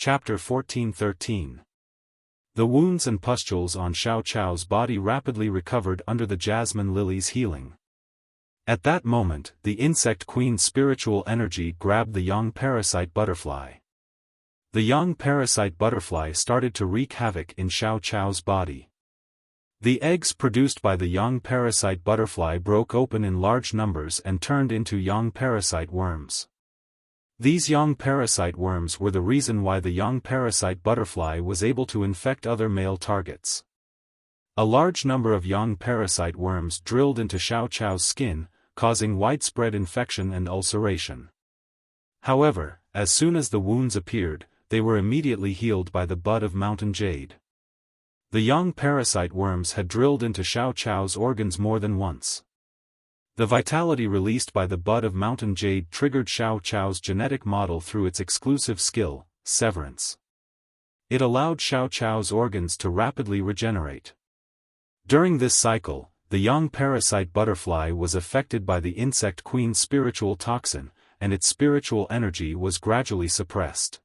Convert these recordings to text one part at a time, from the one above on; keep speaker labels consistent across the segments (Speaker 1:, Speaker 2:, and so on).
Speaker 1: Chapter 14-13. The wounds and pustules on Xiao Chao's body rapidly recovered under the jasmine lily's healing. At that moment, the insect queen's spiritual energy grabbed the young parasite butterfly. The young parasite butterfly started to wreak havoc in Xiao Chao's body. The eggs produced by the young parasite butterfly broke open in large numbers and turned into young parasite worms. These young parasite worms were the reason why the young parasite butterfly was able to infect other male targets. A large number of young parasite worms drilled into Xiao Chao's skin, causing widespread infection and ulceration. However, as soon as the wounds appeared, they were immediately healed by the bud of mountain jade. The young parasite worms had drilled into Xiao Chao's organs more than once. The vitality released by the bud of mountain jade triggered Xiao Chao's genetic model through its exclusive skill, severance. It allowed Xiao Chao's organs to rapidly regenerate. During this cycle, the young parasite butterfly was affected by the insect queen's spiritual toxin, and its spiritual energy was gradually suppressed.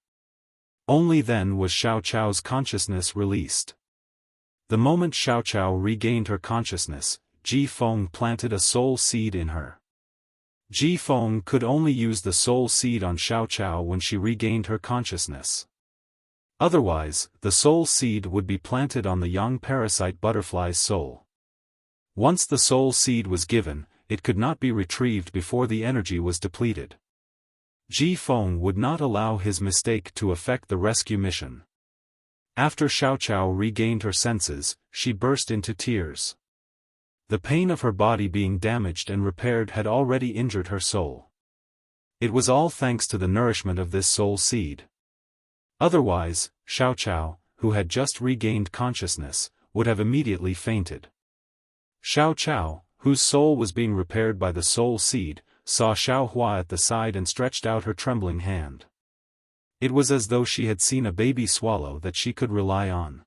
Speaker 1: Only then was Xiao Chao's consciousness released. The moment Xiao Chao regained her consciousness, Ji Feng planted a soul seed in her. Ji Feng could only use the soul seed on Xiao Chao when she regained her consciousness. Otherwise, the soul seed would be planted on the young parasite butterfly's soul. Once the soul seed was given, it could not be retrieved before the energy was depleted. Ji Feng would not allow his mistake to affect the rescue mission. After Xiao Chao regained her senses, she burst into tears. The pain of her body being damaged and repaired had already injured her soul. It was all thanks to the nourishment of this soul seed. Otherwise, Xiao Chao, who had just regained consciousness, would have immediately fainted. Xiao Chao, whose soul was being repaired by the soul seed, saw Xiao Hua at the side and stretched out her trembling hand. It was as though she had seen a baby swallow that she could rely on.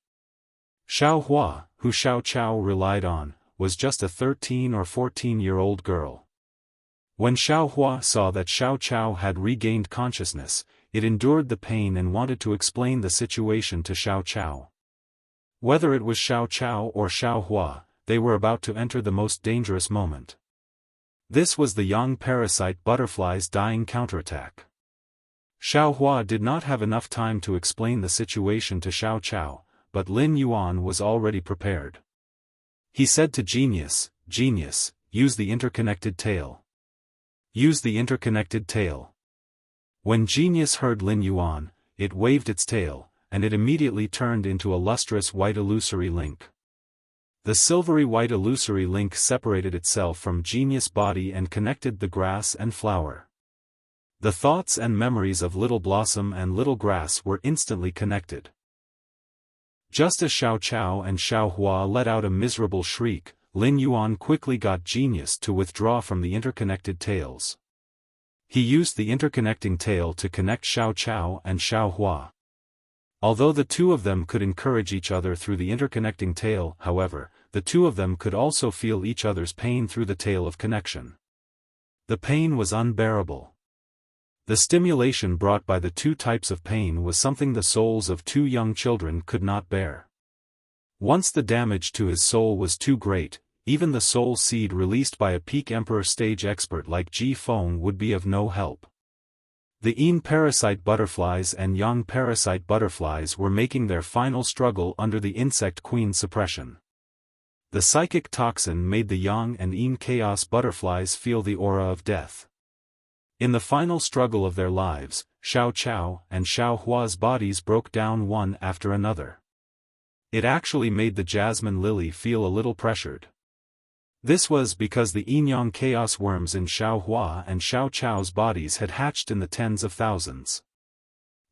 Speaker 1: Xiao Hua, who Xiao Chao relied on, was just a 13 or 14-year-old girl. When Xiao Hua saw that Xiao Chao had regained consciousness, it endured the pain and wanted to explain the situation to Xiao Chao. Whether it was Xiao Chao or Xiao Hua, they were about to enter the most dangerous moment. This was the young parasite butterfly's dying counterattack. Xiao Hua did not have enough time to explain the situation to Xiao Chao, but Lin Yuan was already prepared. He said to Genius, "Genius, use the interconnected tail. Use the interconnected tail." When Genius heard Lin Yuan, it waved its tail, and it immediately turned into a lustrous white illusory link. The silvery white illusory link separated itself from Genius' body and connected the grass and flower. The thoughts and memories of Little Blossom and Little Grass were instantly connected. Just as Xiao Chao and Xiao Hua let out a miserable shriek, Lin Yuan quickly got Genius to withdraw from the interconnected tails. He used the interconnecting tail to connect Xiao Chao and Xiao Hua. Although the two of them could encourage each other through the interconnecting tail, however, the two of them could also feel each other's pain through the tail of connection. The pain was unbearable. The stimulation brought by the two types of pain was something the souls of two young children could not bear. Once the damage to his soul was too great, even the soul seed released by a peak emperor stage expert like Ji Feng would be of no help. The Yin parasite butterflies and young parasite butterflies were making their final struggle under the insect queen's suppression. The psychic toxin made the yang and Yin chaos butterflies feel the aura of death. In the final struggle of their lives, Xiao Chao and Xiao Hua's bodies broke down one after another. It actually made the jasmine lily feel a little pressured. This was because the yin-yang chaos worms in Xiao Hua and Xiao Chao's bodies had hatched in the tens of thousands.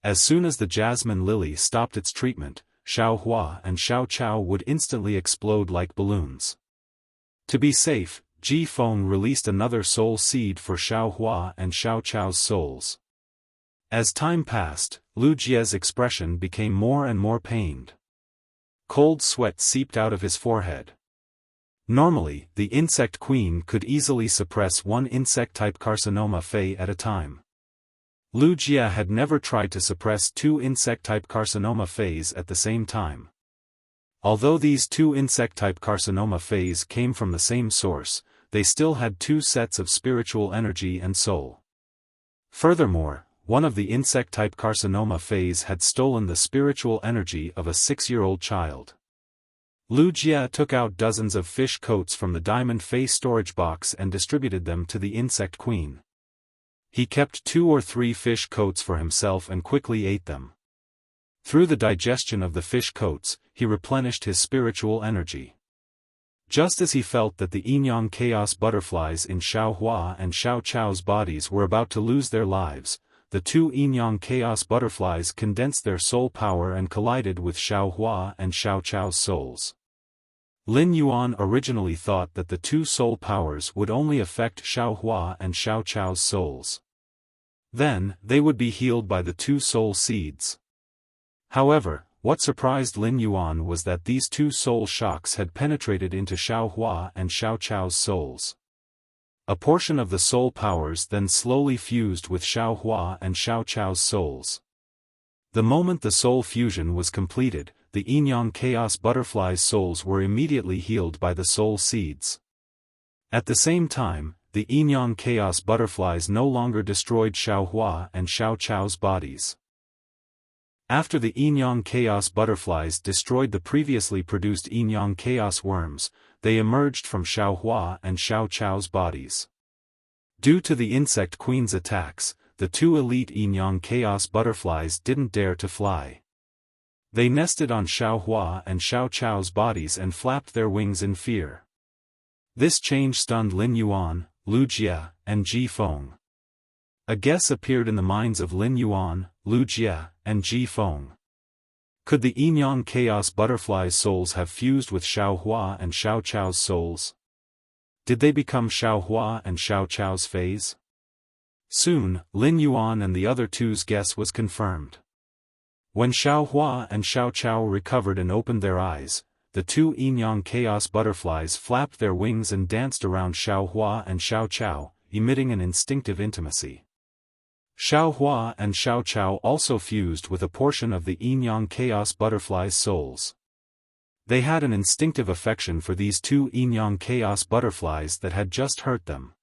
Speaker 1: As soon as the jasmine lily stopped its treatment, Xiao Hua and Xiao Chao would instantly explode like balloons. To be safe, Ji Feng released another soul seed for Xiao Hua and Xiao Chao's souls. As time passed, Lu Jie's expression became more and more pained. Cold sweat seeped out of his forehead. Normally, the insect queen could easily suppress one insect-type carcinoma Fei at a time. Wuxia had never tried to suppress two insect-type carcinoma phase at the same time. Although these two insect-type carcinoma phase came from the same source, they still had two sets of spiritual energy and soul. Furthermore, one of the insect-type carcinoma phase had stolen the spiritual energy of a 6-year-old child. Wuxia took out dozens of fish coats from the diamond face storage box and distributed them to the insect queen. He kept 2 or 3 fish coats for himself and quickly ate them. Through the digestion of the fish coats, he replenished his spiritual energy. Just as he felt that the yin-yang chaos butterflies in Xiaohua and Xiao Chao's bodies were about to lose their lives, the two yin-yang chaos butterflies condensed their soul power and collided with Xiaohua and Xiao Chao's souls. Lin Yuan originally thought that the two soul powers would only affect Xiaohua and Xiao Chao's souls. Then, they would be healed by the two soul seeds. However, what surprised Lin Yuan was that these two soul shocks had penetrated into Xiaohua and Xiao Chao's souls. A portion of the soul powers then slowly fused with Xiaohua and Xiao Chao's souls. The moment the soul fusion was completed, the yin-yang chaos butterflies' souls were immediately healed by the soul seeds. At the same time, the yin-yang chaos butterflies no longer destroyed Xiaohua and Xiao Chao's bodies. After the yin-yang chaos butterflies destroyed the previously produced yin-yang chaos worms, they emerged from Xiaohua and Xiao Chao's bodies. Due to the insect queen's attacks, the two elite yin-yang chaos butterflies didn't dare to fly. They nested on Xiaohua and Xiao Chao's bodies and flapped their wings in fear. This change stunned Lin Yuan, Wuxia, and Ji Feng. A guess appeared in the minds of Lin Yuan, Wuxia, and Ji Feng. Could the yin-yang chaos butterflies' souls have fused with Xiaohua and Xiao Chao's souls? Did they become Xiaohua and Xiao Chao's phase? Soon, Lin Yuan and the other two's guess was confirmed. When Xiaohua and Xiao Chao recovered and opened their eyes, the two yin-yang chaos butterflies flapped their wings and danced around Xiaohua and Xiao Chao, emitting an instinctive intimacy. Xiaohua and Xiao Chao also fused with a portion of the yin-yang chaos butterflies' souls. They had an instinctive affection for these two yin-yang chaos butterflies that had just hurt them.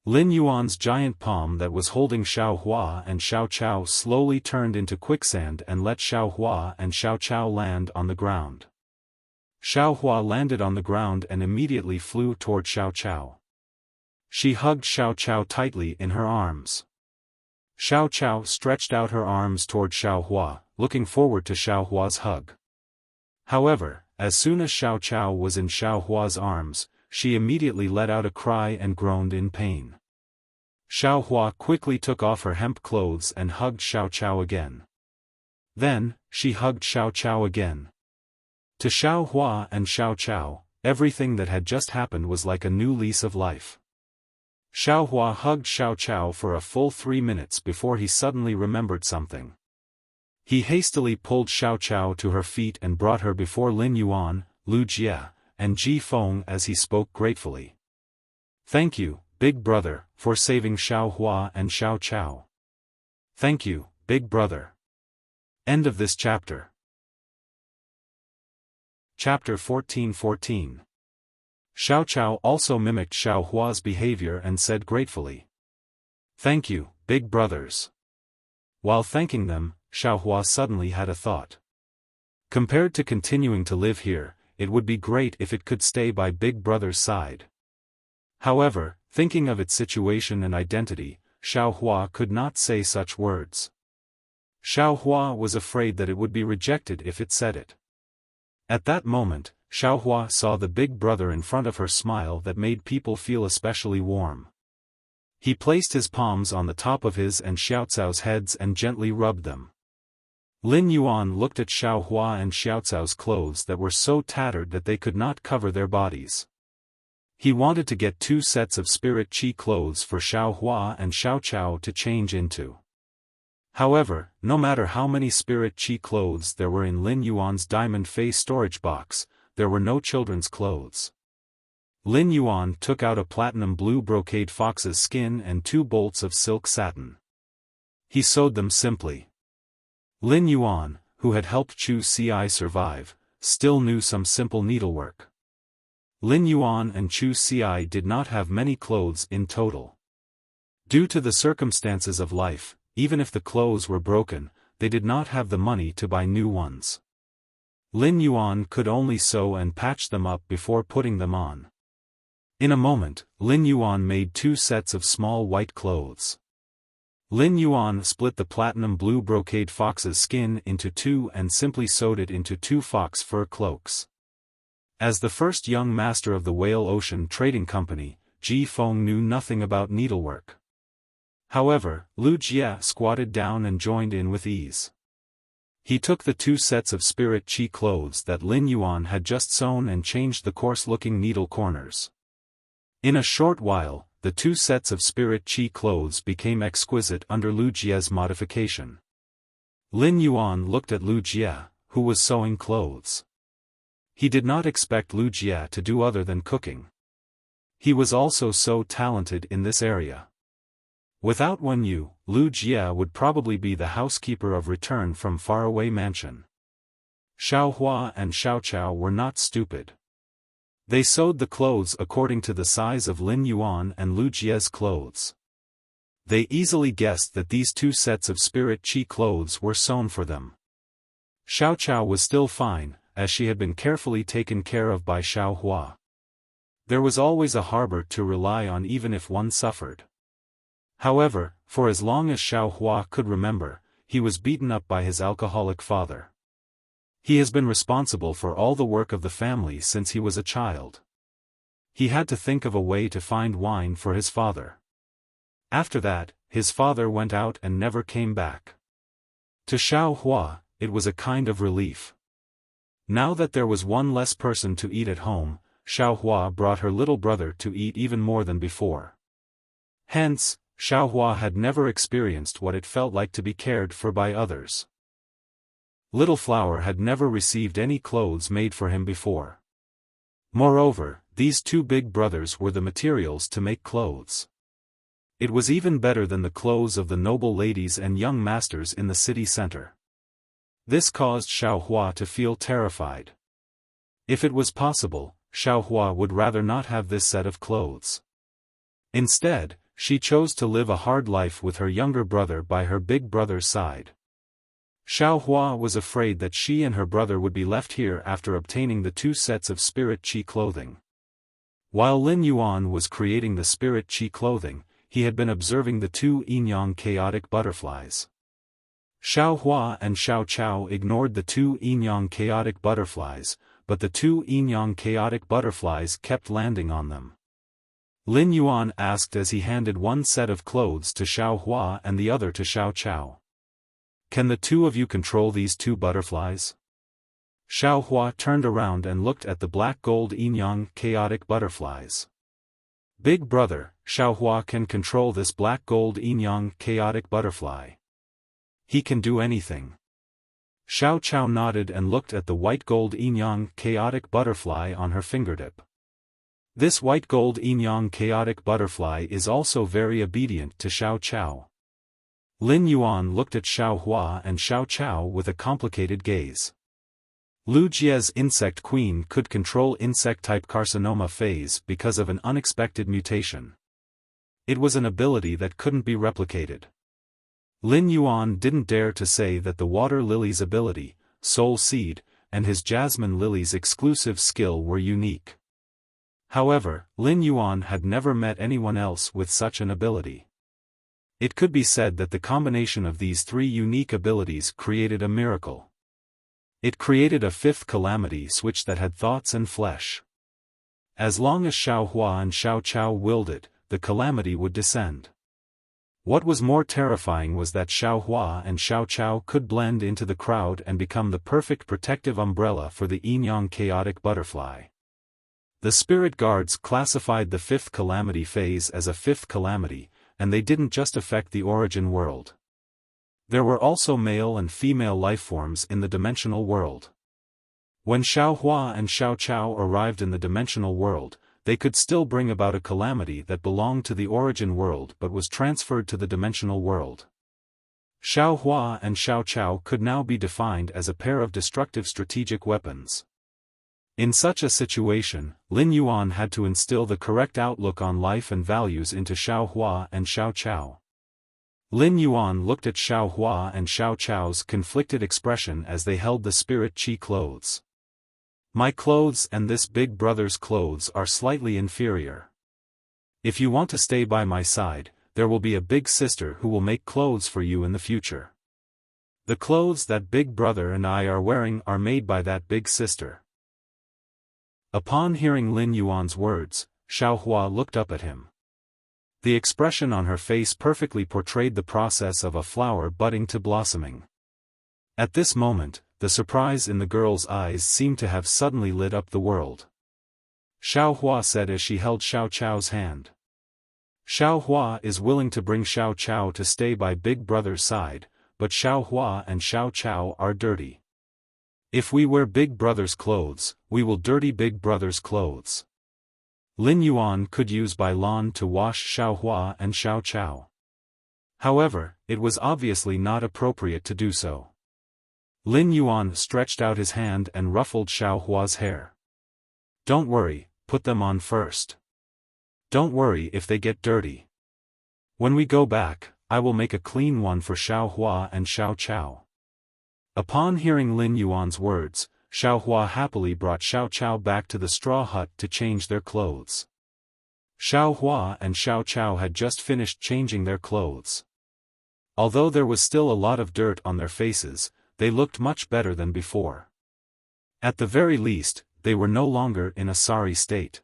Speaker 1: Lin Yuan's giant palm that was holding Xiaohua and Xiao Chao slowly turned into quicksand and let Xiaohua and Xiao Chao land on the ground. Xiaohua landed on the ground and immediately flew toward Xiao Chao. She hugged Xiao Chao tightly in her arms. Xiao Chao stretched out her arms toward Xiaohua, looking forward to Xiaohua's hug. However, as soon as Xiao Chao was in Xiaohua's arms, she immediately let out a cry and groaned in pain. Xiaohua quickly took off her hemp clothes and hugged Xiao Chao again. Then, she hugged Xiao Chao again. To Xiaohua and Xiao Chao, everything that had just happened was like a new lease of life. Xiaohua hugged Xiao Chao for a full 3 minutes before he suddenly remembered something. He hastily pulled Xiao Chao to her feet and brought her before Lin Yuan, Wuxia, and Ji Feng as he spoke gratefully. "Thank you, big brother, for saving Xiaohua and Xiao Chao. Thank you, big brother." End of this chapter. Chapter 14:14. Xiao Chao also mimicked Xiaohua's behavior and said gratefully, "Thank you, big brothers." While thanking them, Xiaohua suddenly had a thought. Compared to continuing to live here, it would be great if it could stay by Big Brother's side. However, thinking of its situation and identity, Xiaohua could not say such words. Xiaohua was afraid that it would be rejected if it said it. At that moment, Xiaohua saw the Big Brother in front of her smile that made people feel especially warm. He placed his palms on the top of his and Xiaocao's heads and gently rubbed them. Lin Yuan looked at Xiaohua and Xiaocao's clothes that were so tattered that they could not cover their bodies. He wanted to get 2 sets of spirit qi clothes for Xiaohua and Xiao Chao to change into. However, no matter how many spirit qi clothes there were in Lin Yuan's diamond face storage box, there were no children's clothes. Lin Yuan took out a platinum blue brocade fox's skin and 2 bolts of silk satin. He sewed them simply. Lin Yuan, who had helped Chu Ci survive, still knew some simple needlework. Lin Yuan and Chu Ci did not have many clothes in total. Due to the circumstances of life, even if the clothes were broken, they did not have the money to buy new ones. Lin Yuan could only sew and patch them up before putting them on. In a moment, Lin Yuan made 2 sets of small white clothes. Lin Yuan split the platinum blue brocade fox's skin into 2 and simply sewed it into 2 fox fur cloaks. As the first young master of the Whale Ocean Trading Company, Ji Feng knew nothing about needlework. However, Lu Jie squatted down and joined in with ease. He took the 2 sets of spirit chi clothes that Lin Yuan had just sewn and changed the coarse-looking needle corners. In a short while, the 2 sets of spirit chi clothes became exquisite under Lu Jie's modification. Lin Yuan looked at Lu Jie, who was sewing clothes. He did not expect Lu Jie to do other than cooking. He was also so talented in this area. Without Wen Yu, Lu Jie would probably be the housekeeper of return from faraway mansion. Xiao Hua and Xiao Chao were not stupid. They sewed the clothes according to the size of Lin Yuan and Lu Jie's clothes. They easily guessed that these 2 sets of spirit chi clothes were sewn for them. Xiao Chao was still fine, as she had been carefully taken care of by Xiao Hua. There was always a harbor to rely on even if one suffered. However, for as long as Xiao Hua could remember, he was beaten up by his alcoholic father. He has been responsible for all the work of the family since he was a child. He had to think of a way to find wine for his father. After that, his father went out and never came back. To Xiao Hua, it was a kind of relief. Now that there was one less person to eat at home, Xiao Hua brought her little brother to eat even more than before. Hence, Xiao Hua had never experienced what it felt like to be cared for by others. Little Flower had never received any clothes made for him before. Moreover, these 2 big brothers were the materials to make clothes. It was even better than the clothes of the noble ladies and young masters in the city center. This caused Xiao Hua to feel terrified. If it was possible, Xiao Hua would rather not have this set of clothes. Instead, she chose to live a hard life with her younger brother by her big brother's side. Xiao Hua was afraid that she and her brother would be left here after obtaining the 2 sets of spirit chi clothing. While Lin Yuan was creating the spirit chi clothing, he had been observing the 2 yin-yang chaotic butterflies. Xiao Hua and Xiao Chao ignored the 2 yin-yang chaotic butterflies, but the 2 yin-yang chaotic butterflies kept landing on them. Lin Yuan asked as he handed one set of clothes to Xiao Hua and the other to Xiao Chao. Can the 2 of you control these 2 butterflies? Xiao Hua turned around and looked at the black gold yin-yang chaotic butterflies. Big brother, Xiao Hua can control this black gold yin-yang chaotic butterfly. He can do anything. Xiao Chao nodded and looked at the white gold yin-yang chaotic butterfly on her fingertip. This white gold yin-yang chaotic butterfly is also very obedient to Xiao Chao. Lin Yuan looked at Xiao Hua and Xiao Chao with a complicated gaze. Lu Jie's insect queen could control insect-type carcinoma phase because of an unexpected mutation. It was an ability that couldn't be replicated. Lin Yuan didn't dare to say that the water lily's ability, soul seed, and his jasmine lily's exclusive skill were unique. However, Lin Yuan had never met anyone else with such an ability. It could be said that the combination of these 3 unique abilities created a miracle. It created a 5th calamity switch that had thoughts and flesh. As long as Xiao Hua and Xiao Chao willed it, the calamity would descend. What was more terrifying was that Xiao Hua and Xiao Chao could blend into the crowd and become the perfect protective umbrella for the yin-yang chaotic butterfly. The spirit guards classified the 5th calamity phase as a 5th calamity, and they didn't just affect the origin world. There were also male and female lifeforms in the dimensional world. When Xiao Hua and Xiao Chao arrived in the dimensional world, they could still bring about a calamity that belonged to the origin world but was transferred to the dimensional world. Xiao Hua and Xiao Chao could now be defined as a pair of destructive strategic weapons. In such a situation, Lin Yuan had to instill the correct outlook on life and values into Xiao Hua and Xiao Chao. Lin Yuan looked at Xiao Hua and Xiao Chao's conflicted expression as they held the spirit chi clothes. My clothes and this big brother's clothes are slightly inferior. If you want to stay by my side, there will be a big sister who will make clothes for you in the future. The clothes that big brother and I are wearing are made by that big sister. Upon hearing Lin Yuan's words, Xiao Hua looked up at him. The expression on her face perfectly portrayed the process of a flower budding to blossoming. At this moment, the surprise in the girl's eyes seemed to have suddenly lit up the world. Xiao Hua said as she held Xiao Chao's hand. Xiao Hua is willing to bring Xiao Chao to stay by Big Brother's side, but Xiao Hua and Xiao Chao are dirty. If we wear Big Brother's clothes, we will dirty Big Brother's clothes. Lin Yuan could use Bai Lan to wash Xiao Hua and Xiao Chao. However, it was obviously not appropriate to do so. Lin Yuan stretched out his hand and ruffled Xiao Hua's hair. Don't worry, put them on first. Don't worry if they get dirty. When we go back, I will make a clean one for Xiao Hua and Xiao Chao. Upon hearing Lin Yuan's words, Xiao Hua happily brought Xiao Chao back to the straw hut to change their clothes. Xiao Hua and Xiao Chao had just finished changing their clothes. Although there was still a lot of dirt on their faces, they looked much better than before. At the very least, they were no longer in a sorry state.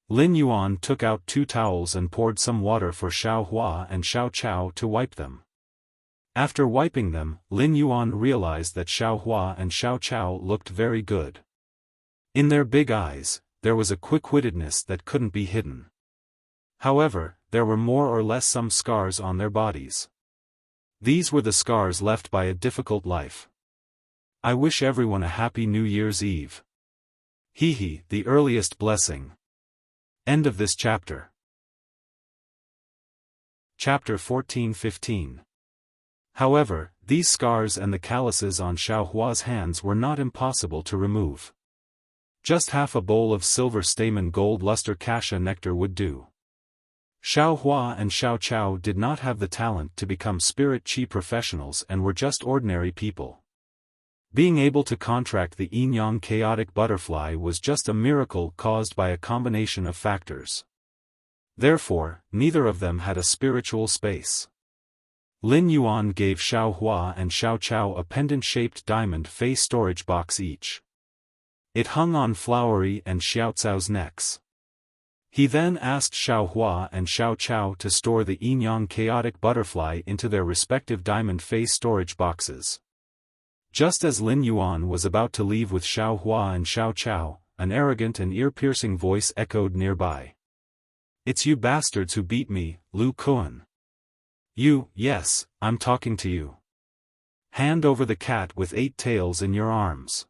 Speaker 1: Lin Yuan took out 2 towels and poured some water for Xiao Hua and Xiao Chao to wipe them. After wiping them, Lin Yuan realized that Xiao Hua and Xiao Chao looked very good. In their big eyes, there was a quick-wittedness that couldn't be hidden. However, there were more or less some scars on their bodies. These were the scars left by a difficult life. I wish everyone a happy New Year's Eve. Hee, the earliest blessing. End of this chapter. Chapter 14-15. However, these scars and the calluses on Xiao Hua's hands were not impossible to remove. Just half a bowl of silver stamen gold luster cassia nectar would do. Xiao Hua and Xiao Chao did not have the talent to become spirit chi professionals and were just ordinary people. Being able to contract the yin-yang chaotic butterfly was just a miracle caused by a combination of factors. Therefore, neither of them had a spiritual space. Lin Yuan gave Xiao Hua and Xiao Chao a pendant-shaped diamond face storage box each. It hung on Flowery and Xiao Cao's necks. He then asked Xiao Hua and Xiao Chao to store the yin-yang chaotic butterfly into their respective diamond face storage boxes. Just as Lin Yuan was about to leave with Xiao Hua and Xiao Chao, an arrogant and ear-piercing voice echoed nearby. It's you bastards who beat me, Lu Kuan. You, yes, I'm talking to you. Hand over the cat with 8 tails in your arms.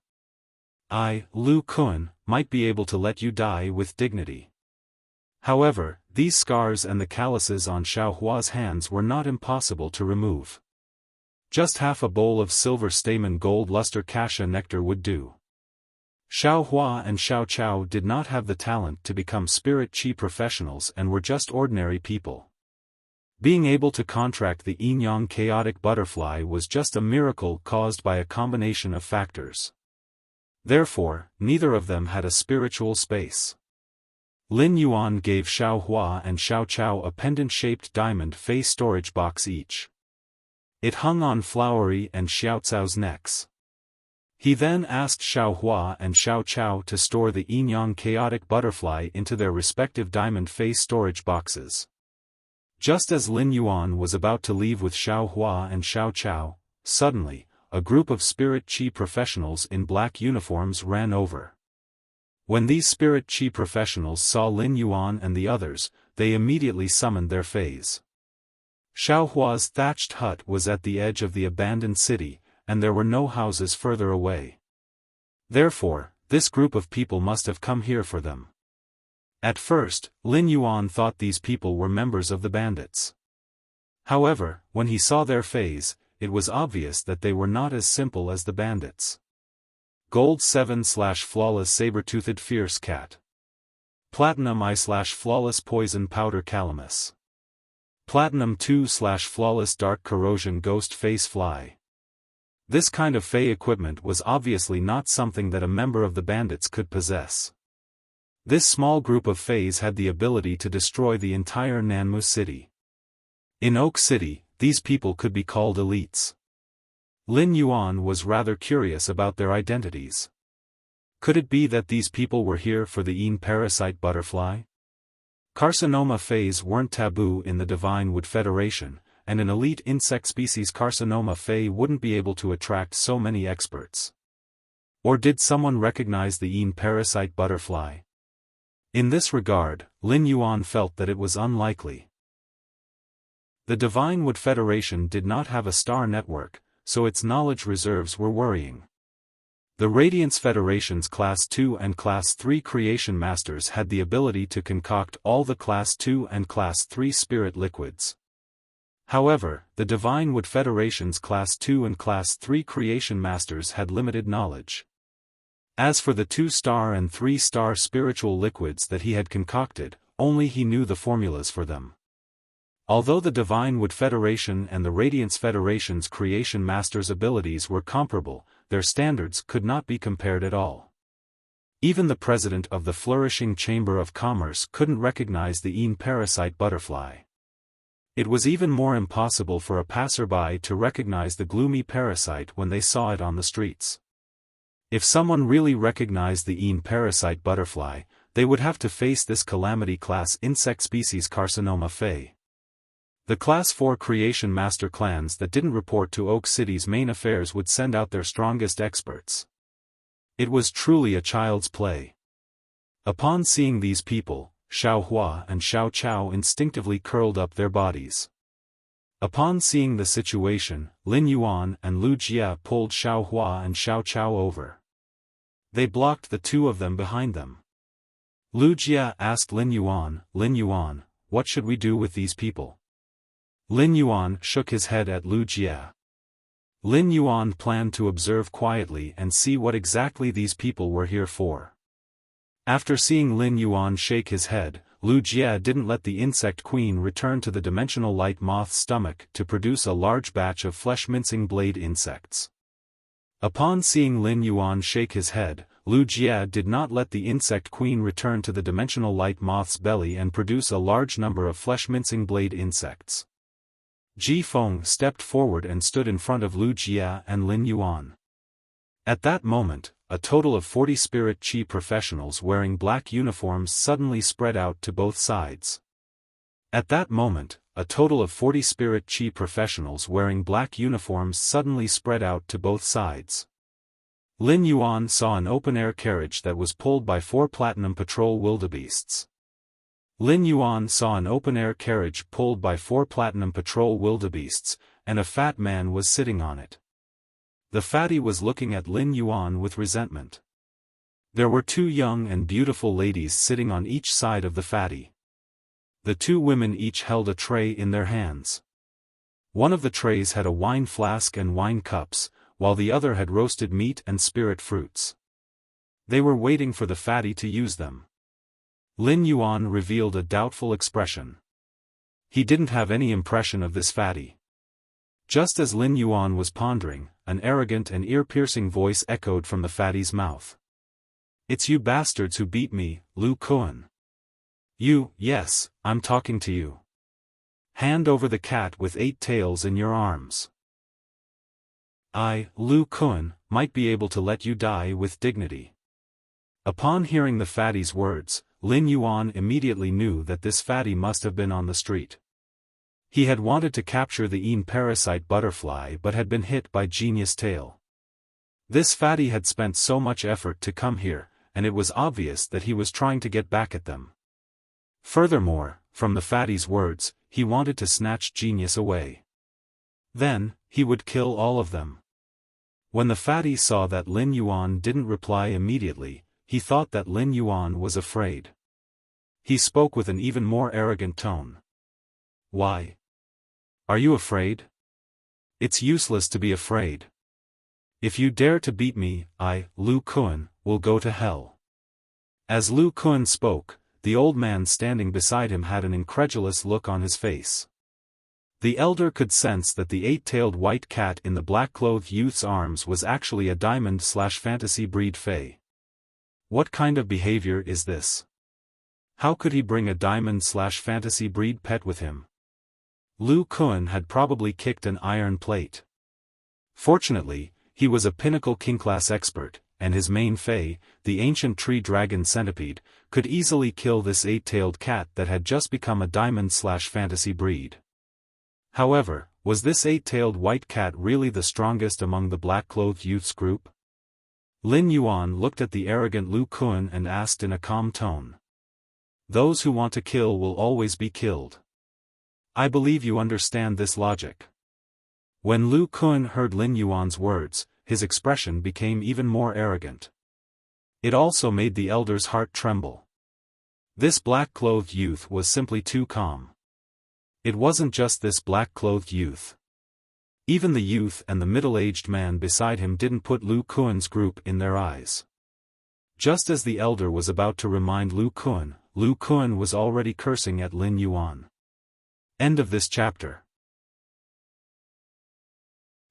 Speaker 1: I, Lu Kuan, might be able to let you die with dignity. However, these scars and the calluses on Xiao Hua's hands were not impossible to remove. Just half a bowl of silver stamen gold luster cassia nectar would do. Xiao Hua and Xiao Chao did not have the talent to become spirit chi professionals and were just ordinary people. Being able to contract the yin-yang chaotic butterfly was just a miracle caused by a combination of factors. Therefore, neither of them had a spiritual space. Lin Yuan gave Xiao Hua and Xiao Chao a pendant-shaped diamond face storage box each. It hung on Flowery and Xiao Cao's necks. He then asked Xiao Hua and Xiao Chao to store the yin-yang chaotic butterfly into their respective diamond face storage boxes. Just as Lin Yuan was about to leave with Xiao Hua and Xiao Chao, suddenly, a group of spirit chi professionals in black uniforms ran over. When these spirit chi professionals saw Lin Yuan and the others, they immediately summoned their fays. Xiao Hua's thatched hut was at the edge of the abandoned city, and there were no houses further away. Therefore, this group of people must have come here for them. At first, Lin Yuan thought these people were members of the bandits. However, when he saw their phase, it was obvious that they were not as simple as the bandits. Gold 7/flawless saber-toothed fierce cat. Platinum I/flawless poison powder calamus. Platinum 2/flawless dark corrosion ghost face fly. This kind of fey equipment was obviously not something that a member of the bandits could possess. This small group of feys had the ability to destroy the entire Nanmu city. In Oak City, these people could be called elites. Lin Yuan was rather curious about their identities. Could it be that these people were here for the Yin parasite butterfly? Carcinoma feys weren't taboo in the Divine Wood Federation, and an elite insect species carcinoma fey wouldn't be able to attract so many experts. Or did someone recognize the Yin parasite butterfly? In this regard, Lin Yuan felt that it was unlikely. The Divine Wood Federation did not have a star network, so its knowledge reserves were worrying. The Radiance Federation's Class 2 and Class 3 Creation Masters had the ability to concoct all the Class 2 and Class 3 spirit liquids. However, the Divine Wood Federation's Class 2 and Class 3 Creation Masters had limited knowledge. As for the 2-star and 3-star spiritual liquids that he had concocted, only he knew the formulas for them. Although the Divine Wood Federation and the Radiance Federation's Creation Masters' abilities were comparable, their standards could not be compared at all. Even the president of the Flourishing Chamber of Commerce couldn't recognize the Yin parasite butterfly. It was even more impossible for a passerby to recognize the gloomy parasite when they saw it on the streets. If someone really recognized the Yin parasite butterfly, they would have to face this calamity class insect species carcinoma fey. The Class 4 Creation Master clans that didn't report to Oak City's main affairs would send out their strongest experts. It was truly a child's play. Upon seeing these people, Xiao Hua and Xiao Chao instinctively curled up their bodies. Upon seeing the situation, Lin Yuan and Lu Jia pulled Xiao Hua and Xiao Chao over. They blocked the two of them behind them. Lu Jia asked Lin Yuan, "What should we do with these people?" Lin Yuan shook his head at Lu Jia. Lin Yuan planned to observe quietly and see what exactly these people were here for. After seeing Lin Yuan shake his head, Lu Jia didn't let the insect queen return to the dimensional light moth's stomach to produce a large batch of flesh-mincing blade insects. Upon seeing Lin Yuan shake his head, Lu Jia did not let the insect queen return to the dimensional light moth's belly and produce a large number of flesh-mincing blade insects. Ji Feng stepped forward and stood in front of Lu Jia and Lin Yuan. At that moment, a total of 40 spirit chi professionals wearing black uniforms suddenly spread out to both sides. At that moment, a total of 40 spirit chi professionals wearing black uniforms suddenly spread out to both sides. Lin Yuan saw an open-air carriage that was pulled by 4 platinum patrol wildebeests. Lin Yuan saw an open-air carriage pulled by 4 platinum patrol wildebeests, and a fat man was sitting on it. The fatty was looking at Lin Yuan with resentment. There were 2 young and beautiful ladies sitting on each side of the fatty. The 2 women each held a tray in their hands. One of the trays had a wine flask and wine cups, while the other had roasted meat and spirit fruits. They were waiting for the fatty to use them. Lin Yuan revealed a doubtful expression. He didn't have any impression of this fatty. Just as Lin Yuan was pondering, an arrogant and ear-piercing voice echoed from the fatty's mouth. "It's you bastards who beat me, Lu Kuan." "You, yes, I'm talking to you. Hand over the cat with 8 tails in your arms. I, Lu Kuan, might be able to let you die with dignity." Upon hearing the fatty's words, Lin Yuan immediately knew that this fatty must have been on the street. He had wanted to capture the Yin parasite butterfly but had been hit by Genius Tail. This fatty had spent so much effort to come here, and it was obvious that he was trying to get back at them. Furthermore, from the fatty's words, he wanted to snatch Genius away. Then, he would kill all of them. When the fatty saw that Lin Yuan didn't reply immediately, he thought that Lin Yuan was afraid. He spoke with an even more arrogant tone. "Why? Are you afraid? It's useless to be afraid. If you dare to beat me, I, Lu Kun, will go to hell. As Lu Kun spoke, the old man standing beside him had an incredulous look on his face. The elder could sense that the eight-tailed white cat in the black-clothed youth's arms was actually a diamond/fantasy breed fae. What kind of behavior is this? How could he bring a diamond/fantasy breed pet with him? Lu Kun had probably kicked an iron plate. Fortunately, he was a pinnacle king-class expert, and his main fae, the ancient tree dragon centipede, could easily kill this eight-tailed cat that had just become a diamond/fantasy breed. However, was this eight-tailed white cat really the strongest among the black-clothed youth's group? Lin Yuan looked at the arrogant Lu Kun and asked in a calm tone. Those who want to kill will always be killed. I believe you understand this logic. When Lu Kun heard Lin Yuan's words, his expression became even more arrogant. It also made the elder's heart tremble. This black-clothed youth was simply too calm. It wasn't just this black-clothed youth. Even the youth and the middle-aged man beside him didn't put Lu Kun's group in their eyes. Just as the elder was about to remind Lu Kun was already cursing at Lin Yuan. End of this chapter.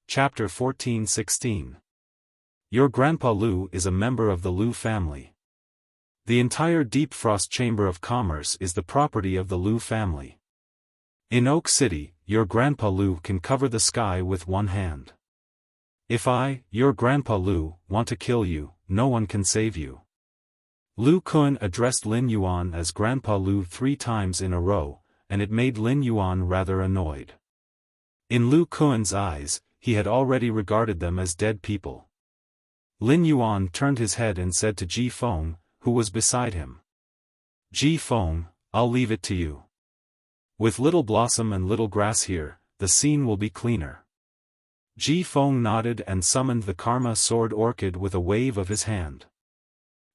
Speaker 1: Chapter 14-16. Your Grandpa Lu is a member of the Lu family. The entire Deep Frost Chamber of Commerce is the property of the Lu family. In Oak City, your Grandpa Lu can cover the sky with one hand. If I, your Grandpa Lu, want to kill you, no one can save you. Lu Kun addressed Lin Yuan as Grandpa Lu 3 times in a row, and it made Lin Yuan rather annoyed. In Lu Kun's eyes, he had already regarded them as dead people. Lin Yuan turned his head and said to Ji Feng, who was beside him. Ji Feng, I'll leave it to you. With Little Blossom and Little Grass here, the scene will be cleaner. Ji Feng nodded and summoned the Karma Sword Orchid with a wave of his hand.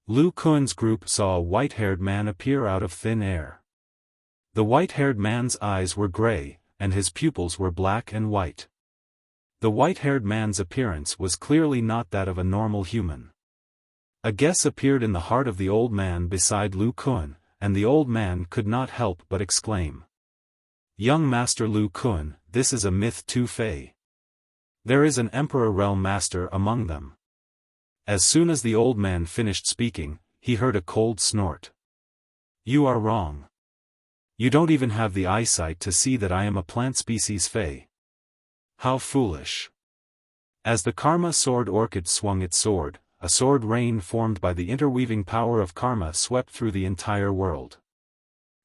Speaker 1: Lu Kun's group saw a white-haired man appear out of thin air. The white-haired man's eyes were gray, and his pupils were black and white. The white-haired man's appearance was clearly not that of a normal human. A guess appeared in the heart of the old man beside Lu Kun, and the old man could not help but exclaim. Young Master Lu Kun, this is a myth too fey. There is an Emperor Realm Master among them. As soon as the old man finished speaking, he heard a cold snort. You are wrong. You don't even have the eyesight to see that I am a plant species fae. How foolish. As the Karma Sword Orchid swung its sword, a sword rain formed by the interweaving power of karma swept through the entire world.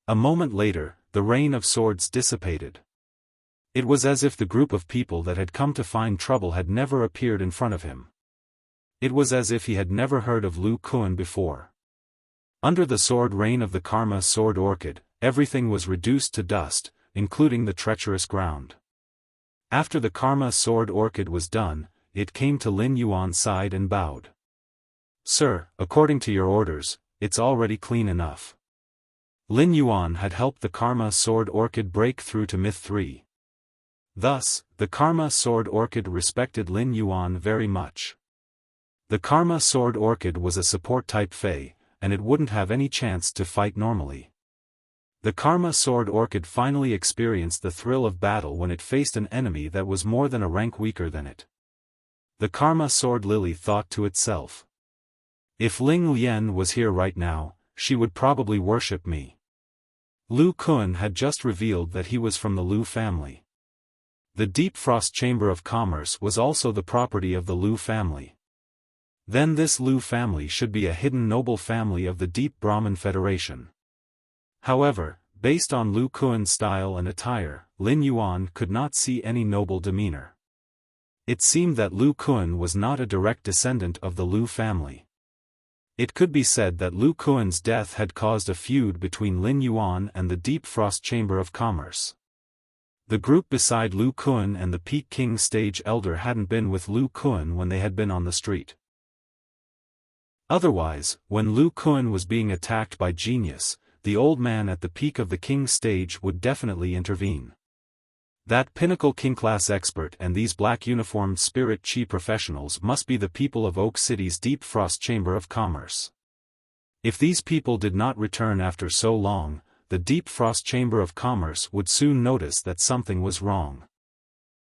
Speaker 1: A moment later, the rain of swords dissipated. It was as if the group of people that had come to find trouble had never appeared in front of him. It was as if he had never heard of Lu Kun before. Under the sword rain of the Karma Sword Orchid, everything was reduced to dust, including the treacherous ground. After the Karma Sword Orchid was done, it came to Lin Yuan's side and bowed. Sir, according to your orders, it's already clean enough. Lin Yuan had helped the Karma Sword Orchid break through to Myth 3. Thus, the Karma Sword Orchid respected Lin Yuan very much. The Karma Sword Orchid was a support-type fae, and it wouldn't have any chance to fight normally. The Karma Sword Orchid finally experienced the thrill of battle when it faced an enemy that was more than a rank weaker than it. The Karma Sword Lily thought to itself. If Ling Lian was here right now, she would probably worship me. Lu Kun had just revealed that he was from the Lu family. The Deep Frost Chamber of Commerce was also the property of the Lu family. Then this Lu family should be a hidden noble family of the Deep Brahman Federation. However, based on Lu Kun's style and attire, Lin Yuan could not see any noble demeanor. It seemed that Lu Kun was not a direct descendant of the Lu family. It could be said that Lu Kun's death had caused a feud between Lin Yuan and the Deep Frost Chamber of Commerce. The group beside Lu Kun and the Peak King Stage Elder hadn't been with Lu Kun when they had been on the street. Otherwise, when Lu Kun was being attacked by Genius, the old man at the peak of the King Stage would definitely intervene. That pinnacle king-class expert and these black-uniformed spirit chi professionals must be the people of Oak City's Deep Frost Chamber of Commerce. If these people did not return after so long, the Deep Frost Chamber of Commerce would soon notice that something was wrong.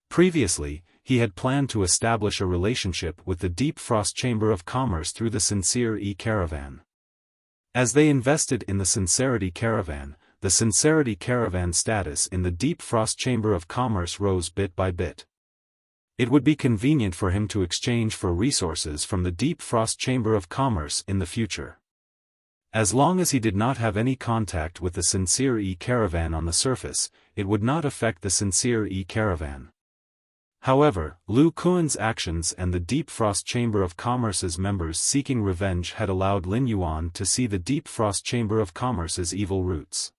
Speaker 1: Previously, he had planned to establish a relationship with the Deep Frost Chamber of Commerce through the Sincerity Caravan. As they invested in the Sincerity Caravan's status in the Deep Frost Chamber of Commerce rose bit by bit. It would be convenient for him to exchange for resources from the Deep Frost Chamber of Commerce in the future. As long as he did not have any contact with the Sincerity Caravan on the surface, it would not affect the Sincerity Caravan. However, Lu Kuan's actions and the Deep Frost Chamber of Commerce's members seeking revenge had allowed Lin Yuan to see the Deep Frost Chamber of Commerce's evil roots.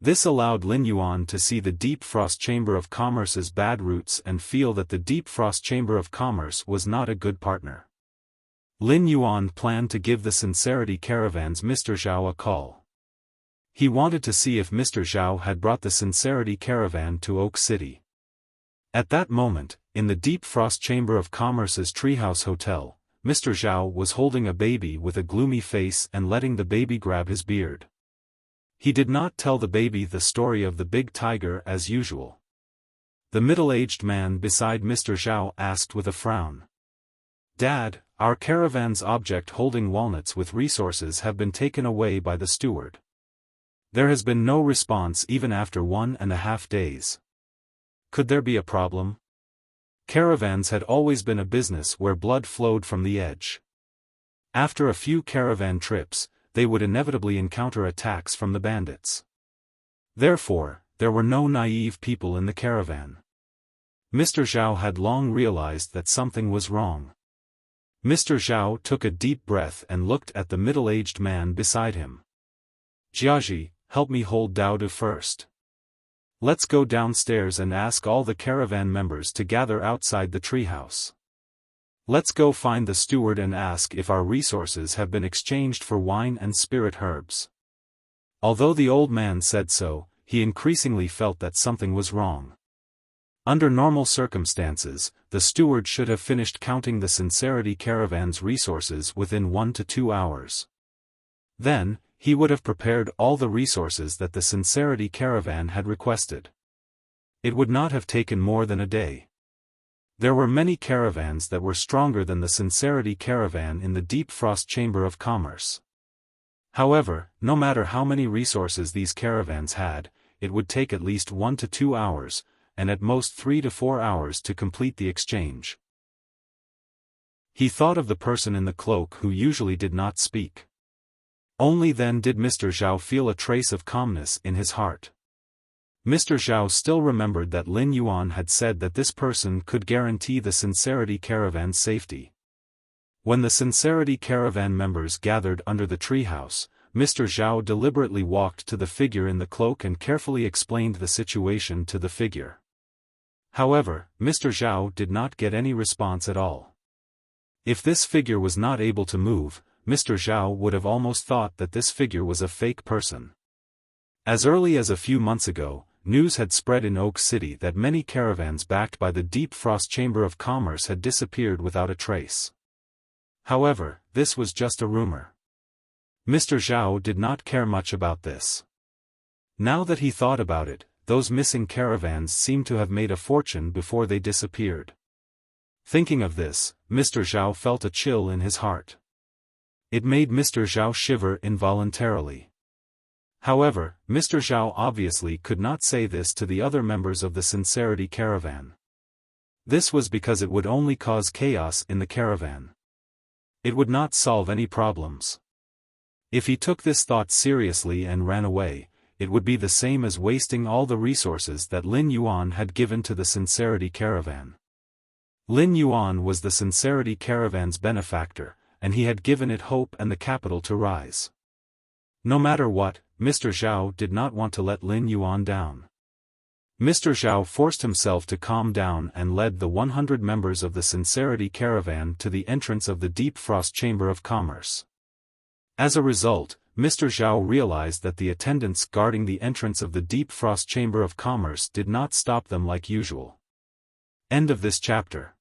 Speaker 1: This allowed Lin Yuan to see the Deep Frost Chamber of Commerce's bad roots and feel that the Deep Frost Chamber of Commerce was not a good partner. Lin Yuan planned to give the Sincerity Caravan's Mr. Zhao a call. He wanted to see if Mr. Zhao had brought the Sincerity Caravan to Oak City. At that moment, in the Deep Frost Chamber of Commerce's Treehouse Hotel, Mr. Zhao was holding a baby with a gloomy face and letting the baby grab his beard. He did not tell the baby the story of the big tiger as usual. The middle-aged man beside Mr. Zhao asked with a frown. "Dad, our caravan's object holding walnuts with resources have been taken away by the steward. There has been no response even after 1.5 days. Could there be a problem?" Caravans had always been a business where blood flowed from the edge. After a few caravan trips, they would inevitably encounter attacks from the bandits. Therefore, there were no naive people in the caravan. Mr. Zhao had long realized that something was wrong. Mr. Zhao took a deep breath and looked at the middle-aged man beside him. "Jiaji, help me hold Daodu first. Let's go downstairs and ask all the caravan members to gather outside the treehouse. Let's go find the steward and ask if our resources have been exchanged for wine and spirit herbs." Although the old man said so, he increasingly felt that something was wrong. Under normal circumstances, the steward should have finished counting the Sincerity Caravan's resources within 1 to 2 hours. Then, he would have prepared all the resources that the Sincerity Caravan had requested. It would not have taken more than a day. There were many caravans that were stronger than the Sincerity Caravan in the Deep Frost Chamber of Commerce. However, no matter how many resources these caravans had, it would take at least 1 to 2 hours, and at most 3 to 4 hours to complete the exchange. He thought of the person in the cloak who usually did not speak. Only then did Mr. Zhao feel a trace of calmness in his heart. Mr. Zhao still remembered that Lin Yuan had said that this person could guarantee the Sincerity Caravan's safety. When the Sincerity Caravan members gathered under the treehouse, Mr. Zhao deliberately walked to the figure in the cloak and carefully explained the situation to the figure. However, Mr. Zhao did not get any response at all. If this figure was not able to move, Mr. Zhao would have almost thought that this figure was a fake person. As early as a few months ago, news had spread in Oak City that many caravans backed by the Deep Frost Chamber of Commerce had disappeared without a trace. However, this was just a rumor. Mr. Zhao did not care much about this. Now that he thought about it, those missing caravans seemed to have made a fortune before they disappeared. Thinking of this, Mr. Zhao felt a chill in his heart. It made Mr. Zhao shiver involuntarily. However, Mr. Zhao obviously could not say this to the other members of the Sincerity Caravan. This was because it would only cause chaos in the caravan. It would not solve any problems. If he took this thought seriously and ran away, it would be the same as wasting all the resources that Lin Yuan had given to the Sincerity Caravan. Lin Yuan was the Sincerity Caravan's benefactor, and he had given it hope and the capital to rise. No matter what, Mr. Zhao did not want to let Lin Yuan down. Mr. Zhao forced himself to calm down and led the 100 members of the Sincerity Caravan to the entrance of the Deep Frost Chamber of Commerce. As a result, Mr. Zhao realized that the attendants guarding the entrance of the Deep Frost Chamber of Commerce did not stop them like usual. End of this chapter.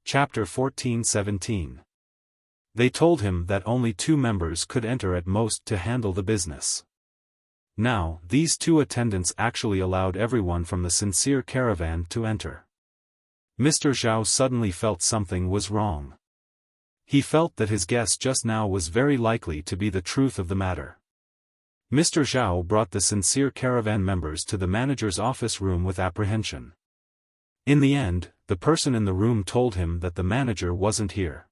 Speaker 1: Chapter 14-17. They told him that only 2 members could enter at most to handle the business. Now, these 2 attendants actually allowed everyone from the sincere caravan to enter. Mr. Zhao suddenly felt something was wrong. He felt that his guess just now was very likely to be the truth of the matter. Mr. Zhao brought the sincere caravan members to the manager's office room with apprehension. In the end, the person in the room told him that the manager wasn't here.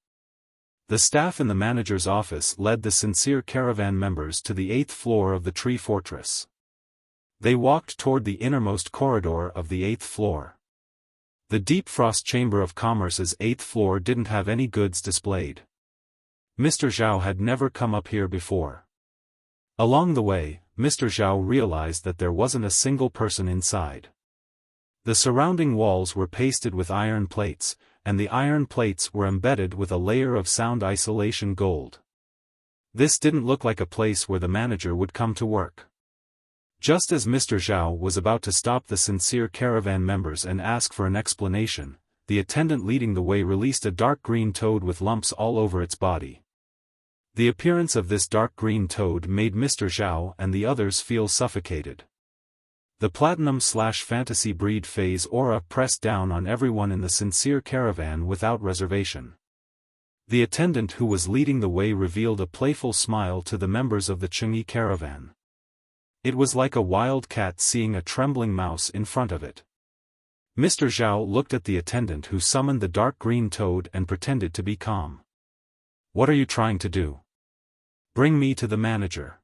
Speaker 1: The staff in the manager's office led the sincere caravan members to the 8th floor of the tree fortress. They walked toward the innermost corridor of the 8th floor. The Deep Frost Chamber of Commerce's 8th floor didn't have any goods displayed. Mr. Zhao had never come up here before. Along the way, Mr. Zhao realized that there wasn't a single person inside. The surrounding walls were pasted with iron plates, and the iron plates were embedded with a layer of sound isolation gold. This didn't look like a place where the manager would come to work. Just as Mr. Zhao was about to stop the sincere caravan members and ask for an explanation, the attendant leading the way released a dark green toad with lumps all over its body. The appearance of this dark green toad made Mr. Zhao and the others feel suffocated. The platinum/fantasy breed phase aura pressed down on everyone in the sincere caravan without reservation. The attendant who was leading the way revealed a playful smile to the members of the Chengyi caravan. It was like a wild cat seeing a trembling mouse in front of it. Mr. Zhao looked at the attendant who summoned the dark green toad and pretended to be calm. "What are you trying to do? Bring me to the manager.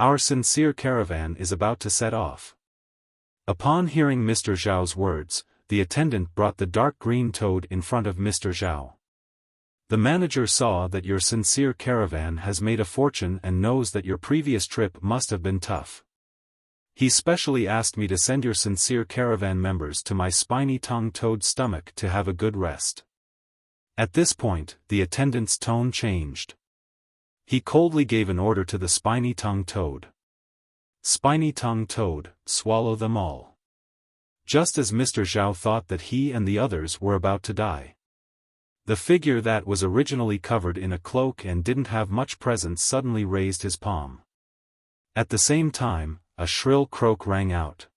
Speaker 1: Our sincere caravan is about to set off." Upon hearing Mr. Zhao's words, the attendant brought the dark green toad in front of Mr. Zhao. "The manager saw that your sincere caravan has made a fortune and knows that your previous trip must have been tough. He specially asked me to send your sincere caravan members to my spiny-tongued toad stomach to have a good rest." At this point, the attendant's tone changed. He coldly gave an order to the spiny-tongued toad. "Spiny-tongued toad, swallow them all." Just as Mr. Zhao thought that he and the others were about to die. The figure that was originally covered in a cloak and didn't have much presence suddenly raised his palm. At the same time, a shrill croak rang out.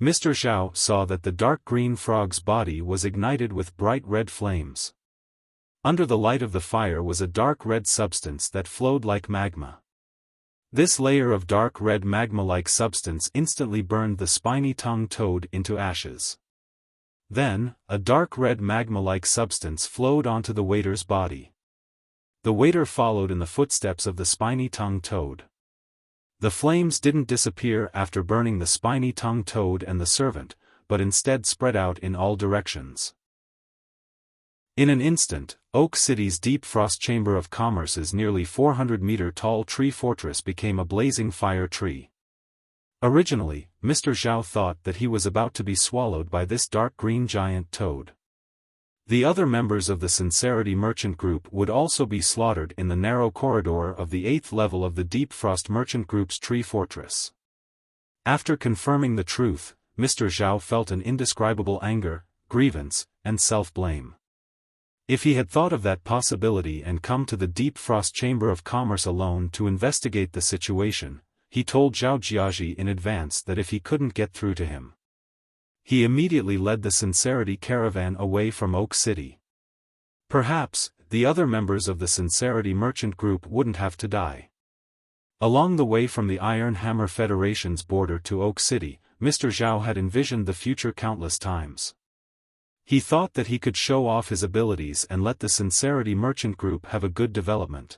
Speaker 1: Mr. Zhao saw that the dark green frog's body was ignited with bright red flames. Under the light of the fire was a dark red substance that flowed like magma. This layer of dark red magma-like substance instantly burned the spiny-tongued toad into ashes. Then, a dark red magma-like substance flowed onto the waiter's body. The waiter followed in the footsteps of the spiny-tongued toad. The flames didn't disappear after burning the spiny-tongued toad and the servant, but instead spread out in all directions. In an instant, Oak City's Deep Frost Chamber of Commerce's nearly 400-meter-tall tree fortress became a blazing fire tree. Originally, Mr. Zhao thought that he was about to be swallowed by this dark green giant toad. The other members of the Sincerity Merchant Group would also be slaughtered in the narrow corridor of the 8th level of the Deep Frost Merchant Group's tree fortress. After confirming the truth, Mr. Zhao felt an indescribable anger, grievance, and self-blame. If he had thought of that possibility and come to the Deep Frost Chamber of Commerce alone to investigate the situation, he told Zhao Jiaji in advance that if he couldn't get through to him, he immediately led the Sincerity Caravan away from Oak City. Perhaps, the other members of the Sincerity Merchant Group wouldn't have to die. Along the way from the Iron Hammer Federation's border to Oak City, Mr. Zhao had envisioned the future countless times. He thought that he could show off his abilities and let the Sincerity Merchant Group have a good development.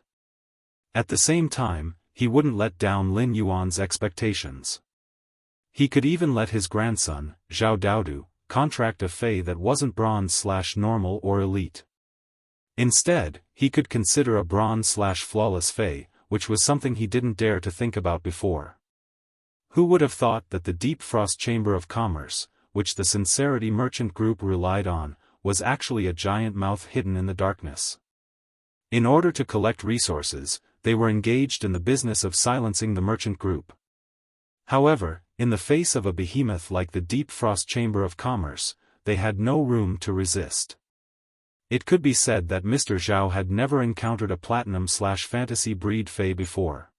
Speaker 1: At the same time, he wouldn't let down Lin Yuan's expectations. He could even let his grandson, Zhao Daodu, contract a Fey that wasn't bronze/normal or elite. Instead, he could consider a bronze/flawless Fey, which was something he didn't dare to think about before. Who would have thought that the Deep Frost Chamber of Commerce, which the Sincerity Merchant Group relied on, was actually a giant mouth hidden in the darkness. In order to collect resources, they were engaged in the business of silencing the merchant group. However, in the face of a behemoth like the Deep Frost Chamber of Commerce, they had no room to resist. It could be said that Mr. Zhao had never encountered a platinum/fantasy breed Fey before.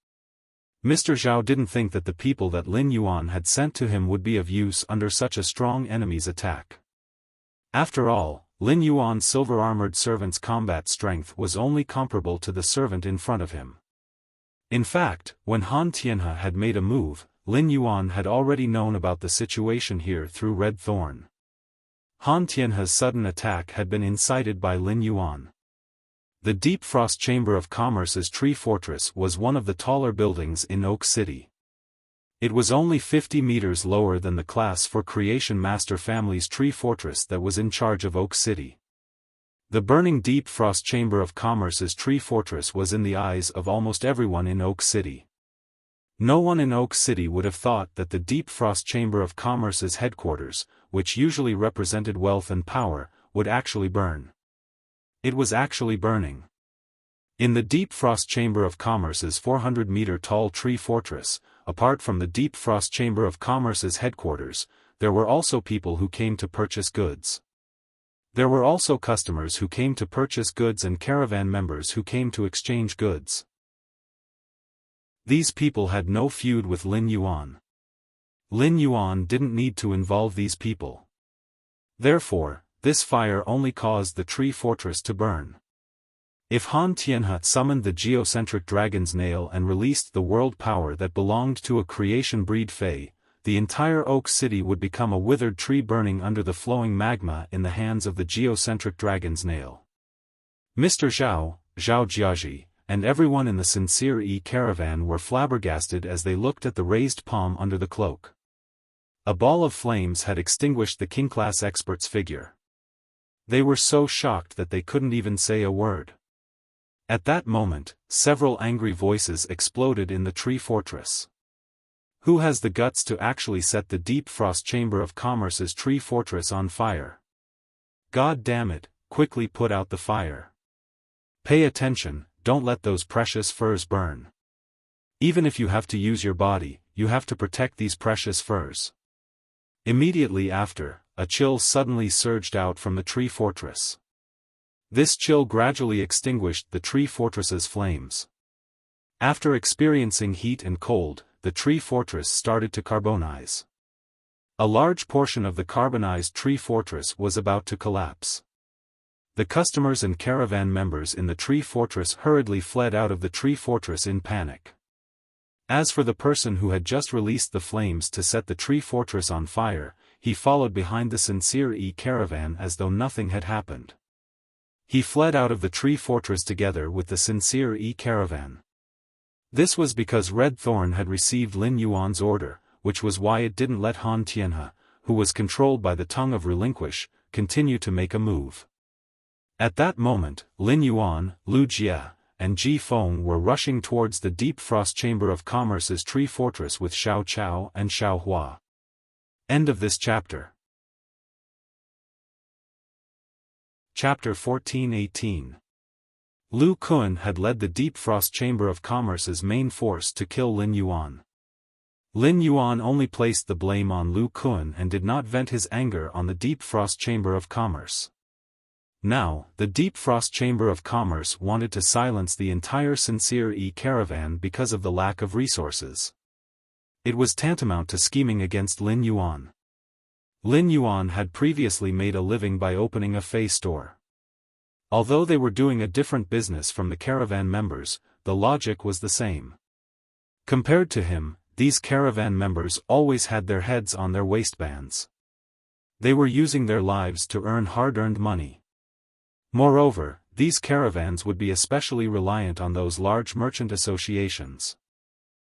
Speaker 1: Mr. Zhao didn't think that the people that Lin Yuan had sent to him would be of use under such a strong enemy's attack. After all, Lin Yuan's silver-armored servant's combat strength was only comparable to the servant in front of him. In fact, when Han Tianhe had made a move, Lin Yuan had already known about the situation here through Red Thorn. Han Tianhe's sudden attack had been incited by Lin Yuan. The Deep Frost Chamber of Commerce's Tree Fortress was one of the taller buildings in Oak City. It was only 50 meters lower than the Class 4 Creation Master family's Tree Fortress that was in charge of Oak City. The burning Deep Frost Chamber of Commerce's Tree Fortress was in the eyes of almost everyone in Oak City. No one in Oak City would have thought that the Deep Frost Chamber of Commerce's headquarters, which usually represented wealth and power, would actually burn. It was actually burning. In the Deep Frost Chamber of Commerce's 400-meter-tall Tree Fortress, apart from the Deep Frost Chamber of Commerce's headquarters, there were also people who came to purchase goods. There were also customers who came to purchase goods and caravan members who came to exchange goods. These people had no feud with Lin Yuan. Lin Yuan didn't need to involve these people. Therefore, this fire only caused the Tree Fortress to burn. If Han Tianhe summoned the geocentric dragon's nail and released the world power that belonged to a creation breed Fey, the entire Oak City would become a withered tree burning under the flowing magma in the hands of the geocentric dragon's nail. Mr. Zhao, Zhao Jiaji, and everyone in the Sincere E caravan were flabbergasted as they looked at the raised palm under the cloak. A ball of flames had extinguished the King-class expert's figure. They were so shocked that they couldn't even say a word. At that moment, several angry voices exploded in the Tree Fortress. Who has the guts to actually set the Deep Frost Chamber of Commerce's Tree Fortress on fire? God damn it, quickly put out the fire. Pay attention, don't let those precious furs burn. Even if you have to use your body, you have to protect these precious furs. Immediately after, a chill suddenly surged out from the Tree Fortress. This chill gradually extinguished the Tree Fortress's flames. After experiencing heat and cold, the Tree Fortress started to carbonize. A large portion of the carbonized Tree Fortress was about to collapse. The customers and caravan members in the Tree Fortress hurriedly fled out of the Tree Fortress in panic. As for the person who had just released the flames to set the Tree Fortress on fire, he followed behind the Sincere E caravan as though nothing had happened. He fled out of the Tree Fortress together with the Sincere E caravan. This was because Red Thorn had received Lin Yuan's order, which was why it didn't let Han Tianhe, who was controlled by the tongue of relinquish, continue to make a move. At that moment, Lin Yuan, Lu Jie, and Ji Feng were rushing towards the Deep Frost Chamber of Commerce's Tree Fortress with Xiao Chao and Xiao Hua. End of this chapter. Chapter 14-18. Lu Kun had led the Deep Frost Chamber of Commerce's main force to kill Lin Yuan. Lin Yuan only placed the blame on Lu Kun and did not vent his anger on the Deep Frost Chamber of Commerce. Now, the Deep Frost Chamber of Commerce wanted to silence the entire Sincere E caravan because of the lack of resources. It was tantamount to scheming against Lin Yuan. Lin Yuan had previously made a living by opening a Fey store. Although they were doing a different business from the caravan members, the logic was the same. Compared to him, these caravan members always had their heads on their waistbands. They were using their lives to earn hard-earned money. Moreover, these caravans would be especially reliant on those large merchant associations.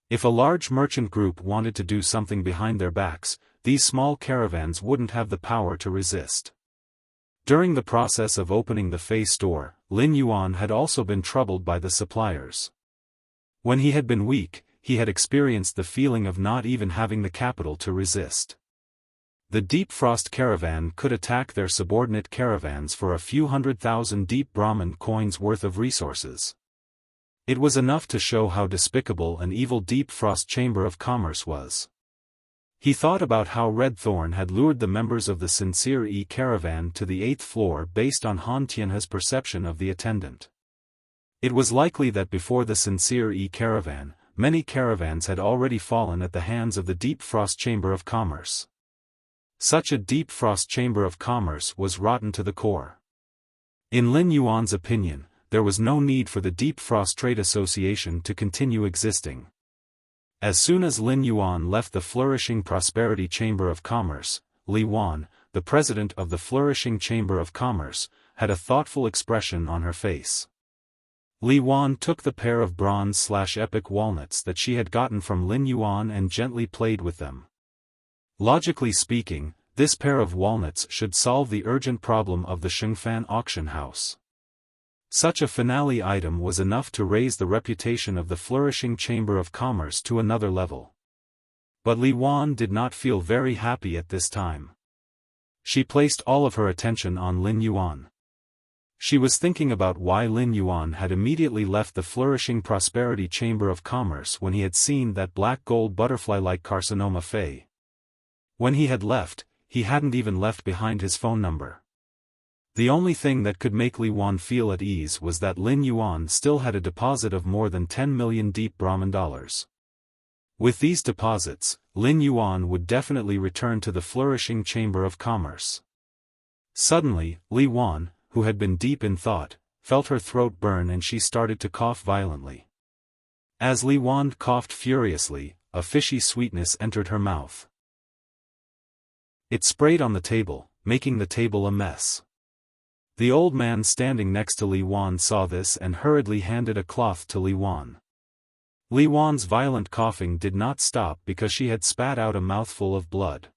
Speaker 1: If a large merchant group wanted to do something behind their backs, these small caravans wouldn't have the power to resist. During the process of opening the Fey store, Lin Yuan had also been troubled by the suppliers. When he had been weak, he had experienced the feeling of not even having the capital to resist. the Deep Frost Caravan could attack their subordinate caravans for a few 100,000 deep Brahmin coins worth of resources. It was enough to show how despicable and evil Deep Frost Chamber of Commerce was. He thought about how Red Thorn had lured the members of the Sincere E caravan to the 8th floor based on Han Tianhe's perception of the attendant. It was likely that before the Sincere E caravan, many caravans had already fallen at the hands of the Deep Frost Chamber of Commerce. Such a Deep Frost Chamber of Commerce was rotten to the core. In Lin Yuan's opinion, there was no need for the Deep Frost Trade Association to continue existing. As soon as Lin Yuan left the Flourishing Prosperity Chamber of Commerce, Li Wan, the president of the Flourishing Chamber of Commerce, had a thoughtful expression on her face. Li Wan took the pair of bronze/epic walnuts that she had gotten from Lin Yuan and gently played with them. Logically speaking, this pair of walnuts should solve the urgent problem of the Xiaofan auction house. Such a finale item was enough to raise the reputation of the Flourishing Chamber of Commerce to another level. But Li Wan did not feel very happy at this time. She placed all of her attention on Lin Yuan. She was thinking about why Lin Yuan had immediately left the Flourishing Prosperity Chamber of Commerce when he had seen that black gold butterfly-like carcinoma Fei. When he had left, he hadn't even left behind his phone number. The only thing that could make Li Wan feel at ease was that Lin Yuan still had a deposit of more than 10 million deep Brahmin dollars. With these deposits, Lin Yuan would definitely return to the Flourishing Chamber of Commerce. Suddenly, Li Wan, who had been deep in thought, felt her throat burn and she started to cough violently. As Li Wan coughed furiously, a fishy sweetness entered her mouth. It sprayed on the table, making the table a mess. The old man standing next to Li Wan saw this and hurriedly handed a cloth to Li Wan. Li Wan's violent coughing did not stop because she had spat out a mouthful of blood.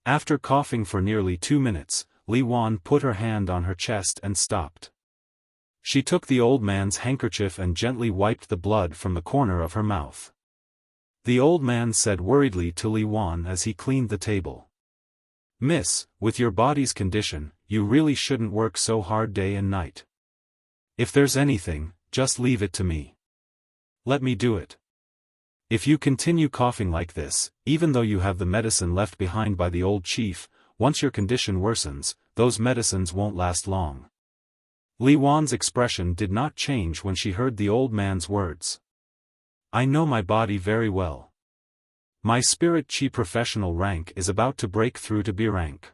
Speaker 1: After coughing for nearly 2 minutes, Li Wan put her hand on her chest and stopped. She took the old man's handkerchief and gently wiped the blood from the corner of her mouth. The old man said worriedly to Li Wan as he cleaned the table. "Miss, with your body's condition, you really shouldn't work so hard day and night. If there's anything, just leave it to me. Let me do it. If you continue coughing like this, even though you have the medicine left behind by the old chief, once your condition worsens, those medicines won't last long." Li Wan's expression did not change when she heard the old man's words. "I know my body very well. My Spirit Chi professional rank is about to break through to B rank.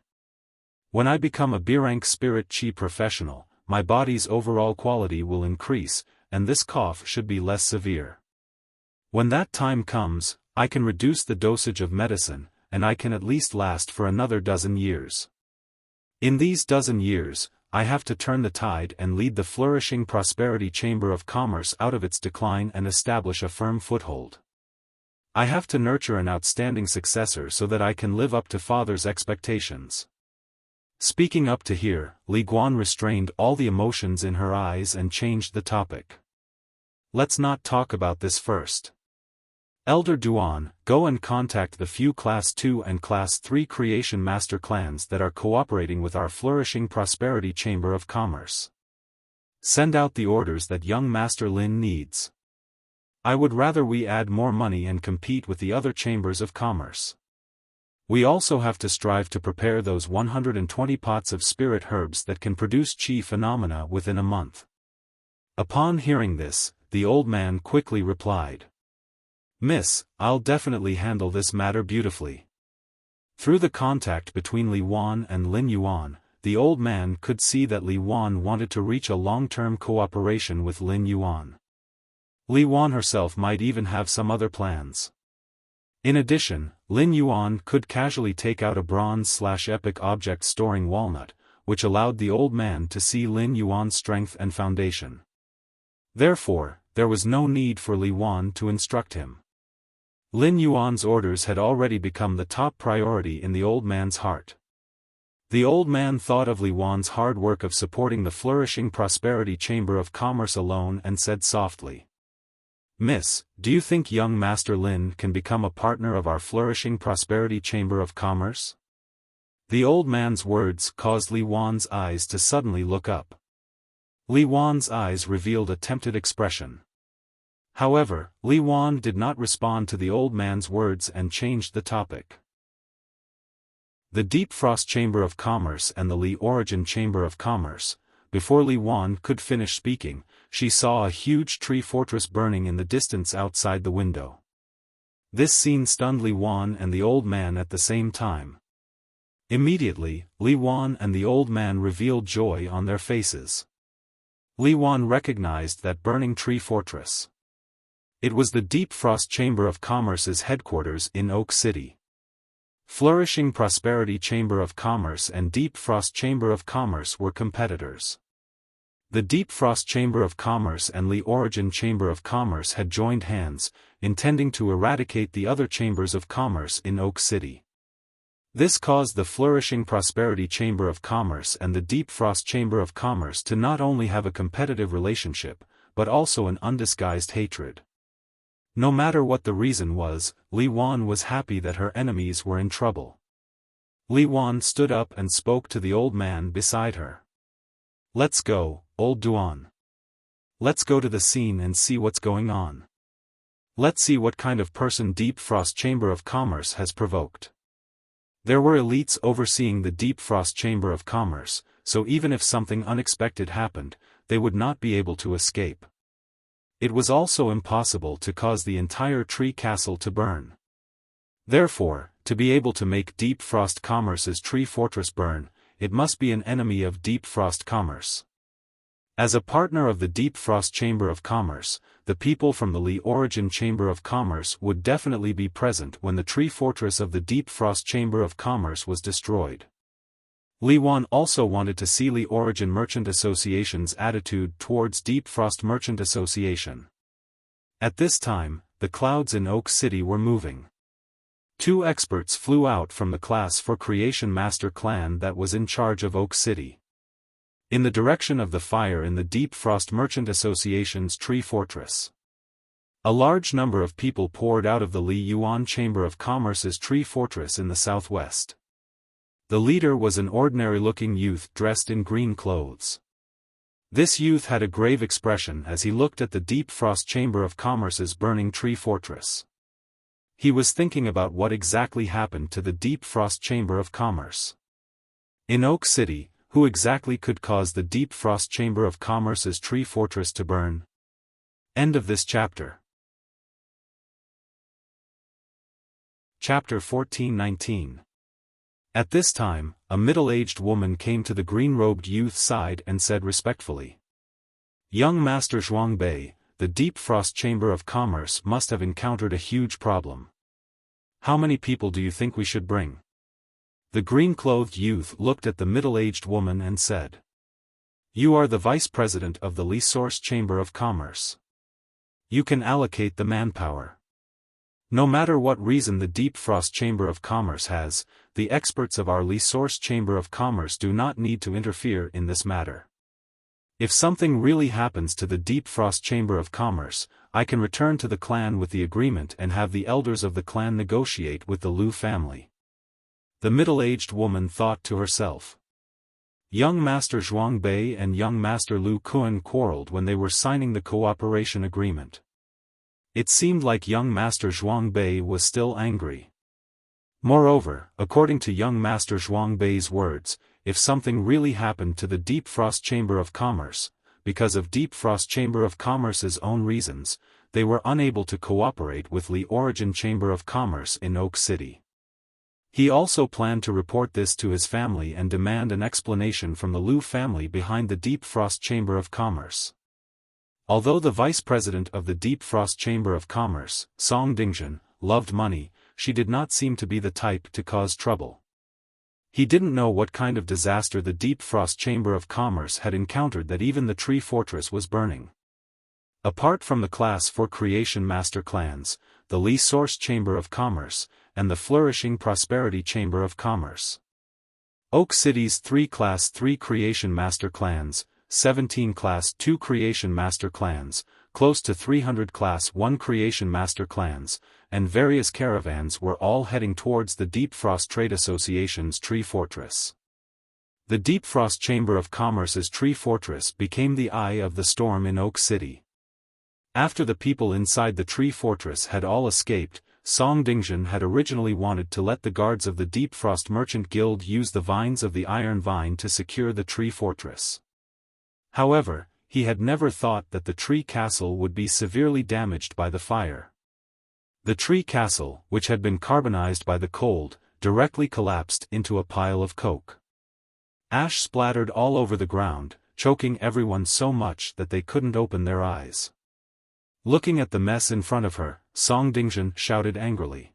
Speaker 1: When I become a B rank Spirit Chi professional, my body's overall quality will increase, and this cough should be less severe. When that time comes, I can reduce the dosage of medicine, and I can at least last for another dozen years. In these dozen years, I have to turn the tide and lead the Flourishing Prosperity Chamber of Commerce out of its decline and establish a firm foothold. I have to nurture an outstanding successor so that I can live up to father's expectations." Speaking up to here, Li Guan restrained all the emotions in her eyes and changed the topic. "Let's not talk about this first. Elder Duan, go and contact the few Class 2 and Class 3 Creation Master clans that are cooperating with our Flourishing Prosperity Chamber of Commerce. Send out the orders that young Master Lin needs. I would rather we add more money and compete with the other chambers of commerce. We also have to strive to prepare those 120 pots of spirit herbs that can produce chi phenomena within a month." Upon hearing this, the old man quickly replied, "Miss, I'll definitely handle this matter beautifully." Through the contact between Li Wan and Lin Yuan, the old man could see that Li Wan wanted to reach a long-term cooperation with Lin Yuan. Li Wan herself might even have some other plans. In addition, Lin Yuan could casually take out a bronze/epic object storing walnut, which allowed the old man to see Lin Yuan's strength and foundation. Therefore, there was no need for Li Wan to instruct him. Lin Yuan's orders had already become the top priority in the old man's heart. The old man thought of Li Wan's hard work of supporting the Flourishing Prosperity Chamber of Commerce alone and said softly, "Miss, do you think young Master Lin can become a partner of our Flourishing Prosperity Chamber of Commerce?" The old man's words caused Li Wan's eyes to suddenly look up. Li Wan's eyes revealed a tempted expression. However, Li Wan did not respond to the old man's words and changed the topic. The Deep Frost Chamber of Commerce and the Li Origin Chamber of Commerce. Before Li Wan could finish speaking, she saw a huge tree fortress burning in the distance outside the window. This scene stunned Li Wan and the old man at the same time. Immediately, Li Wan and the old man revealed joy on their faces. Li Wan recognized that burning tree fortress. It was the Deep Frost Chamber of Commerce's headquarters in Oak City. Flourishing Prosperity Chamber of Commerce and Deep Frost Chamber of Commerce were competitors. The Deep Frost Chamber of Commerce and Li Origin Chamber of Commerce had joined hands, intending to eradicate the other chambers of commerce in Oak City. This caused the Flourishing Prosperity Chamber of Commerce and the Deep Frost Chamber of Commerce to not only have a competitive relationship, but also an undisguised hatred. No matter what the reason was, Li Wan was happy that her enemies were in trouble. Li Wan stood up and spoke to the old man beside her. "Let's go, old Duan. Let's go to the scene and see what's going on. Let's see what kind of person Deep Frost Chamber of Commerce has provoked." There were elites overseeing the Deep Frost Chamber of Commerce, so even if something unexpected happened, they would not be able to escape. It was also impossible to cause the entire tree castle to burn. Therefore, to be able to make Deep Frost Commerce's tree fortress burn, it must be an enemy of Deep Frost Commerce. As a partner of the Deep Frost Chamber of Commerce, the people from the Li Origin Chamber of Commerce would definitely be present when the tree fortress of the Deep Frost Chamber of Commerce was destroyed. Li Wan also wanted to see Li Origin Merchant Association's attitude towards Deep Frost Merchant Association. At this time, the clouds in Oak City were moving. Two experts flew out from the class for Creation Master clan that was in charge of Oak City. In the direction of the fire in the Deep Frost Merchant Association's tree fortress. A large number of people poured out of the Li Yuan Chamber of Commerce's tree fortress in the southwest. The leader was an ordinary-looking youth dressed in green clothes. This youth had a grave expression as he looked at the Deep Frost Chamber of Commerce's burning tree fortress. He was thinking about what exactly happened to the Deep Frost Chamber of Commerce. In Oak City, who exactly could cause the Deep Frost Chamber of Commerce's tree fortress to burn? End of this chapter. Chapter 14-19. At this time, a middle-aged woman came to the green-robed youth's side and said respectfully, "Young Master Zhuangbei, the Deep Frost Chamber of Commerce must have encountered a huge problem. How many people do you think we should bring?" The green-clothed youth looked at the middle-aged woman and said, "You are the vice president of the Li Source Chamber of Commerce. You can allocate the manpower. No matter what reason the Deep Frost Chamber of Commerce has, the experts of our Li Source Chamber of Commerce do not need to interfere in this matter. If something really happens to the Deep Frost Chamber of Commerce, I can return to the clan with the agreement and have the elders of the clan negotiate with the Lu family." The middle-aged woman thought to herself. Young Master Zhuangbei and young Master Lu Kuan quarreled when they were signing the cooperation agreement. It seemed like young Master Zhuangbei was still angry. Moreover, according to young Master Zhuangbei's words, if something really happened to the Deep Frost Chamber of Commerce, because of Deep Frost Chamber of Commerce's own reasons, they were unable to cooperate with Li Origin Chamber of Commerce in Oak City. He also planned to report this to his family and demand an explanation from the Lu family behind the Deep Frost Chamber of Commerce. Although the vice president of the Deep Frost Chamber of Commerce, Song Dingjun, loved money, she did not seem to be the type to cause trouble. He didn't know what kind of disaster the Deep Frost Chamber of Commerce had encountered that even the tree fortress was burning. Apart from the class for Creation Master clans, the Li Source Chamber of Commerce, and the Flourishing Prosperity Chamber of Commerce. Oak City's 3 Class 3 Creation Master clans, 17 Class 2 Creation Master clans, close to 300 Class 1 Creation Master clans, and various caravans were all heading towards the Deep Frost Trade Association's Tree Fortress. The Deep Frost Chamber of Commerce's Tree Fortress became the eye of the storm in Oak City. After the people inside the Tree Fortress had all escaped, Song Dingjun had originally wanted to let the guards of the Deep Frost Merchant Guild use the vines of the Iron Vine to secure the Tree Fortress. However, he had never thought that the Tree Castle would be severely damaged by the fire. The Tree Castle, which had been carbonized by the cold, directly collapsed into a pile of coke. Ash splattered all over the ground, choking everyone so much that they couldn't open their eyes. Looking at the mess in front of her, Song Dingjun shouted angrily.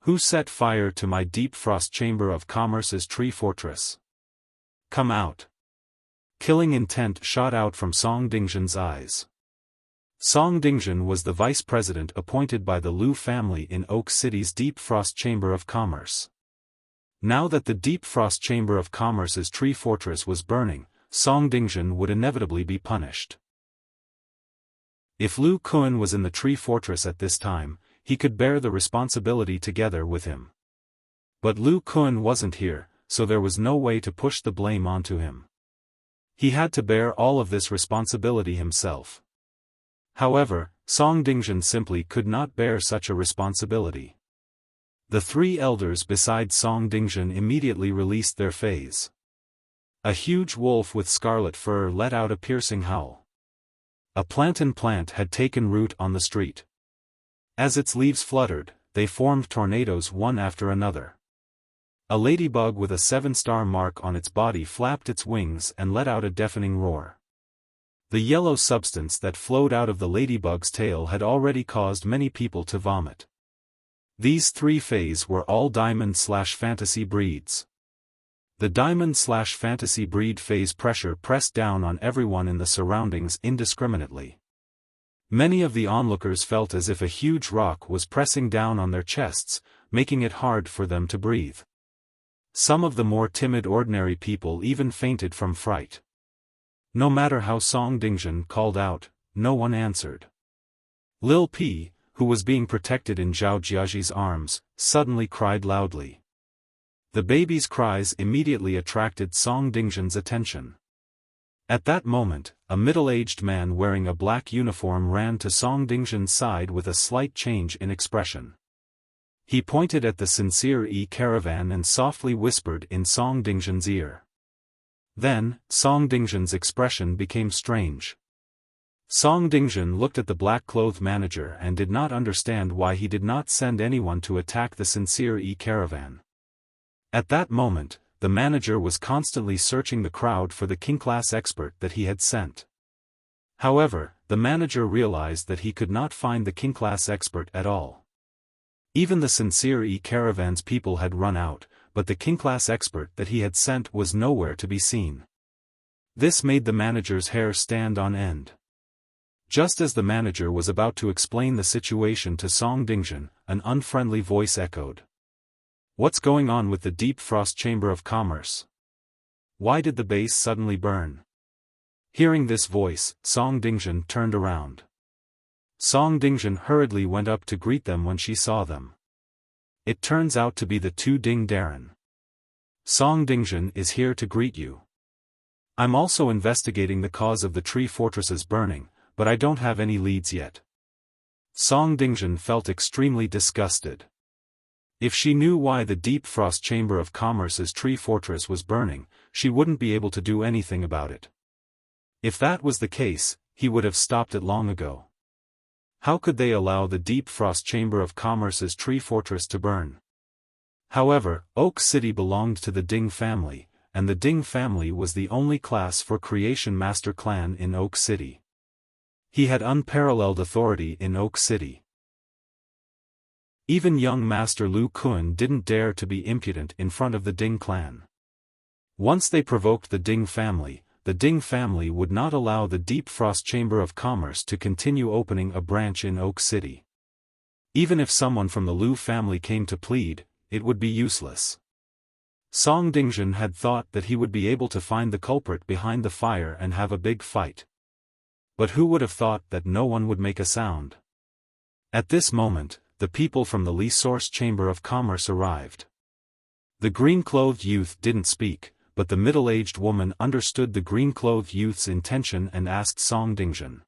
Speaker 1: "Who set fire to my Deep Frost Chamber of Commerce's Tree Fortress? Come out!" Killing intent shot out from Song Dingjun's eyes. Song Dingjun was the vice president appointed by the Liu family in Oak City's Deep Frost Chamber of Commerce. Now that the Deep Frost Chamber of Commerce's Tree Fortress was burning, Song Dingjun would inevitably be punished. If Liu Kun was in the Tree Fortress at this time, he could bear the responsibility together with him. But Liu Kun wasn't here, so there was no way to push the blame onto him. He had to bear all of this responsibility himself. However, Song Dingjun simply could not bear such a responsibility. The three elders beside Song Dingjun immediately released their fays. A huge wolf with scarlet fur let out a piercing howl. A plantain plant had taken root on the street. As its leaves fluttered, they formed tornadoes one after another. A ladybug with a 7-star mark on its body flapped its wings and let out a deafening roar. The yellow substance that flowed out of the ladybug's tail had already caused many people to vomit. These three fays were all diamond/fantasy breeds. The diamond/fantasy breed phase pressure pressed down on everyone in the surroundings indiscriminately. Many of the onlookers felt as if a huge rock was pressing down on their chests, making it hard for them to breathe. Some of the more timid ordinary people even fainted from fright. No matter how Song Dingjun called out, no one answered. Lil P, who was being protected in Zhao Jiaji's arms, suddenly cried loudly. The baby's cries immediately attracted Song Dingjun's attention. At that moment, a middle-aged man wearing a black uniform ran to Song Dingjun's side with a slight change in expression. He pointed at the Sincere caravan and softly whispered in Song Dingjun's ear. Then, Song Dingjun's expression became strange. Song Dingjun looked at the black-clothed manager and did not understand why he did not send anyone to attack the Sincere caravan. At that moment, the manager was constantly searching the crowd for the king-class expert that he had sent. However, the manager realized that he could not find the king-class expert at all. Even the Sincere caravan's people had run out, but the king-class expert that he had sent was nowhere to be seen. This made the manager's hair stand on end. Just as the manager was about to explain the situation to Song Dingjun, an unfriendly voice echoed. "What's going on with the Deep Frost Chamber of Commerce? Why did the base suddenly burn?" Hearing this voice, Song Dingjun turned around. Song Dingjun hurriedly went up to greet them when she saw them. It turns out to be the two Ding Darren. "Song Dingjun is here to greet you. I'm also investigating the cause of the Tree Fortress's burning, but I don't have any leads yet." Song Dingjun felt extremely disgusted. If she knew why the Deep Frost Chamber of Commerce's Tree Fortress was burning, she wouldn't be able to do anything about it. If that was the case, he would have stopped it long ago. How could they allow the Deep Frost Chamber of Commerce's Tree Fortress to burn? However, Oak City belonged to the Ding family, and the Ding family was the only Class 4 Creation Master clan in Oak City. He had unparalleled authority in Oak City. Even young Master Liu Kun didn't dare to be impudent in front of the Ding clan. Once they provoked the Ding family would not allow the Deep Frost Chamber of Commerce to continue opening a branch in Oak City. Even if someone from the Liu family came to plead, it would be useless. Song Dingjun had thought that he would be able to find the culprit behind the fire and have a big fight. But who would have thought that no one would make a sound? At this moment, the people from the Li Source Chamber of Commerce arrived. The green-clothed youth didn't speak, but the middle-aged woman understood the green-clothed youth's intention and asked Song Dingjun.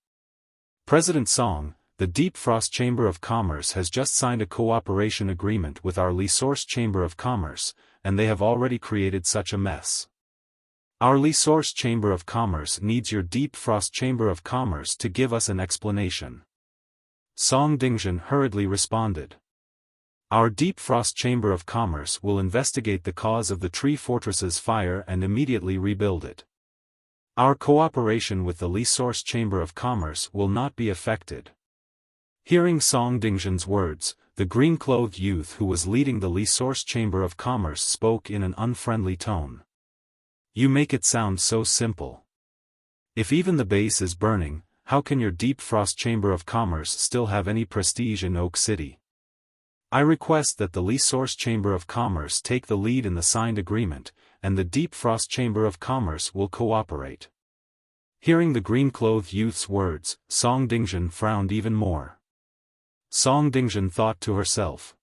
Speaker 1: President Song, the Deep Frost Chamber of Commerce has just signed a cooperation agreement with our Li Source Chamber of Commerce, and they have already created such a mess. Our Li Source Chamber of Commerce needs your Deep Frost Chamber of Commerce to give us an explanation. Song Dingjun hurriedly responded. Our Deep Frost Chamber of Commerce will investigate the cause of the Tree Fortress's fire and immediately rebuild it. Our cooperation with the Li Source Chamber of Commerce will not be affected. Hearing Song Dingjun's words, the green-clothed youth who was leading the Li Source Chamber of Commerce spoke in an unfriendly tone. You make it sound so simple. If even the base is burning, how can your Deep Frost Chamber of Commerce still have any prestige in Oak City? I request that the Li Source Chamber of Commerce take the lead in the signed agreement, and the Deep Frost Chamber of Commerce will cooperate. Hearing the green-clothed youth's words, Song Dingjun frowned even more. Song Dingjun thought to herself.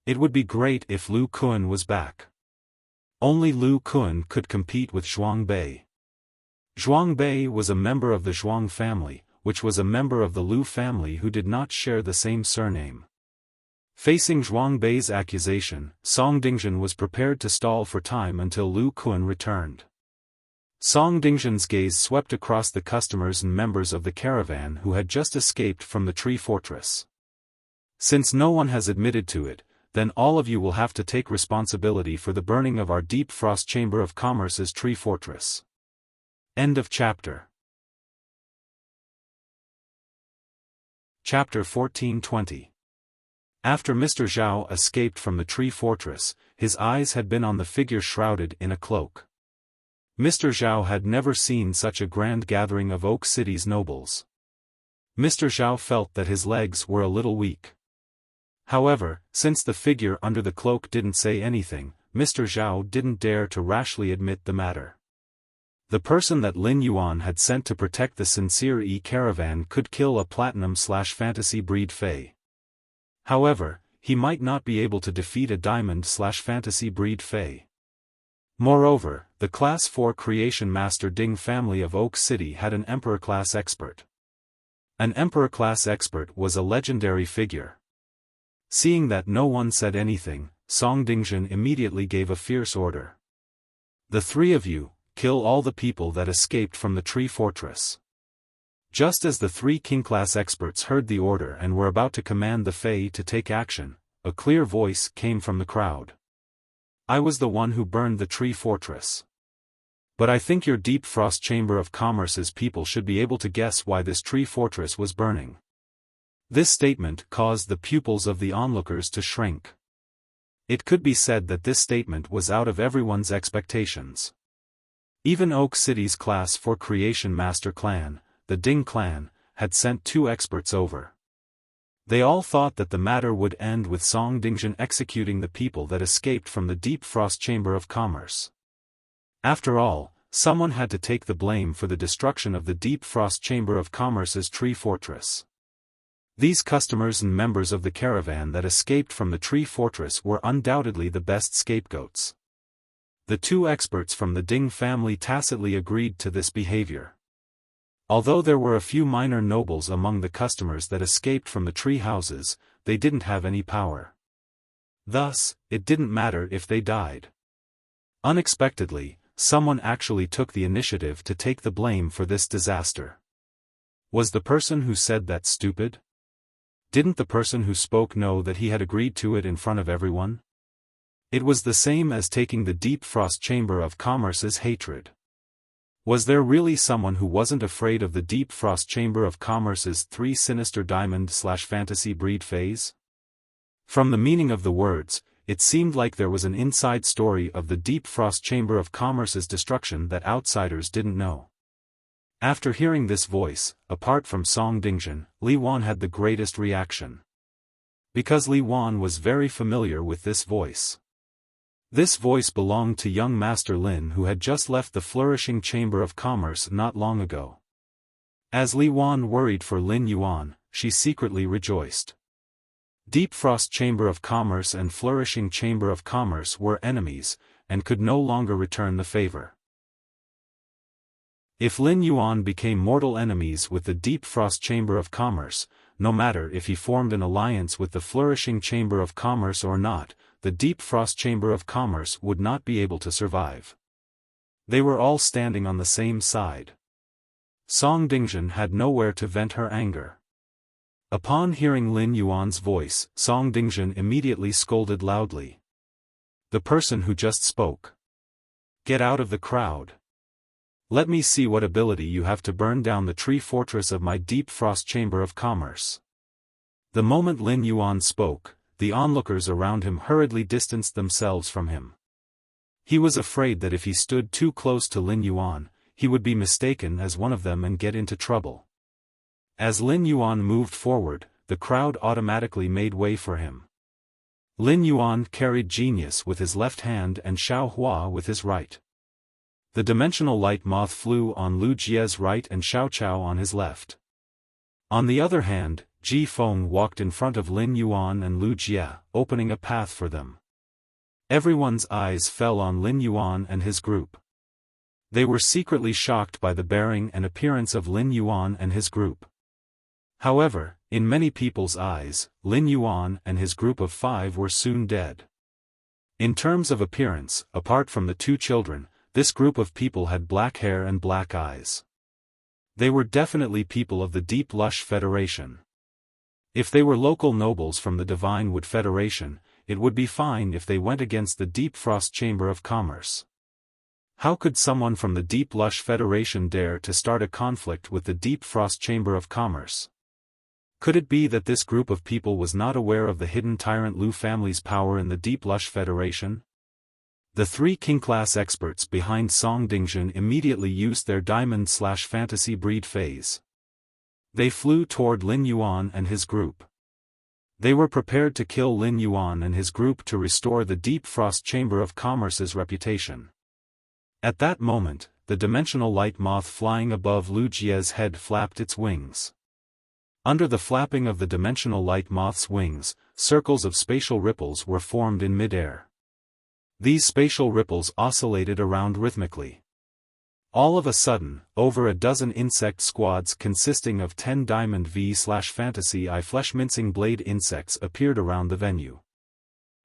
Speaker 1: It would be great if Lu Kun was back. Only Lu Kun could compete with Zhuang Bei. Zhuang Bei was a member of the Zhuang family, which was a member of the Lu family who did not share the same surname. Facing Zhuang Bei's accusation, Song Dingjun was prepared to stall for time until Lu Kun returned. Song Dingjun's gaze swept across the customers and members of the caravan who had just escaped from the tree fortress. Since no one has admitted to it, then all of you will have to take responsibility for the burning of our Deep Frost Chamber of Commerce's tree fortress. End of chapter. Chapter 1420. After Mr. Zhao escaped from the tree fortress, his eyes had been on the figure shrouded in a cloak. Mr. Zhao had never seen such a grand gathering of Oak City's nobles. Mr. Zhao felt that his legs were a little weak. However, since the figure under the cloak didn't say anything, Mr. Zhao didn't dare to rashly admit the matter. The person that Lin Yuan had sent to protect the Sincere E caravan could kill a platinum/fantasy breed Fey. However, he might not be able to defeat a diamond/fantasy breed Fey. Moreover, the Class 4 Creation Master Ding family of Oak City had an Emperor-class expert. An Emperor-class expert was a legendary figure. Seeing that no one said anything, Song Dingjun immediately gave a fierce order. The three of you, kill all the people that escaped from the tree fortress. Just as the three king-class experts heard the order and were about to command the Fey to take action, a clear voice came from the crowd. I was the one who burned the tree fortress. But I think your Deep Frost Chamber of Commerce's people should be able to guess why this tree fortress was burning. This statement caused the pupils of the onlookers to shrink. It could be said that this statement was out of everyone's expectations. Even Oak City's Class 4 Creation Master clan, the Ding clan, had sent 2 experts over. They all thought that the matter would end with Song Dingjun executing the people that escaped from the Deep Frost Chamber of Commerce. After all, someone had to take the blame for the destruction of the Deep Frost Chamber of Commerce's tree fortress. These customers and members of the caravan that escaped from the tree fortress were undoubtedly the best scapegoats. The 2 experts from the Ding family tacitly agreed to this behavior. Although there were a few minor nobles among the customers that escaped from the tree houses, they didn't have any power. Thus, it didn't matter if they died. Unexpectedly, someone actually took the initiative to take the blame for this disaster. Was the person who said that stupid? Didn't the person who spoke know that he had agreed to it in front of everyone? It was the same as taking the Deep Frost Chamber of Commerce's hatred. Was there really someone who wasn't afraid of the Deep Frost Chamber of Commerce's 3 sinister diamond/fantasy breed Feys? From the meaning of the words, it seemed like there was an inside story of the Deep Frost Chamber of Commerce's destruction that outsiders didn't know. After hearing this voice, apart from Song Dingjun, Li Wan had the greatest reaction. Because Li Wan was very familiar with this voice. This voice belonged to young Master Lin who had just left the flourishing Chamber of Commerce not long ago. As Li Yuan worried for Lin Yuan, she secretly rejoiced. Deep Frost Chamber of Commerce and Flourishing Chamber of Commerce were enemies, and could no longer return the favor. If Lin Yuan became mortal enemies with the Deep Frost Chamber of Commerce, no matter if he formed an alliance with the Flourishing Chamber of Commerce or not, the Deep Frost Chamber of Commerce would not be able to survive. They were all standing on the same side. Song Dingjun had nowhere to vent her anger. Upon hearing Lin Yuan's voice, Song Dingjun immediately scolded loudly. "The person who just spoke. Get out of the crowd. Let me see what ability you have to burn down the tree fortress of my Deep Frost Chamber of Commerce." The moment Lin Yuan spoke, the onlookers around him hurriedly distanced themselves from him. He was afraid that if he stood too close to Lin Yuan, he would be mistaken as one of them and get into trouble. As Lin Yuan moved forward, the crowd automatically made way for him. Lin Yuan carried Genius with his left hand and Xiao Hua with his right. The dimensional light moth flew on Lu Jie's right and Xiao Chao on his left. On the other hand, Ji Feng walked in front of Lin Yuan and Lu Jie, opening a path for them. Everyone's eyes fell on Lin Yuan and his group. They were secretly shocked by the bearing and appearance of Lin Yuan and his group. However, in many people's eyes, Lin Yuan and his group of 5 were soon dead. In terms of appearance, apart from the 2 children, this group of people had black hair and black eyes. They were definitely people of the Deep Lush Federation. If they were local nobles from the Divine Wood Federation, it would be fine if they went against the Deep Frost Chamber of Commerce. How could someone from the Deep Lush Federation dare to start a conflict with the Deep Frost Chamber of Commerce? Could it be that this group of people was not aware of the hidden Tyrant Lu family's power in the Deep Lush Federation? The 3 king-class experts behind Song Dingjun immediately used their diamond/fantasy breed phase. They flew toward Lin Yuan and his group. They were prepared to kill Lin Yuan and his group to restore the Deep Frost Chamber of Commerce's reputation. At that moment, the dimensional light moth flying above Lu Jie's head flapped its wings. Under the flapping of the dimensional light moth's wings, circles of spatial ripples were formed in mid-air. These spatial ripples oscillated around rhythmically. All of a sudden, over a dozen insect squads consisting of 10 diamond V/fantasy I flesh-mincing blade insects appeared around the venue.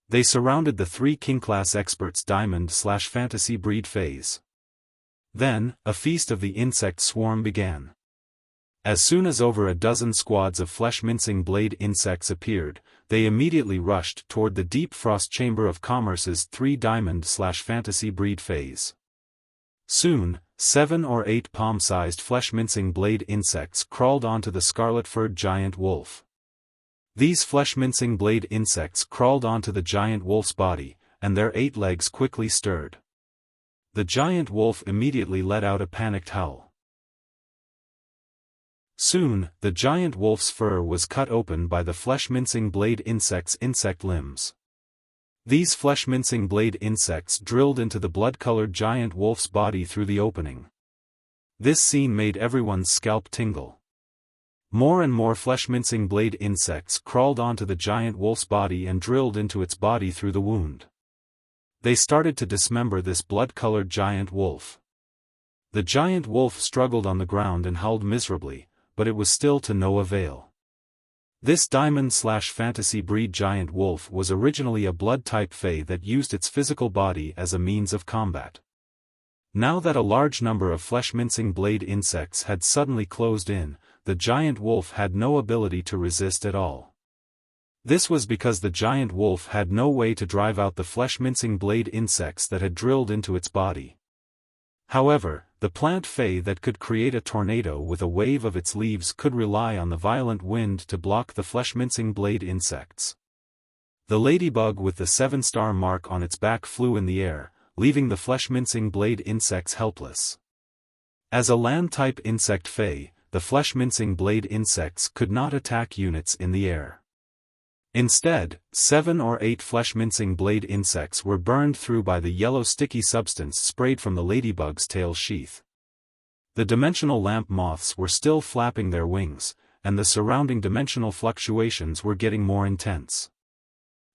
Speaker 1: They surrounded the 3 king-class experts' diamond/fantasy breed phase. Then, a feast of the insect swarm began. As soon as over a dozen squads of flesh-mincing blade insects appeared, they immediately rushed toward the Deep Frost Chamber of Commerce's 3 diamond/fantasy breed phase. Soon, 7 or 8 palm-sized flesh-mincing blade insects crawled onto the scarlet-furred giant wolf. These flesh-mincing blade insects crawled onto the giant wolf's body, and their 8 legs quickly stirred. The giant wolf immediately let out a panicked howl. Soon, the giant wolf's fur was cut open by the flesh-mincing blade insects' insect limbs. These flesh-mincing blade insects drilled into the blood-colored giant wolf's body through the opening. This scene made everyone's scalp tingle. More and more flesh-mincing blade insects crawled onto the giant wolf's body and drilled into its body through the wound. They started to dismember this blood-colored giant wolf. The giant wolf struggled on the ground and howled miserably, but it was still to no avail. This diamond/fantasy breed giant wolf was originally a blood-type fae that used its physical body as a means of combat. Now that a large number of flesh-mincing blade insects had suddenly closed in, the giant wolf had no ability to resist at all. This was because the giant wolf had no way to drive out the flesh-mincing blade insects that had drilled into its body. However, the plant fae that could create a tornado with a wave of its leaves could rely on the violent wind to block the flesh-mincing blade insects. The ladybug with the 7-star mark on its back flew in the air, leaving the flesh-mincing blade insects helpless. As a land-type insect fae, the flesh-mincing blade insects could not attack units in the air. Instead, 7 or 8 flesh-mincing blade insects were burned through by the yellow sticky substance sprayed from the ladybug's tail sheath. The dimensional lamp moths were still flapping their wings, and the surrounding dimensional fluctuations were getting more intense.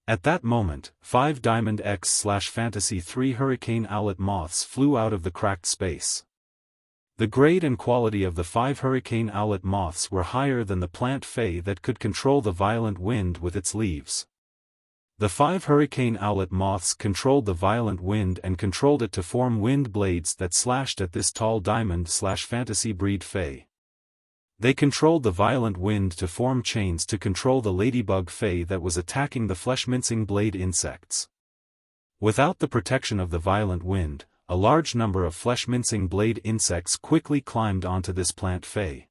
Speaker 1: At that moment, 5 Diamond X/Fantasy 3 Hurricane Owlet moths flew out of the cracked space. The grade and quality of the 5 Hurricane Owlet moths were higher than the plant fae that could control the violent wind with its leaves. The 5 Hurricane Owlet moths controlled the violent wind and controlled it to form wind blades that slashed at this tall Diamond/Fantasy breed fae. They controlled the violent wind to form chains to control the ladybug fae that was attacking the flesh-mincing blade insects. Without the protection of the violent wind, a large number of flesh-mincing blade insects quickly climbed onto this plant fae.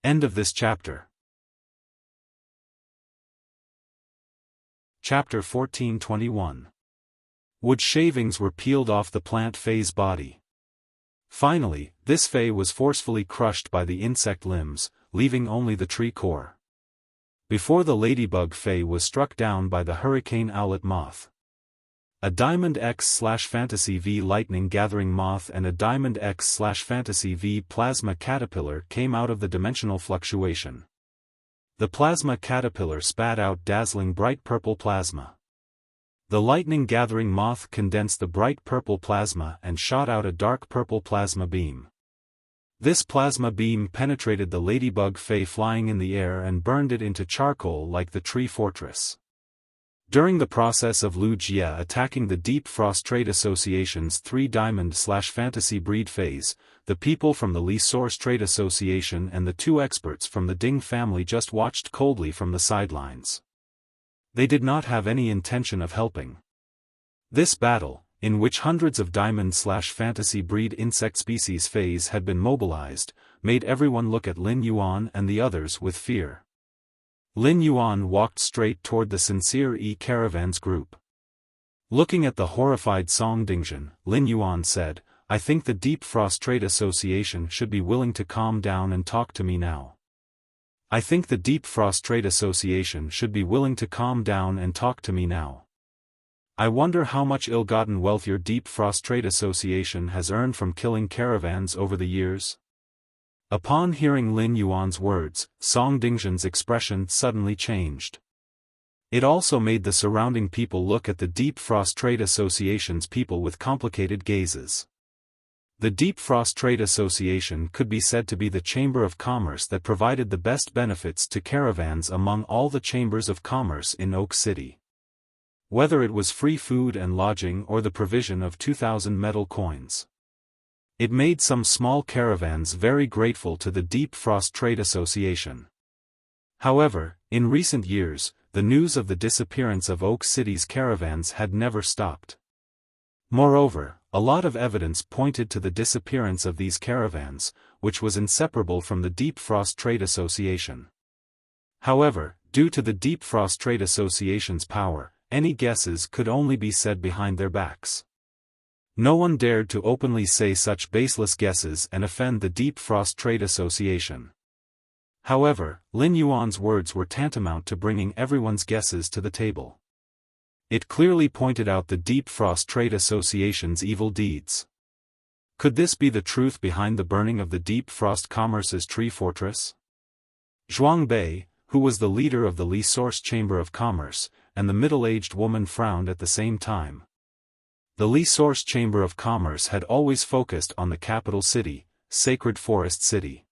Speaker 1: End of this chapter. Chapter 14:21. Wood shavings were peeled off the plant fae's body. Finally, this fae was forcefully crushed by the insect limbs, leaving only the tree core. Before the ladybug fae was struck down by the Hurricane Owlet moth. A Diamond X/Fantasy V lightning gathering moth and a Diamond X/Fantasy V plasma caterpillar came out of the dimensional fluctuation. The plasma caterpillar spat out dazzling bright purple plasma. The lightning gathering moth condensed the bright purple plasma and shot out a dark purple plasma beam. This plasma beam penetrated the ladybug fae flying in the air and burned it into charcoal like the tree fortress. During the process of Wuxia attacking the Deep Frost Trade Association's 3 Diamond/Fantasy breed phase, the people from the Lee Source Trade Association and the 2 experts from the Ding family just watched coldly from the sidelines. They did not have any intention of helping. This battle, in which hundreds of Diamond/Fantasy breed insect species phase had been mobilized, made everyone look at Lin Yuan and the others with fear. Lin Yuan walked straight toward the Sincere Caravans group. Looking at the horrified Song Dingjin, Lin Yuan said, "I think the Deep Frost Trade Association should be willing to calm down and talk to me now. I think the Deep Frost Trade Association should be willing to calm down and talk to me now. I wonder how much ill-gotten wealth your Deep Frost Trade Association has earned from killing caravans over the years?" Upon hearing Lin Yuan's words, Song Dingjin's expression suddenly changed. It also made the surrounding people look at the Deep Frost Trade Association's people with complicated gazes. The Deep Frost Trade Association could be said to be the chamber of commerce that provided the best benefits to caravans among all the chambers of commerce in Oak City. Whether it was free food and lodging or the provision of 2,000 metal coins. It made some small caravans very grateful to the Deep Frost Trade Association. However, in recent years, the news of the disappearance of Oak City's caravans had never stopped. Moreover, a lot of evidence pointed to the disappearance of these caravans, which was inseparable from the Deep Frost Trade Association. However, due to the Deep Frost Trade Association's power, any guesses could only be said behind their backs. No one dared to openly say such baseless guesses and offend the Deep Frost Trade Association. However, Lin Yuan's words were tantamount to bringing everyone's guesses to the table. It clearly pointed out the Deep Frost Trade Association's evil deeds. Could this be the truth behind the burning of the Deep Frost Commerce's tree fortress? Zhuang Bei, who was the leader of the Lee Source Chamber of Commerce, and the middle-aged woman frowned at the same time. The Lee Source Chamber of Commerce had always focused on the capital city, Sacred Forest City.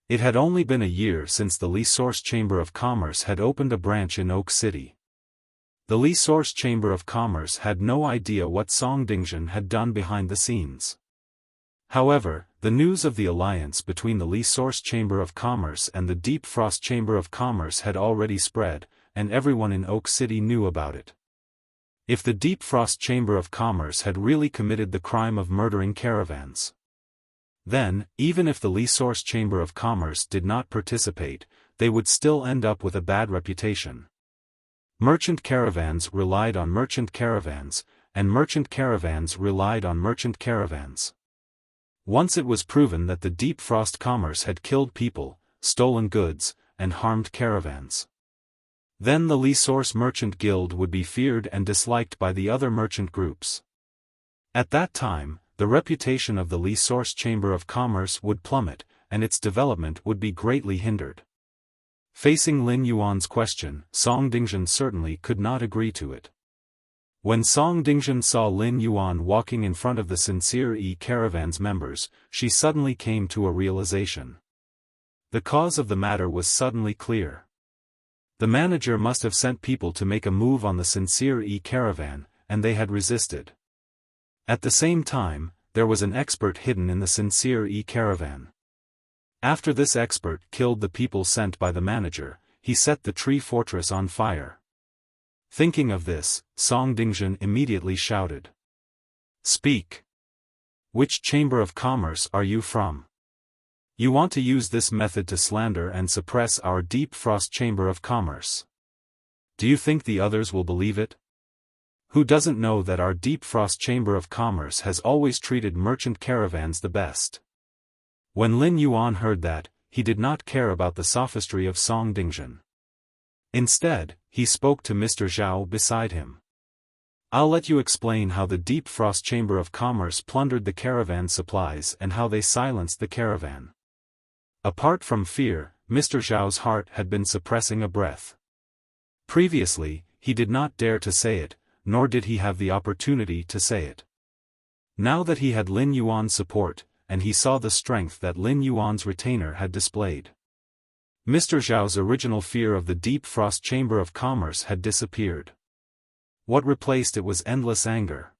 Speaker 1: It had only been a year since the Lee Source Chamber of Commerce had opened a branch in Oak City. The Lee Source Chamber of Commerce had no idea what Song Dingjin had done behind the scenes. However, the news of the alliance between the Lee Source Chamber of Commerce and the Deep Frost Chamber of Commerce had already spread, and everyone in Oak City knew about it. If the Deep Frost Chamber of Commerce had really committed the crime of murdering caravans, then, even if the Lee Source Chamber of Commerce did not participate, they would still end up with a bad reputation. Merchant caravans relied on merchant caravans, and merchant caravans relied on merchant caravans. Once it was proven that the Deep Frost Commerce had killed people, stolen goods, and harmed caravans, then the Lee Source Merchant Guild would be feared and disliked by the other merchant groups. At that time, the reputation of the Li Source Chamber of Commerce would plummet, and its development would be greatly hindered. Facing Lin Yuan's question, Song Dingzhen certainly could not agree to it. When Song Dingzhen saw Lin Yuan walking in front of the Sincere Caravan's members, she suddenly came to a realization. The cause of the matter was suddenly clear. The manager must have sent people to make a move on the Sincere Caravan, and they had resisted. At the same time, there was an expert hidden in the Sincere Caravan. After this expert killed the people sent by the manager, he set the tree fortress on fire. Thinking of this, Song Dingzhen immediately shouted. "Speak! Which chamber of commerce are you from? You want to use this method to slander and suppress our Deep Frost Chamber of Commerce. Do you think the others will believe it? Who doesn't know that our Deep Frost Chamber of Commerce has always treated merchant caravans the best?" When Lin Yuan heard that, he did not care about the sophistry of Song Dingzhen. Instead, he spoke to Mr. Zhao beside him. "I'll let you explain how the Deep Frost Chamber of Commerce plundered the caravan supplies and how they silenced the caravan." Apart from fear, Mr. Zhao's heart had been suppressing a breath. Previously, he did not dare to say it, nor did he have the opportunity to say it. Now that he had Lin Yuan's support, and he saw the strength that Lin Yuan's retainer had displayed, Mr. Zhao's original fear of the Deep Frost Chamber of Commerce had disappeared. What replaced it was endless anger.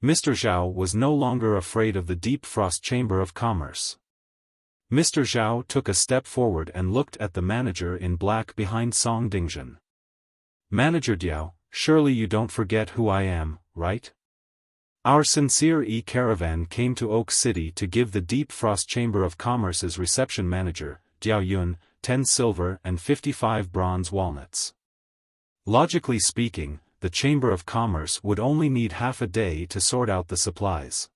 Speaker 1: Mr. Zhao was no longer afraid of the Deep Frost Chamber of Commerce. Mr. Zhao took a step forward and looked at the manager in black behind Song Dingzhen. "Manager Diao, surely you don't forget who I am, right? Our Sincere Caravan came to Oak City to give the Deep Frost Chamber of Commerce's reception manager, Diao Yun, 10 silver and 55 bronze walnuts. Logically speaking, the Chamber of Commerce would only need half a day to sort out the supplies.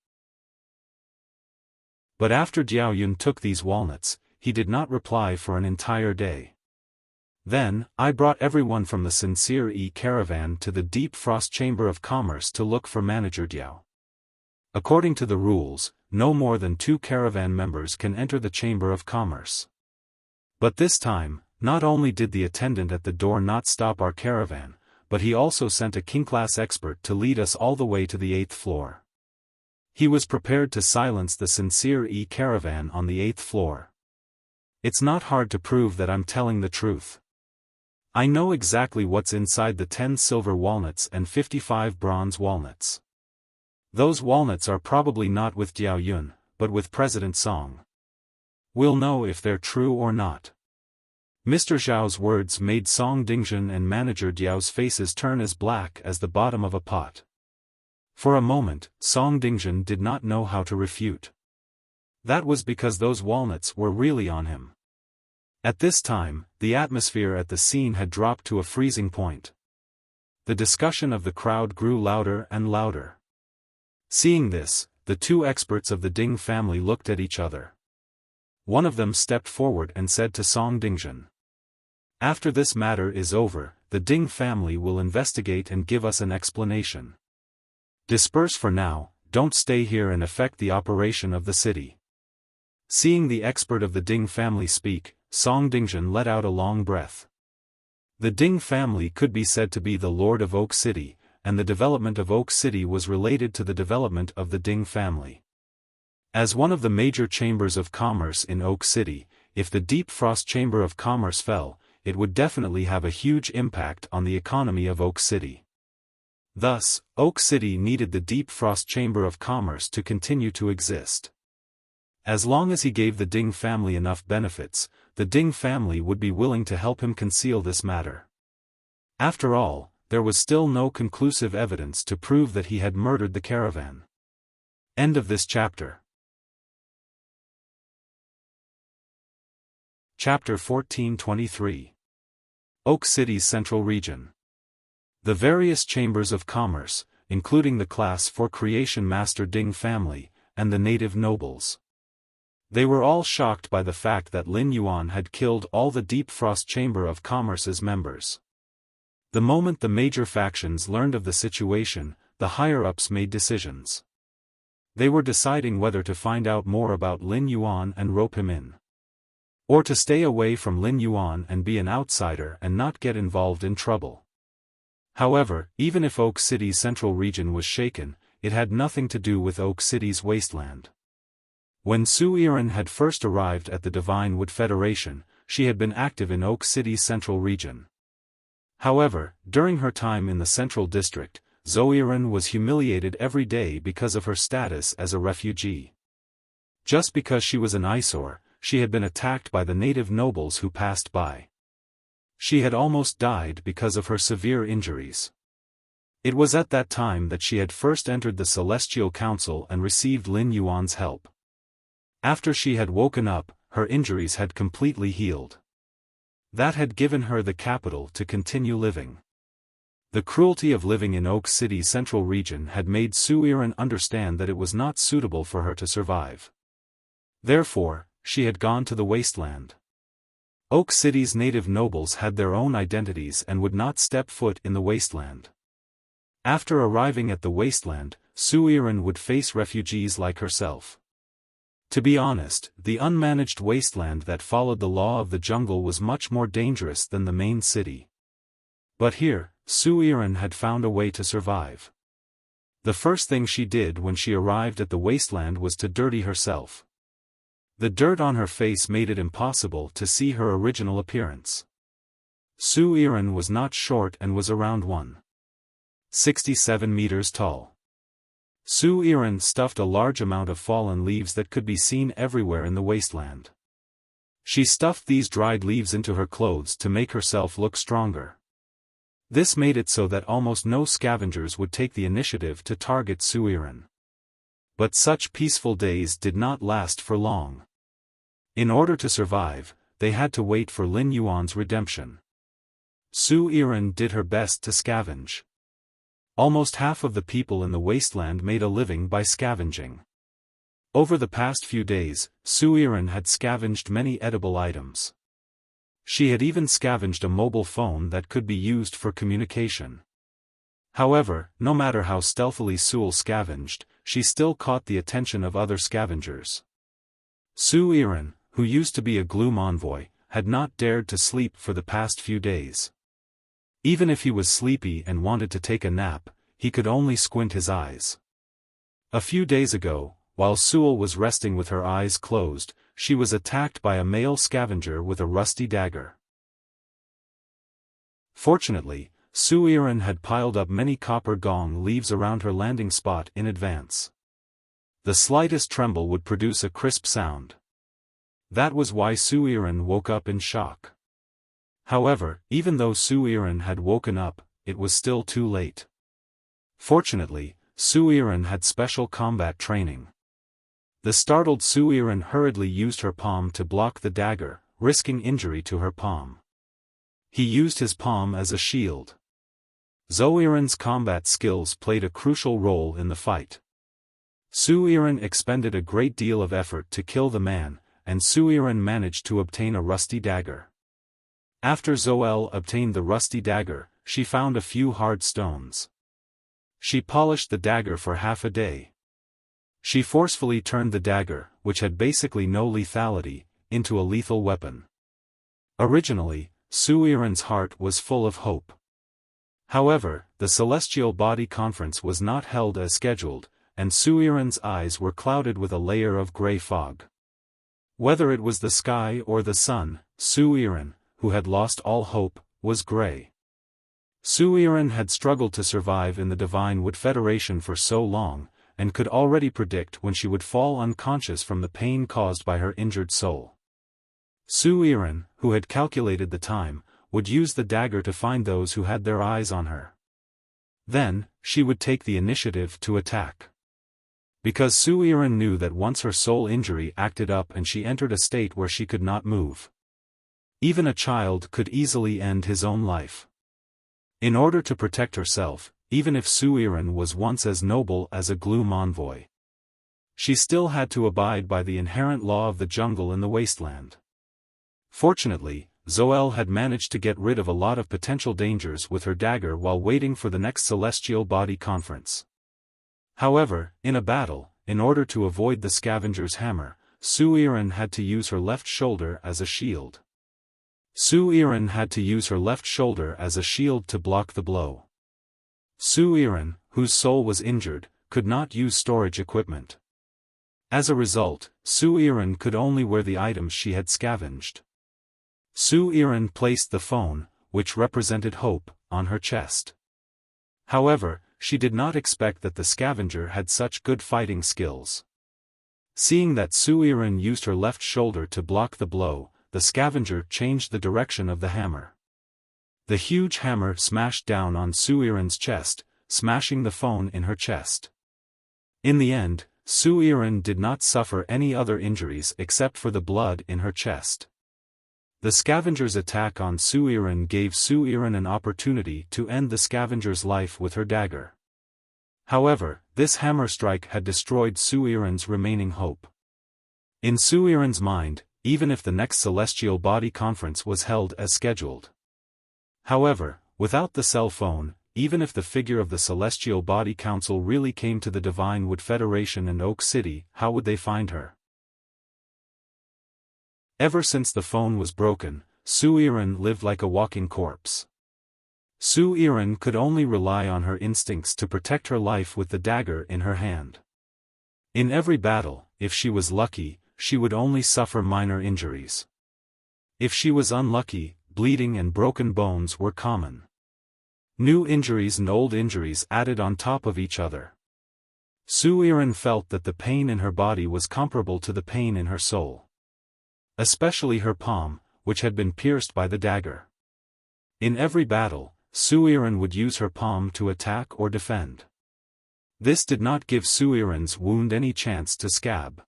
Speaker 1: But after Diao Yun took these walnuts, he did not reply for an entire day. Then, I brought everyone from the Sincere Caravan to the Deep Frost Chamber of Commerce to look for Manager Diao. According to the rules, no more than 2 caravan members can enter the Chamber of Commerce. But this time, not only did the attendant at the door not stop our caravan, but he also sent a king-class expert to lead us all the way to the 8th floor. He was prepared to silence the Sincere Caravan on the 8th floor. It's not hard to prove that I'm telling the truth. I know exactly what's inside the 10 silver walnuts and 55 bronze walnuts. Those walnuts are probably not with Diao Yun, but with President Song. We'll know if they're true or not." Mr. Zhao's words made Song Dingzhen and Manager Diao's faces turn as black as the bottom of a pot. For a moment, Song Dingzhen did not know how to refute. That was because those walnuts were really on him. At this time, the atmosphere at the scene had dropped to a freezing point. The discussion of the crowd grew louder and louder. Seeing this, the 2 experts of the Ding family looked at each other. One of them stepped forward and said to Song Dingzhen, "After this matter is over, the Ding family will investigate and give us an explanation. Disperse for now, don't stay here and affect the operation of the city." Seeing the expert of the Ding family speak, Song Dingzhen let out a long breath. The Ding family could be said to be the Lord of Oak City, and the development of Oak City was related to the development of the Ding family. As one of the major chambers of commerce in Oak City, if the Deep Frost Chamber of Commerce fell, it would definitely have a huge impact on the economy of Oak City. Thus, Oak City needed the Deep Frost Chamber of Commerce to continue to exist. As long as he gave the Ding family enough benefits, the Ding family would be willing to help him conceal this matter. After all, there was still no conclusive evidence to prove that he had murdered the caravan. End of this chapter. Chapter 1423. Oak City's Central Region. The various chambers of commerce, including the class 4 Creation Master Ding family, and the native nobles. They were all shocked by the fact that Lin Yuan had killed all the Deep Frost Chamber of Commerce's members. The moment the major factions learned of the situation, the higher-ups made decisions. They were deciding whether to find out more about Lin Yuan and rope him in, or to stay away from Lin Yuan and be an outsider and not get involved in trouble. However, even if Oak City's central region was shaken, it had nothing to do with Oak City's wasteland. When Su Yiren had first arrived at the Divine Wood Federation, she had been active in Oak City's central region. However, during her time in the Central District, Zhou Yiren was humiliated every day because of her status as a refugee. Just because she was an eyesore, she had been attacked by the native nobles who passed by. She had almost died because of her severe injuries. It was at that time that she had first entered the Celestial Council and received Lin Yuan's help. After she had woken up, her injuries had completely healed. That had given her the capital to continue living. The cruelty of living in Oak City's central region had made Su Yiren understand that it was not suitable for her to survive. Therefore, she had gone to the wasteland. Oak City's native nobles had their own identities and would not step foot in the wasteland. After arriving at the wasteland, Su Yiren would face refugees like herself. To be honest, the unmanaged wasteland that followed the law of the jungle was much more dangerous than the main city. But here, Su Yiren had found a way to survive. The first thing she did when she arrived at the wasteland was to dirty herself. The dirt on her face made it impossible to see her original appearance. Su Yiren was not short and was around 1.67 meters tall. Su Yiren stuffed a large amount of fallen leaves that could be seen everywhere in the wasteland. She stuffed these dried leaves into her clothes to make herself look stronger. This made it so that almost no scavengers would take the initiative to target Su Yiren. But such peaceful days did not last for long. In order to survive, they had to wait for Lin Yuan's redemption. Su Yiren did her best to scavenge. Almost half of the people in the wasteland made a living by scavenging. Over the past few days, Su Yiren had scavenged many edible items. She had even scavenged a mobile phone that could be used for communication. However, no matter how stealthily Su scavenged, she still caught the attention of other scavengers. Su Yiren, who used to be a gloom envoy, had not dared to sleep for the past few days. Even if he was sleepy and wanted to take a nap, he could only squint his eyes. A few days ago, while Su was resting with her eyes closed, she was attacked by a male scavenger with a rusty dagger. Fortunately, Su Yiren had piled up many copper gong leaves around her landing spot in advance. The slightest tremble would produce a crisp sound. That was why Su Yiren woke up in shock. However, even though Su Yiren had woken up, it was still too late. Fortunately, Su Yiren had special combat training. The startled Su Yiren hurriedly used her palm to block the dagger, risking injury to her palm. He used his palm as a shield. Zhou Yiren's combat skills played a crucial role in the fight. Su Yiren expended a great deal of effort to kill the man, and Su Yiren managed to obtain a rusty dagger. After Zhou obtained the rusty dagger, she found a few hard stones. She polished the dagger for half a day. She forcefully turned the dagger, which had basically no lethality, into a lethal weapon. Originally, Su Yiren's heart was full of hope. However, the Celestial Body Conference was not held as scheduled, and Su Yiren's eyes were clouded with a layer of gray fog. Whether it was the sky or the sun, Su Yiren, who had lost all hope, was gray. Su Yiren had struggled to survive in the Divine Wood Federation for so long, and could already predict when she would fall unconscious from the pain caused by her injured soul. Su Yiren, who had calculated the time, would use the dagger to find those who had their eyes on her. Then, she would take the initiative to attack. Because Su Yiren knew that once her soul injury acted up and she entered a state where she could not move. Even a child could easily end his own life. In order to protect herself, even if Su Yiren was once as noble as a gloom envoy, she still had to abide by the inherent law of the jungle in the wasteland. Fortunately, Zhou had managed to get rid of a lot of potential dangers with her dagger while waiting for the next Celestial Body Conference. However, in a battle, in order to avoid the scavenger's hammer, Su Yiren had to use her left shoulder as a shield. Su Yiren had to use her left shoulder as a shield to block the blow. Su Yiren, whose soul was injured, could not use storage equipment. As a result, Su Yiren could only wear the items she had scavenged. Su Yiren placed the phone, which represented hope, on her chest. However, she did not expect that the scavenger had such good fighting skills. Seeing that Su Yiren used her left shoulder to block the blow, the scavenger changed the direction of the hammer. The huge hammer smashed down on Su Yiren's chest, smashing the phone in her chest. In the end, Su Yiren did not suffer any other injuries except for the blood in her chest. The scavenger's attack on Su Yiren gave Su Yiren an opportunity to end the scavenger's life with her dagger. However, this hammer strike had destroyed Su Yiren's remaining hope. In Su Yiren's mind, even if the next Celestial Body Conference was held as scheduled. However, without the cell phone, even if the figure of the Celestial Body Council really came to the Divine Wood Federation in Oak City, how would they find her? Ever since the phone was broken, Su Yiren lived like a walking corpse. Su Yiren could only rely on her instincts to protect her life with the dagger in her hand. In every battle, if she was lucky, she would only suffer minor injuries. If she was unlucky, bleeding and broken bones were common. New injuries and old injuries added on top of each other. Su Yiren felt that the pain in her body was comparable to the pain in her soul. Especially her palm, which had been pierced by the dagger. In every battle, Su Yiren would use her palm to attack or defend. This did not give Su Yiren's wound any chance to scab.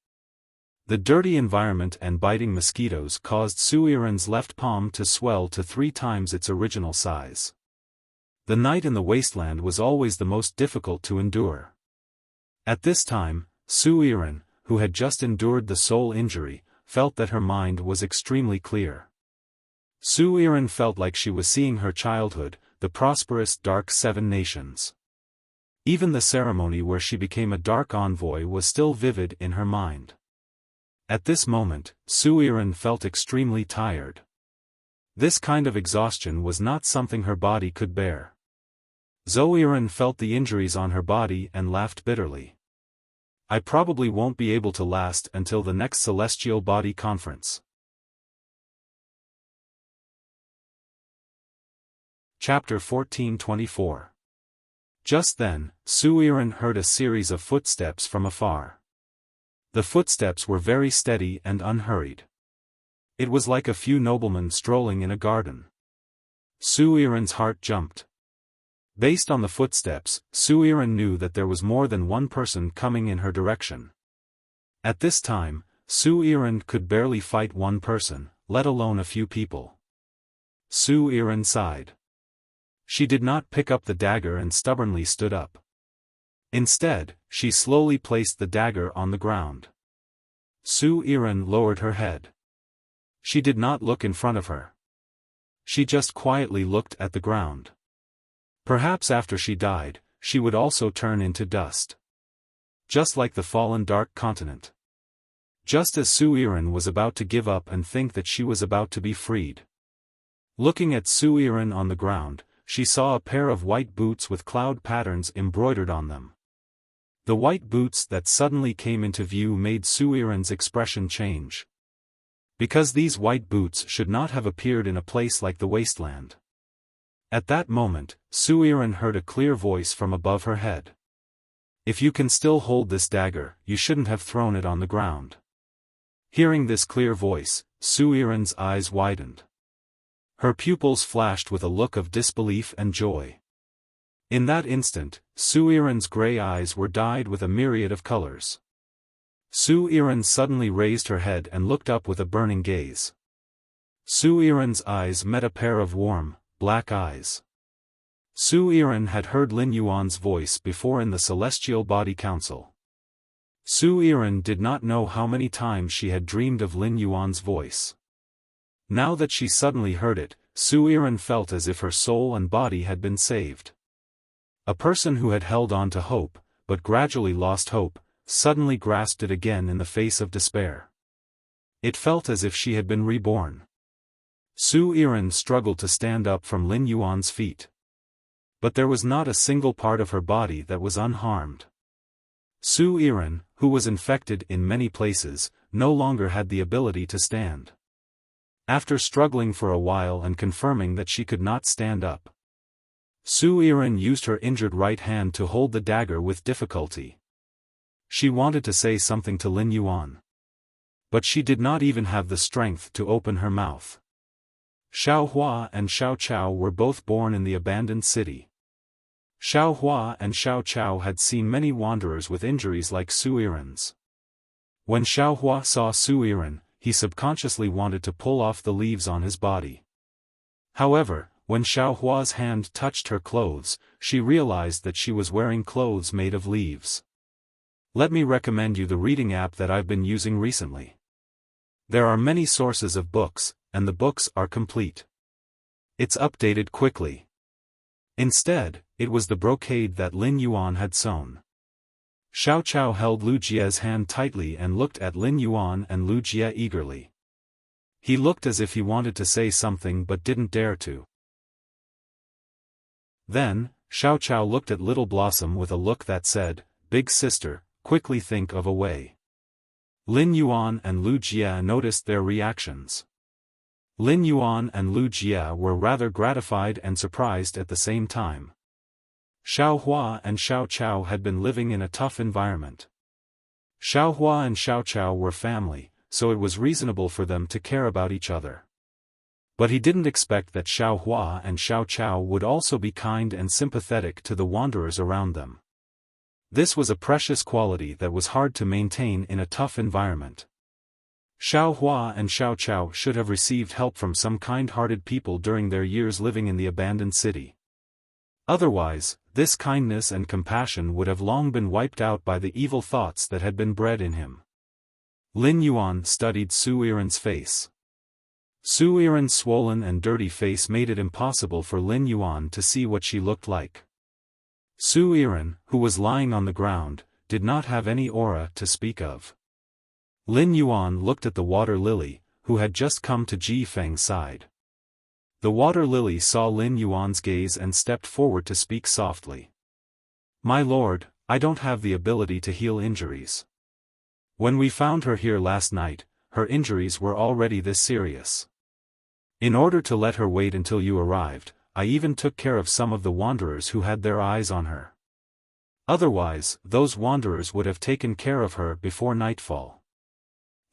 Speaker 1: The dirty environment and biting mosquitoes caused Su Yiren's left palm to swell to 3 times its original size. The night in the wasteland was always the most difficult to endure. At this time, Su Yiren, who had just endured the soul injury, felt that her mind was extremely clear. Su Yiren felt like she was seeing her childhood, the prosperous Dark Seven Nations. Even the ceremony where she became a Dark Envoy was still vivid in her mind. At this moment, Su Yiren felt extremely tired. This kind of exhaustion was not something her body could bear. Su Yiren felt the injuries on her body and laughed bitterly. I probably won't be able to last until the next Celestial Body Conference. Chapter 1424. Just then, Su Yiren heard a series of footsteps from afar. The footsteps were very steady and unhurried. It was like a few noblemen strolling in a garden. Su Yiren's heart jumped. Based on the footsteps, Su Yiren knew that there was more than one person coming in her direction. At this time, Su Yiren could barely fight one person, let alone a few people. Su Yiren sighed. She did not pick up the dagger and stubbornly stood up. Instead, she slowly placed the dagger on the ground. Su Yiren lowered her head. She did not look in front of her. She just quietly looked at the ground. Perhaps after she died, she would also turn into dust. Just like the fallen Dark Continent. Just as Su Yiren was about to give up and think that she was about to be freed. Looking at Su Yiren on the ground, she saw a pair of white boots with cloud patterns embroidered on them. The white boots that suddenly came into view made Su Yiren's expression change. Because these white boots should not have appeared in a place like the wasteland. At that moment, Su Yiren heard a clear voice from above her head. If you can still hold this dagger, you shouldn't have thrown it on the ground. Hearing this clear voice, Su Yiren's eyes widened. Her pupils flashed with a look of disbelief and joy. In that instant, Su Yiren's gray eyes were dyed with a myriad of colors. Su Yiren suddenly raised her head and looked up with a burning gaze. Su Yiren's eyes met a pair of warm, black eyes. Su Yiren had heard Lin Yuan's voice before in the Celestial Body Council. Su Yiren did not know how many times she had dreamed of Lin Yuan's voice. Now that she suddenly heard it, Su Yiren felt as if her soul and body had been saved. A person who had held on to hope, but gradually lost hope, suddenly grasped it again in the face of despair. It felt as if she had been reborn. Su Yiren struggled to stand up from Lin Yuan's feet. But there was not a single part of her body that was unharmed. Su Yiren, who was infected in many places, no longer had the ability to stand. After struggling for a while and confirming that she could not stand up, Su Yiren used her injured right hand to hold the dagger with difficulty. She wanted to say something to Lin Yuan, but she did not even have the strength to open her mouth. Xiao Hua and Xiao Chao were both born in the abandoned city. Xiao Hua and Xiao Chao had seen many wanderers with injuries like Su Yiren's. When Xiao Hua saw Su Yiren, he subconsciously wanted to pull off the leaves on his body. However, when Xiao Hua's hand touched her clothes, she realized that she was wearing clothes made of leaves. Let me recommend you the reading app that I've been using recently. There are many sources of books, and the books are complete. It's updated quickly. Instead, it was the brocade that Lin Yuan had sewn. Xiao Chao held Lu Jie's hand tightly and looked at Lin Yuan and Lu Jie eagerly. He looked as if he wanted to say something but didn't dare to. Then, Xiao Chao looked at Little Blossom with a look that said, "Big sister, quickly think of a way." Lin Yuan and Lu Jie noticed their reactions. Lin Yuan and Lu Jie were rather gratified and surprised at the same time. Xiao Hua and Xiao Chao had been living in a tough environment. Xiao Hua and Xiao Chao were family, so it was reasonable for them to care about each other. But he didn't expect that Xiao Hua and Xiao Chao would also be kind and sympathetic to the wanderers around them. This was a precious quality that was hard to maintain in a tough environment. Xiao Hua and Xiao Chao should have received help from some kind-hearted people during their years living in the abandoned city. Otherwise, this kindness and compassion would have long been wiped out by the evil thoughts that had been bred in him. Lin Yuan studied Su Yiren's face. Su Yiren's swollen and dirty face made it impossible for Lin Yuan to see what she looked like. Su Yiren, who was lying on the ground, did not have any aura to speak of. Lin Yuan looked at the water lily, who had just come to Ji Feng's side. The water lily saw Lin Yuan's gaze and stepped forward to speak softly. "My lord, I don't have the ability to heal injuries. When we found her here last night, her injuries were already this serious. In order to let her wait until you arrived, I even took care of some of the wanderers who had their eyes on her. Otherwise, those wanderers would have taken care of her before nightfall."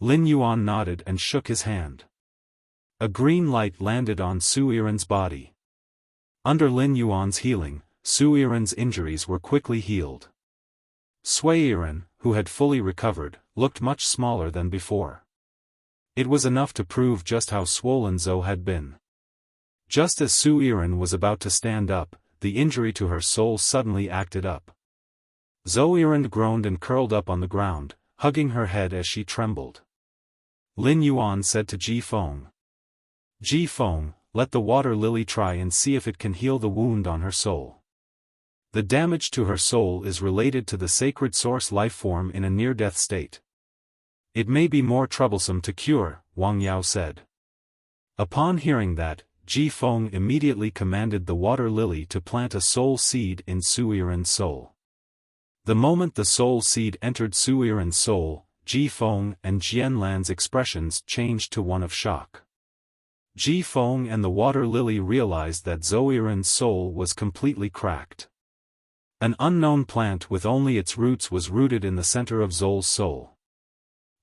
Speaker 1: Lin Yuan nodded and shook his hand. A green light landed on Su Yiren's body. Under Lin Yuan's healing, Su Yiren's injuries were quickly healed. Sui Yiren, who had fully recovered, looked much smaller than before. It was enough to prove just how swollen Zhou had been. Just as Su Yiren was about to stand up, the injury to her soul suddenly acted up. Zhou Yiren groaned and curled up on the ground, hugging her head as she trembled. Lin Yuan said to Ji Feng, "Ji Feng, let the water lily try and see if it can heal the wound on her soul. The damage to her soul is related to the sacred source life form in a near-death state. It may be more troublesome to cure," Wang Yao said. Upon hearing that, Ji Feng immediately commanded the water lily to plant a soul seed in Su Yiren's soul. The moment the soul seed entered Su Yiren's soul, Ji Feng and Jian Lan's expressions changed to one of shock. Ji Feng and the water lily realized that Zhou Yiren's soul was completely cracked. An unknown plant with only its roots was rooted in the center of Zhou's soul.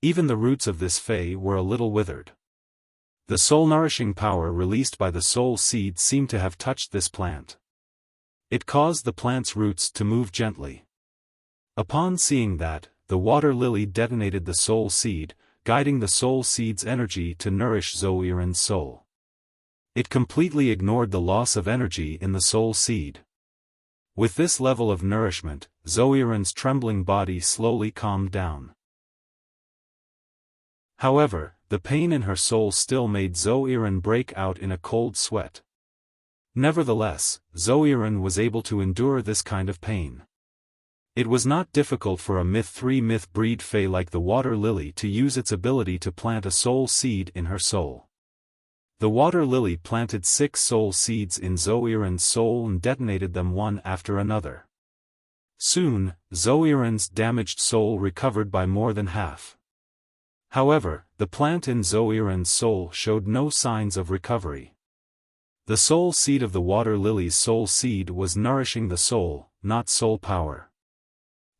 Speaker 1: Even the roots of this fei were a little withered. The soul-nourishing power released by the soul seed seemed to have touched this plant. It caused the plant's roots to move gently. Upon seeing that, the water lily detonated the soul seed, guiding the soul seed's energy to nourish Zhou Yiren's soul. It completely ignored the loss of energy in the soul seed. With this level of nourishment, Zhou Yiren's trembling body slowly calmed down. However, the pain in her soul still made Zhou Yiren break out in a cold sweat. Nevertheless, Zhou Yiren was able to endure this kind of pain. It was not difficult for a myth-3 myth-breed fae like the water lily to use its ability to plant a soul seed in her soul. The water lily planted 6 soul seeds in Zoiran's soul and detonated them one after another. Soon, Zoiran's damaged soul recovered by more than half. However, the plant in Zoiran's soul showed no signs of recovery. The soul seed of the water lily's soul seed was nourishing the soul, not soul power.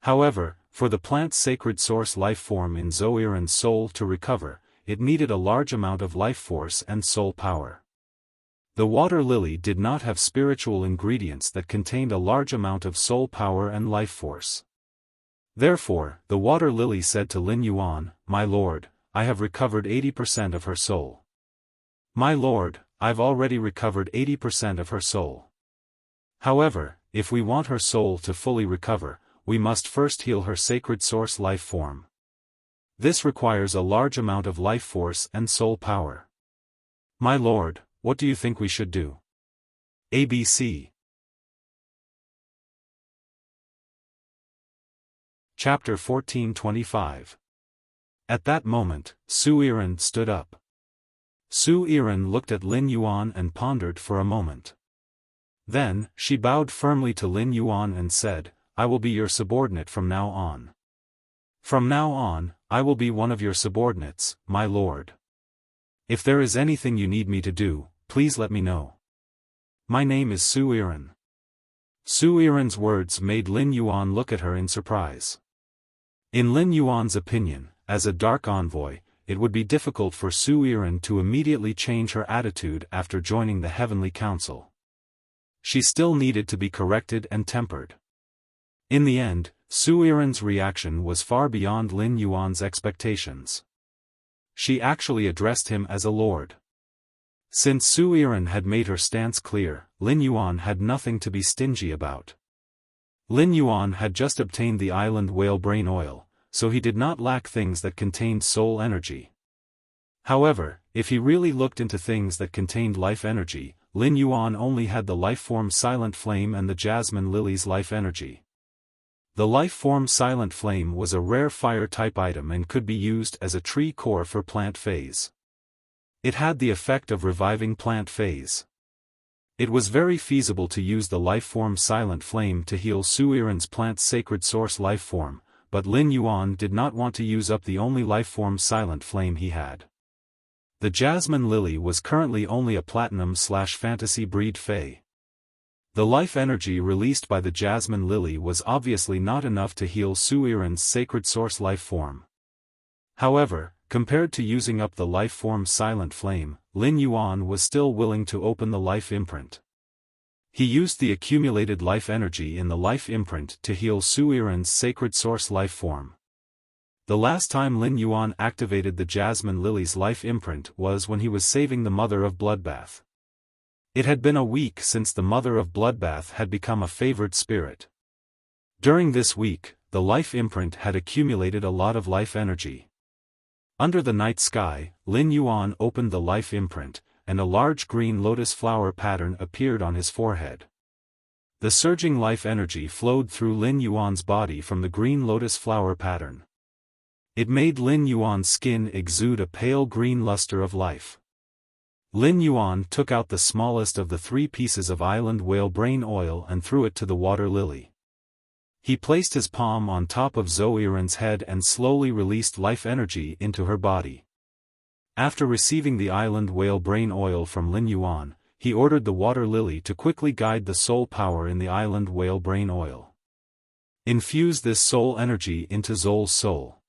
Speaker 1: However, for the plant's sacred source life form in Zoiran's soul to recover, it needed a large amount of life force and soul power. The water lily did not have spiritual ingredients that contained a large amount of soul power and life force. Therefore, the water lily said to Lin Yuan, "My lord, I have recovered 80% of her soul." "My lord, I've already recovered 80% of her soul. However, if we want her soul to fully recover, we must first heal her sacred source life form. This requires a large amount of life force and soul power. My lord, what do you think we should do?" ABC. Chapter 14:25. At that moment, Su Yiren stood up. Su Yiren looked at Lin Yuan and pondered for a moment. Then, she bowed firmly to Lin Yuan and said, "I will be your subordinate from now on." "From now on, I will be one of your subordinates, my lord. If there is anything you need me to do, please let me know. My name is Su Yiren." Su Yiren's words made Lin Yuan look at her in surprise. In Lin Yuan's opinion, as a dark envoy, it would be difficult for Su Yiren to immediately change her attitude after joining the Heavenly Council. She still needed to be corrected and tempered. In the end, Su Yiren's reaction was far beyond Lin Yuan's expectations. She actually addressed him as a lord. Since Su Yiren had made her stance clear, Lin Yuan had nothing to be stingy about. Lin Yuan had just obtained the island whale brain oil, so he did not lack things that contained soul energy. However, if he really looked into things that contained life energy, Lin Yuan only had the life form Silent Flame and the Jasmine Lily's life energy. The life form Silent Flame was a rare fire-type item and could be used as a tree core for plant phase. It had the effect of reviving plant phase. It was very feasible to use the life form Silent Flame to heal Su Yiren's plant's sacred source life form, but Lin Yuan did not want to use up the only life form Silent Flame he had. The Jasmine Lily was currently only a platinum/fantasy breed fae. The life energy released by the Jasmine Lily was obviously not enough to heal Su Yiren's sacred source life form. However, compared to using up the life form Silent Flame, Lin Yuan was still willing to open the life imprint. He used the accumulated life energy in the life imprint to heal Su Yiren's sacred source life form. The last time Lin Yuan activated the Jasmine Lily's life imprint was when he was saving the Mother of Bloodbath. It had been a week since the Mother of Bloodbath had become a favored spirit. During this week, the life imprint had accumulated a lot of life energy. Under the night sky, Lin Yuan opened the life imprint, and a large green lotus flower pattern appeared on his forehead. The surging life energy flowed through Lin Yuan's body from the green lotus flower pattern. It made Lin Yuan's skin exude a pale green luster of life. Lin Yuan took out the smallest of the 3 pieces of island whale brain oil and threw it to the water lily. He placed his palm on top of Zoiran's head and slowly released life energy into her body. After receiving the island whale brain oil from Lin Yuan, he ordered the water lily to quickly guide the soul power in the island whale brain oil. Infuse this soul energy into Zol's soul.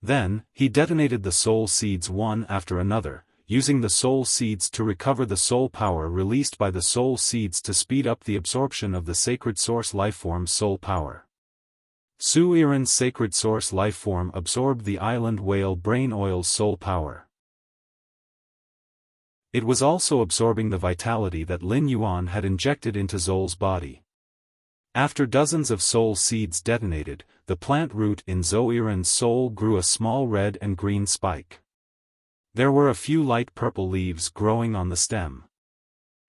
Speaker 1: Then, he detonated the soul seeds one after another, using the soul seeds to recover the soul power released by the soul seeds to speed up the absorption of the sacred source lifeform soul power. Su Yiren's sacred source lifeform absorbed the island whale brain oil's soul power. It was also absorbing the vitality that Lin Yuan had injected into Zol's body. After dozens of soul seeds detonated, the plant root in Zoiran's soul grew a small red and green spike. There were a few light purple leaves growing on the stem.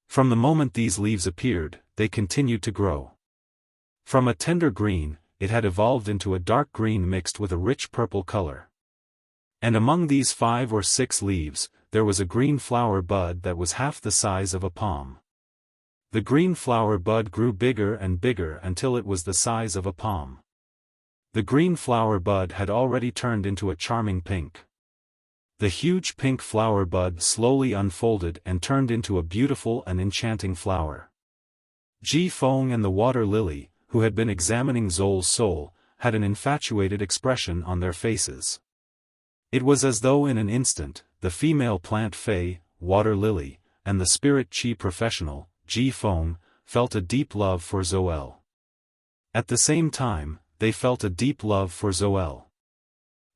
Speaker 1: From the moment these leaves appeared, they continued to grow. From a tender green, it had evolved into a dark green mixed with a rich purple color. And among these 5 or 6 leaves, there was a green flower bud that was half the size of a palm. The green flower bud grew bigger and bigger until it was the size of a palm. The green flower bud had already turned into a charming pink. The huge pink flower bud slowly unfolded and turned into a beautiful and enchanting flower. Ji Feng and the water lily, who had been examining Zol's soul, had an infatuated expression on their faces. It was as though in an instant, the female plant fay, water lily, and the spirit qi professional, Ji Feng, felt a deep love for Zoel. At the same time, they felt a deep love for Zoel.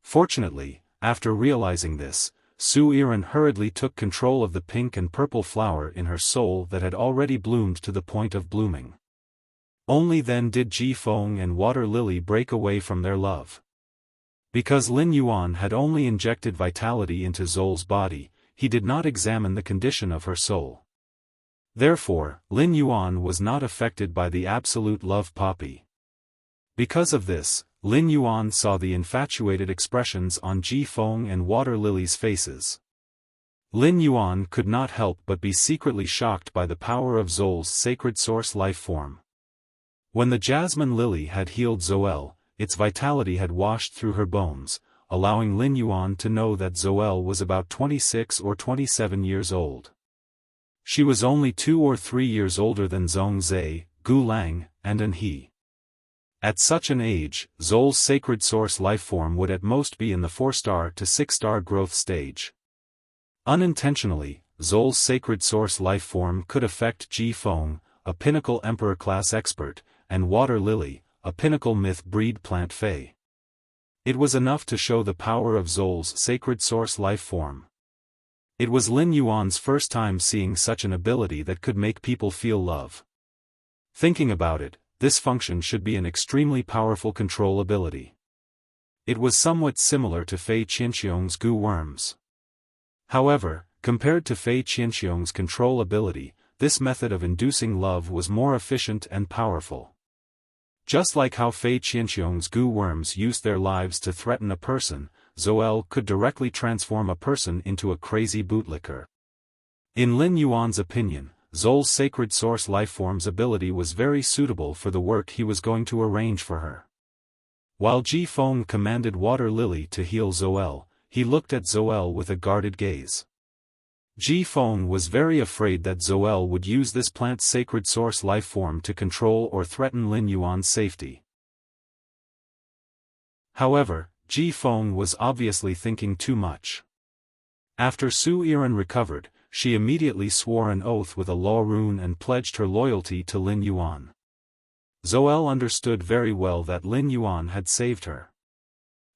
Speaker 1: Fortunately, after realizing this, Su Yiren hurriedly took control of the pink and purple flower in her soul that had already bloomed to the point of blooming. Only then did Ji Feng and water lily break away from their love. Because Lin Yuan had only injected vitality into Zol's body, he did not examine the condition of her soul. Therefore, Lin Yuan was not affected by the absolute love poppy. Because of this, Lin Yuan saw the infatuated expressions on Ji Feng and water lily's faces. Lin Yuan could not help but be secretly shocked by the power of Zol's sacred source life form. When the jasmine lily had healed Zoel, its vitality had washed through her bones, allowing Lin Yuan to know that Zoel was about 26 or 27 years old. She was only 2 or 3 years older than Zhong Zhe, Gu Lang, and An He. At such an age, Zol's sacred source lifeform would at most be in the 4-star to 6-star growth stage. Unintentionally, Zol's sacred source lifeform could affect Ji Feng, a pinnacle emperor-class expert, and Water Lily, a pinnacle myth breed plant fae. It was enough to show the power of Zol's sacred source lifeform. It was Lin Yuan's first time seeing such an ability that could make people feel love. Thinking about it, this function should be an extremely powerful control ability. It was somewhat similar to Fei Qianxiong's Gu worms. However, compared to Fei Qianxiong's control ability, this method of inducing love was more efficient and powerful. Just like how Fei Qianxiong's Gu worms used their lives to threaten a person, Zoel could directly transform a person into a crazy bootlicker. In Lin Yuan's opinion, Zol's sacred source lifeform's ability was very suitable for the work he was going to arrange for her. While Ji Feng commanded Water Lily to heal Zoel, he looked at Zoel with a guarded gaze. Ji Feng was very afraid that Zoel would use this plant's sacred source lifeform to control or threaten Lin Yuan's safety. However, Ji Feng was obviously thinking too much. After Su Yiren recovered, she immediately swore an oath with a law rune and pledged her loyalty to Lin Yuan. Zoel understood very well that Lin Yuan had saved her.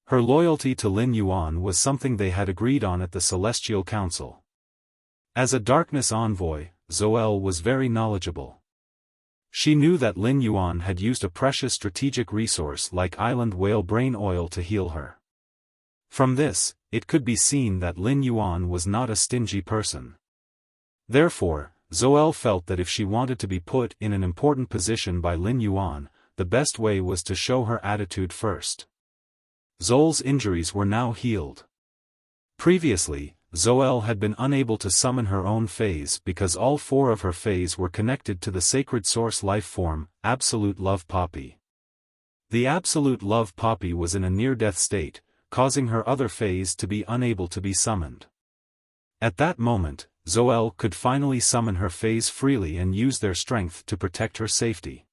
Speaker 1: Her loyalty to Lin Yuan was something they had agreed on at the Celestial Council. As a darkness envoy, Zoel was very knowledgeable. She knew that Lin Yuan had used a precious strategic resource like island whale brain oil to heal her. From this, it could be seen that Lin Yuan was not a stingy person. Therefore, Zoel felt that if she wanted to be put in an important position by Lin Yuan, the best way was to show her attitude first. Zol's injuries were now healed. Previously, Zoel had been unable to summon her own phase because all 4 of her phase were connected to the sacred source life form, Absolute Love Poppy. The Absolute Love Poppy was in a near-death state, causing her other phase to be unable to be summoned. At that moment, Zoel could finally summon her phase freely and use their strength to protect her safety.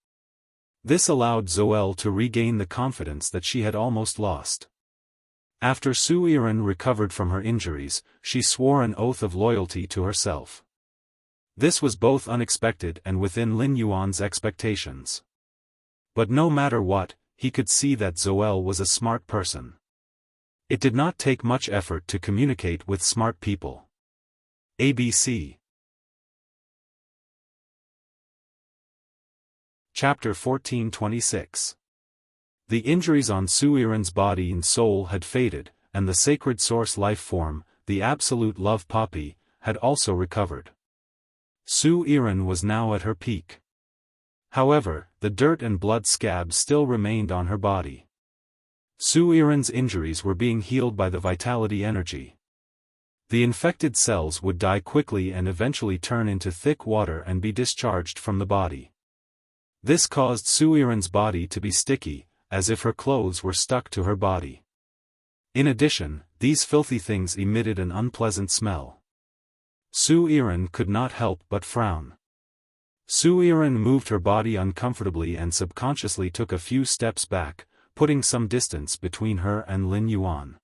Speaker 1: This allowed Zoel to regain the confidence that she had almost lost. After Su Yiren recovered from her injuries, she swore an oath of loyalty to herself. This was both unexpected and within Lin Yuan's expectations. But no matter what, he could see that Zoel was a smart person. It did not take much effort to communicate with smart people. ABC Chapter 1426. The injuries on Su Yiren's body and soul had faded, and the sacred source life form, the absolute love poppy, had also recovered. Su Yiren was now at her peak. However, the dirt and blood scabs still remained on her body. Su Yiren's injuries were being healed by the vitality energy. The infected cells would die quickly and eventually turn into thick water and be discharged from the body. This caused Su Yiren's body to be sticky, as if her clothes were stuck to her body. In addition, these filthy things emitted an unpleasant smell. Su Yiren could not help but frown. Su Yiren moved her body uncomfortably and subconsciously took a few steps back, putting some distance between her and Lin Yuan.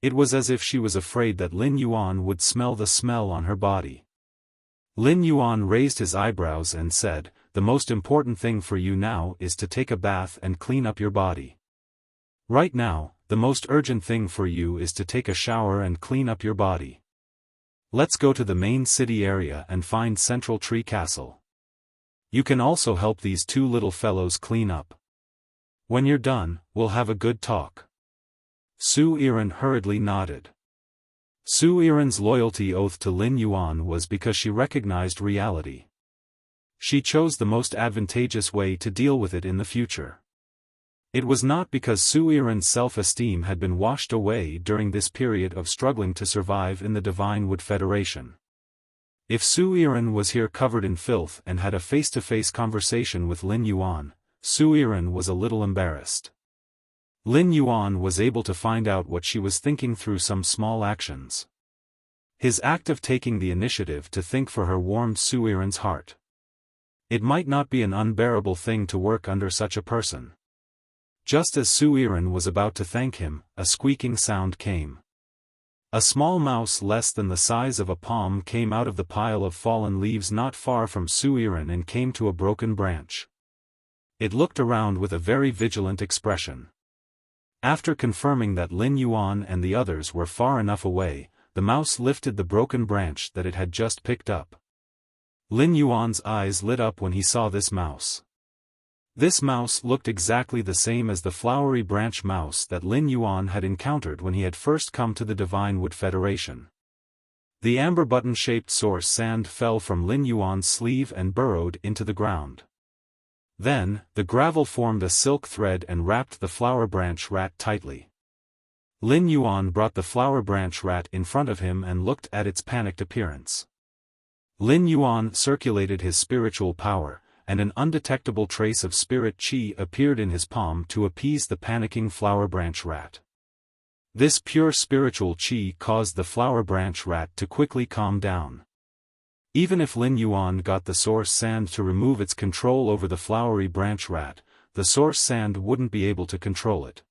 Speaker 1: It was as if she was afraid that Lin Yuan would smell the smell on her body. Lin Yuan raised his eyebrows and said, "The most important thing for you now is to take a bath and clean up your body. Right now, the most urgent thing for you is to take a shower and clean up your body. Let's go to the main city area and find Central Tree Castle. You can also help these two little fellows clean up. When you're done, we'll have a good talk." Su Yiren hurriedly nodded. Su Yiren's loyalty oath to Lin Yuan was because she recognized reality. She chose the most advantageous way to deal with it in the future. It was not because Su Yiren's self-esteem had been washed away during this period of struggling to survive in the Divine Wood Federation. If Su Yiren was here covered in filth and had a face-to-face conversation with Lin Yuan, Su Yiren was a little embarrassed. Lin Yuan was able to find out what she was thinking through some small actions. His act of taking the initiative to think for her warmed Su Yiren's heart. It might not be an unbearable thing to work under such a person. Just as Su Yiren was about to thank him, a squeaking sound came. A small mouse less than the size of a palm came out of the pile of fallen leaves not far from Su Yiren and came to a broken branch. It looked around with a very vigilant expression. After confirming that Lin Yuan and the others were far enough away, the mouse lifted the broken branch that it had just picked up. Lin Yuan's eyes lit up when he saw this mouse. This mouse looked exactly the same as the flowery branch mouse that Lin Yuan had encountered when he had first come to the Divine Wood Federation. The amber button-shaped source sand fell from Lin Yuan's sleeve and burrowed into the ground. Then, the gravel formed a silk thread and wrapped the flower branch rat tightly. Lin Yuan brought the flower branch rat in front of him and looked at its panicked appearance. Lin Yuan circulated his spiritual power, and an undetectable trace of spirit qi appeared in his palm to appease the panicking flower branch rat. This pure spiritual qi caused the flower branch rat to quickly calm down. Even if Lin Yuan got the source sand to remove its control over the flowery branch rat, the source sand wouldn't be able to control it.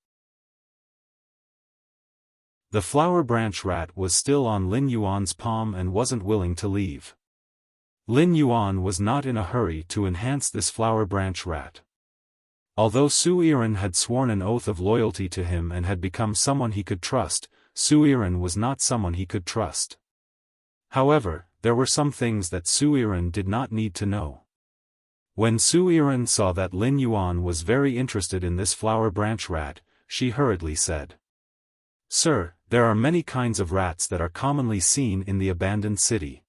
Speaker 1: The flower branch rat was still on Lin Yuan's palm and wasn't willing to leave. Lin Yuan was not in a hurry to enhance this flower branch rat. Although Su Yiren had sworn an oath of loyalty to him and had become someone he could trust, Su Yiren was not someone he could trust. However, there were some things that Su Yiren did not need to know. When Su Yiren saw that Lin Yuan was very interested in this flower branch rat, she hurriedly said, "Sir, there are many kinds of rats that are commonly seen in the abandoned city.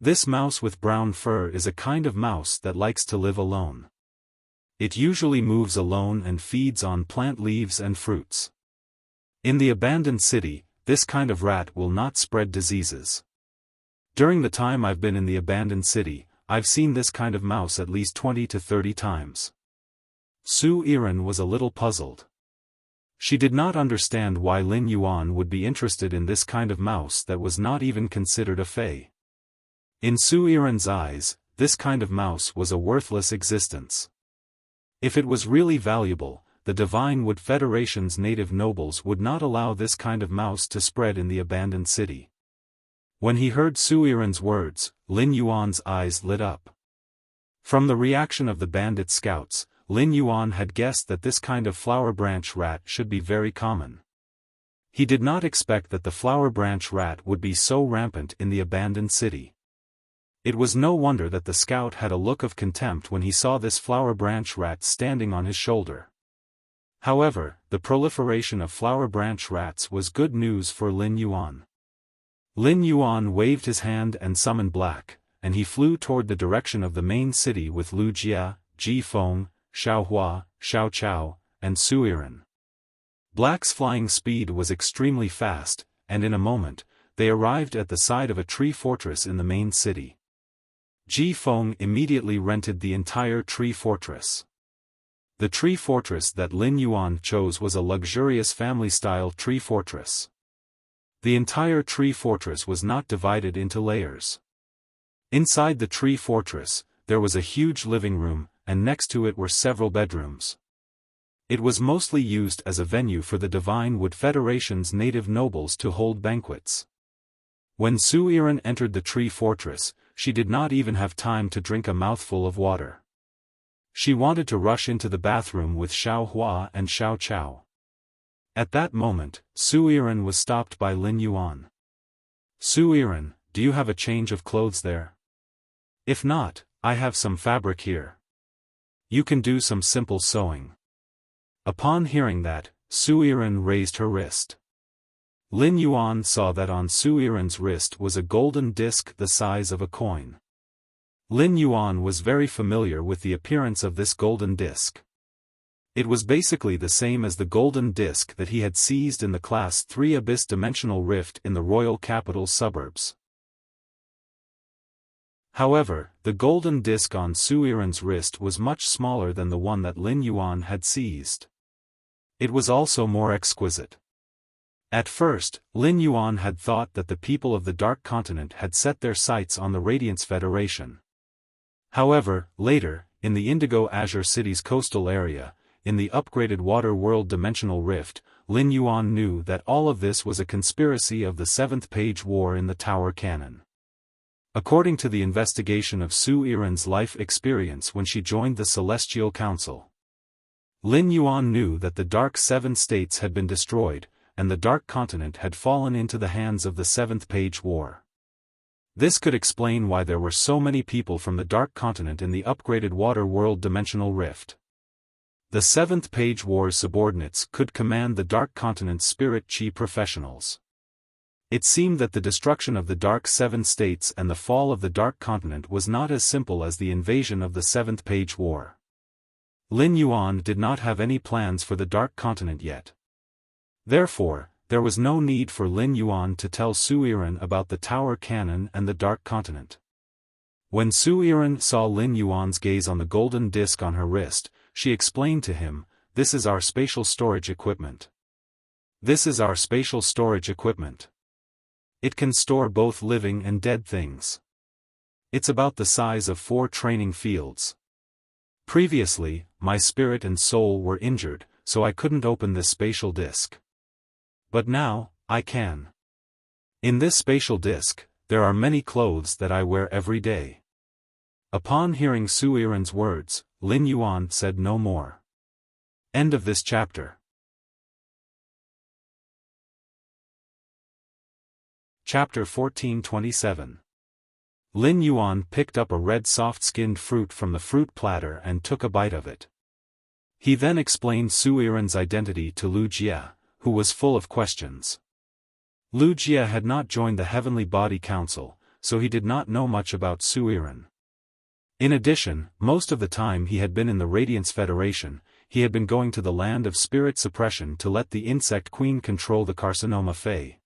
Speaker 1: This mouse with brown fur is a kind of mouse that likes to live alone. It usually moves alone and feeds on plant leaves and fruits. In the abandoned city, this kind of rat will not spread diseases. During the time I've been in the abandoned city, I've seen this kind of mouse at least 20 to 30 times." Su Yiren was a little puzzled. She did not understand why Lin Yuan would be interested in this kind of mouse that was not even considered a fey. In Su Yiren's eyes, this kind of mouse was a worthless existence. If it was really valuable, the Divine Wood Federation's native nobles would not allow this kind of mouse to spread in the abandoned city. When he heard Su Yiren's words, Lin Yuan's eyes lit up. From the reaction of the bandit scouts, Lin Yuan had guessed that this kind of flower branch rat should be very common. He did not expect that the flower branch rat would be so rampant in the abandoned city. It was no wonder that the scout had a look of contempt when he saw this flower branch rat standing on his shoulder. However, the proliferation of flower branch rats was good news for Lin Yuan. Lin Yuan waved his hand and summoned Black, and he flew toward the direction of the main city with Lu Jia, Ji Feng, Xiao Hua, Xiao Chao, and Su Yiren. Black's flying speed was extremely fast, and in a moment, they arrived at the side of a tree fortress in the main city. Ji Feng immediately rented the entire tree fortress. The tree fortress that Lin Yuan chose was a luxurious family-style tree fortress. The entire tree fortress was not divided into layers. Inside the tree fortress, there was a huge living room, and next to it were several bedrooms. It was mostly used as a venue for the Divine Wood Federation's native nobles to hold banquets. When Su Yiren entered the tree fortress, she did not even have time to drink a mouthful of water. She wanted to rush into the bathroom with Xiao Hua and Xiao Chao. At that moment, Su Yiren was stopped by Lin Yuan. "Su Yiren, do you have a change of clothes there? If not, I have some fabric here. You can do some simple sewing." Upon hearing that, Su Yiren raised her wrist. Lin Yuan saw that on Su Yiren's wrist was a golden disc the size of a coin. Lin Yuan was very familiar with the appearance of this golden disc. It was basically the same as the golden disc that he had seized in the Class 3 Abyss Dimensional Rift in the royal capital suburbs. However, the golden disc on Su Yiren's wrist was much smaller than the one that Lin Yuan had seized. It was also more exquisite. At first, Lin Yuan had thought that the people of the Dark Continent had set their sights on the Radiance Federation. However, later, in the Indigo Azure City's coastal area, in the upgraded Water World Dimensional Rift, Lin Yuan knew that all of this was a conspiracy of the Seventh Page War in the Tower Cannon. According to the investigation of Su Yiren's life experience when she joined the Celestial Council, Lin Yuan knew that the Dark Seven States had been destroyed, and the Dark Continent had fallen into the hands of the Seventh Page War. This could explain why there were so many people from the Dark Continent in the upgraded Water World Dimensional Rift. The Seventh Page War's subordinates could command the Dark Continent's spirit chi professionals. It seemed that the destruction of the Dark Seven States and the fall of the Dark Continent was not as simple as the invasion of the Seventh Page War. Lin Yuan did not have any plans for the Dark Continent yet. Therefore, there was no need for Lin Yuan to tell Su Yiren about the Tower Cannon and the Dark Continent. When Su Yiren saw Lin Yuan's gaze on the golden disc on her wrist, she explained to him, "This is our spatial storage equipment. This is our spatial storage equipment. It can store both living and dead things. It's about the size of 4 training fields. Previously, my spirit and soul were injured, so I couldn't open this spatial disc. But now, I can. In this spatial disc, there are many clothes that I wear every day." Upon hearing Su Yiren's words, Lin Yuan said no more. End of this chapter. Chapter 1427. Lin Yuan picked up a red soft-skinned fruit from the fruit platter and took a bite of it. He then explained Su Yiren's identity to Lu Jia, who was full of questions. Lu Jia had not joined the Heavenly Body Council, so he did not know much about Su Yiren. In addition, most of the time he had been in the Radiance Federation, he had been going to the land of spirit suppression to let the Insect Queen control the Carcinoma Fae.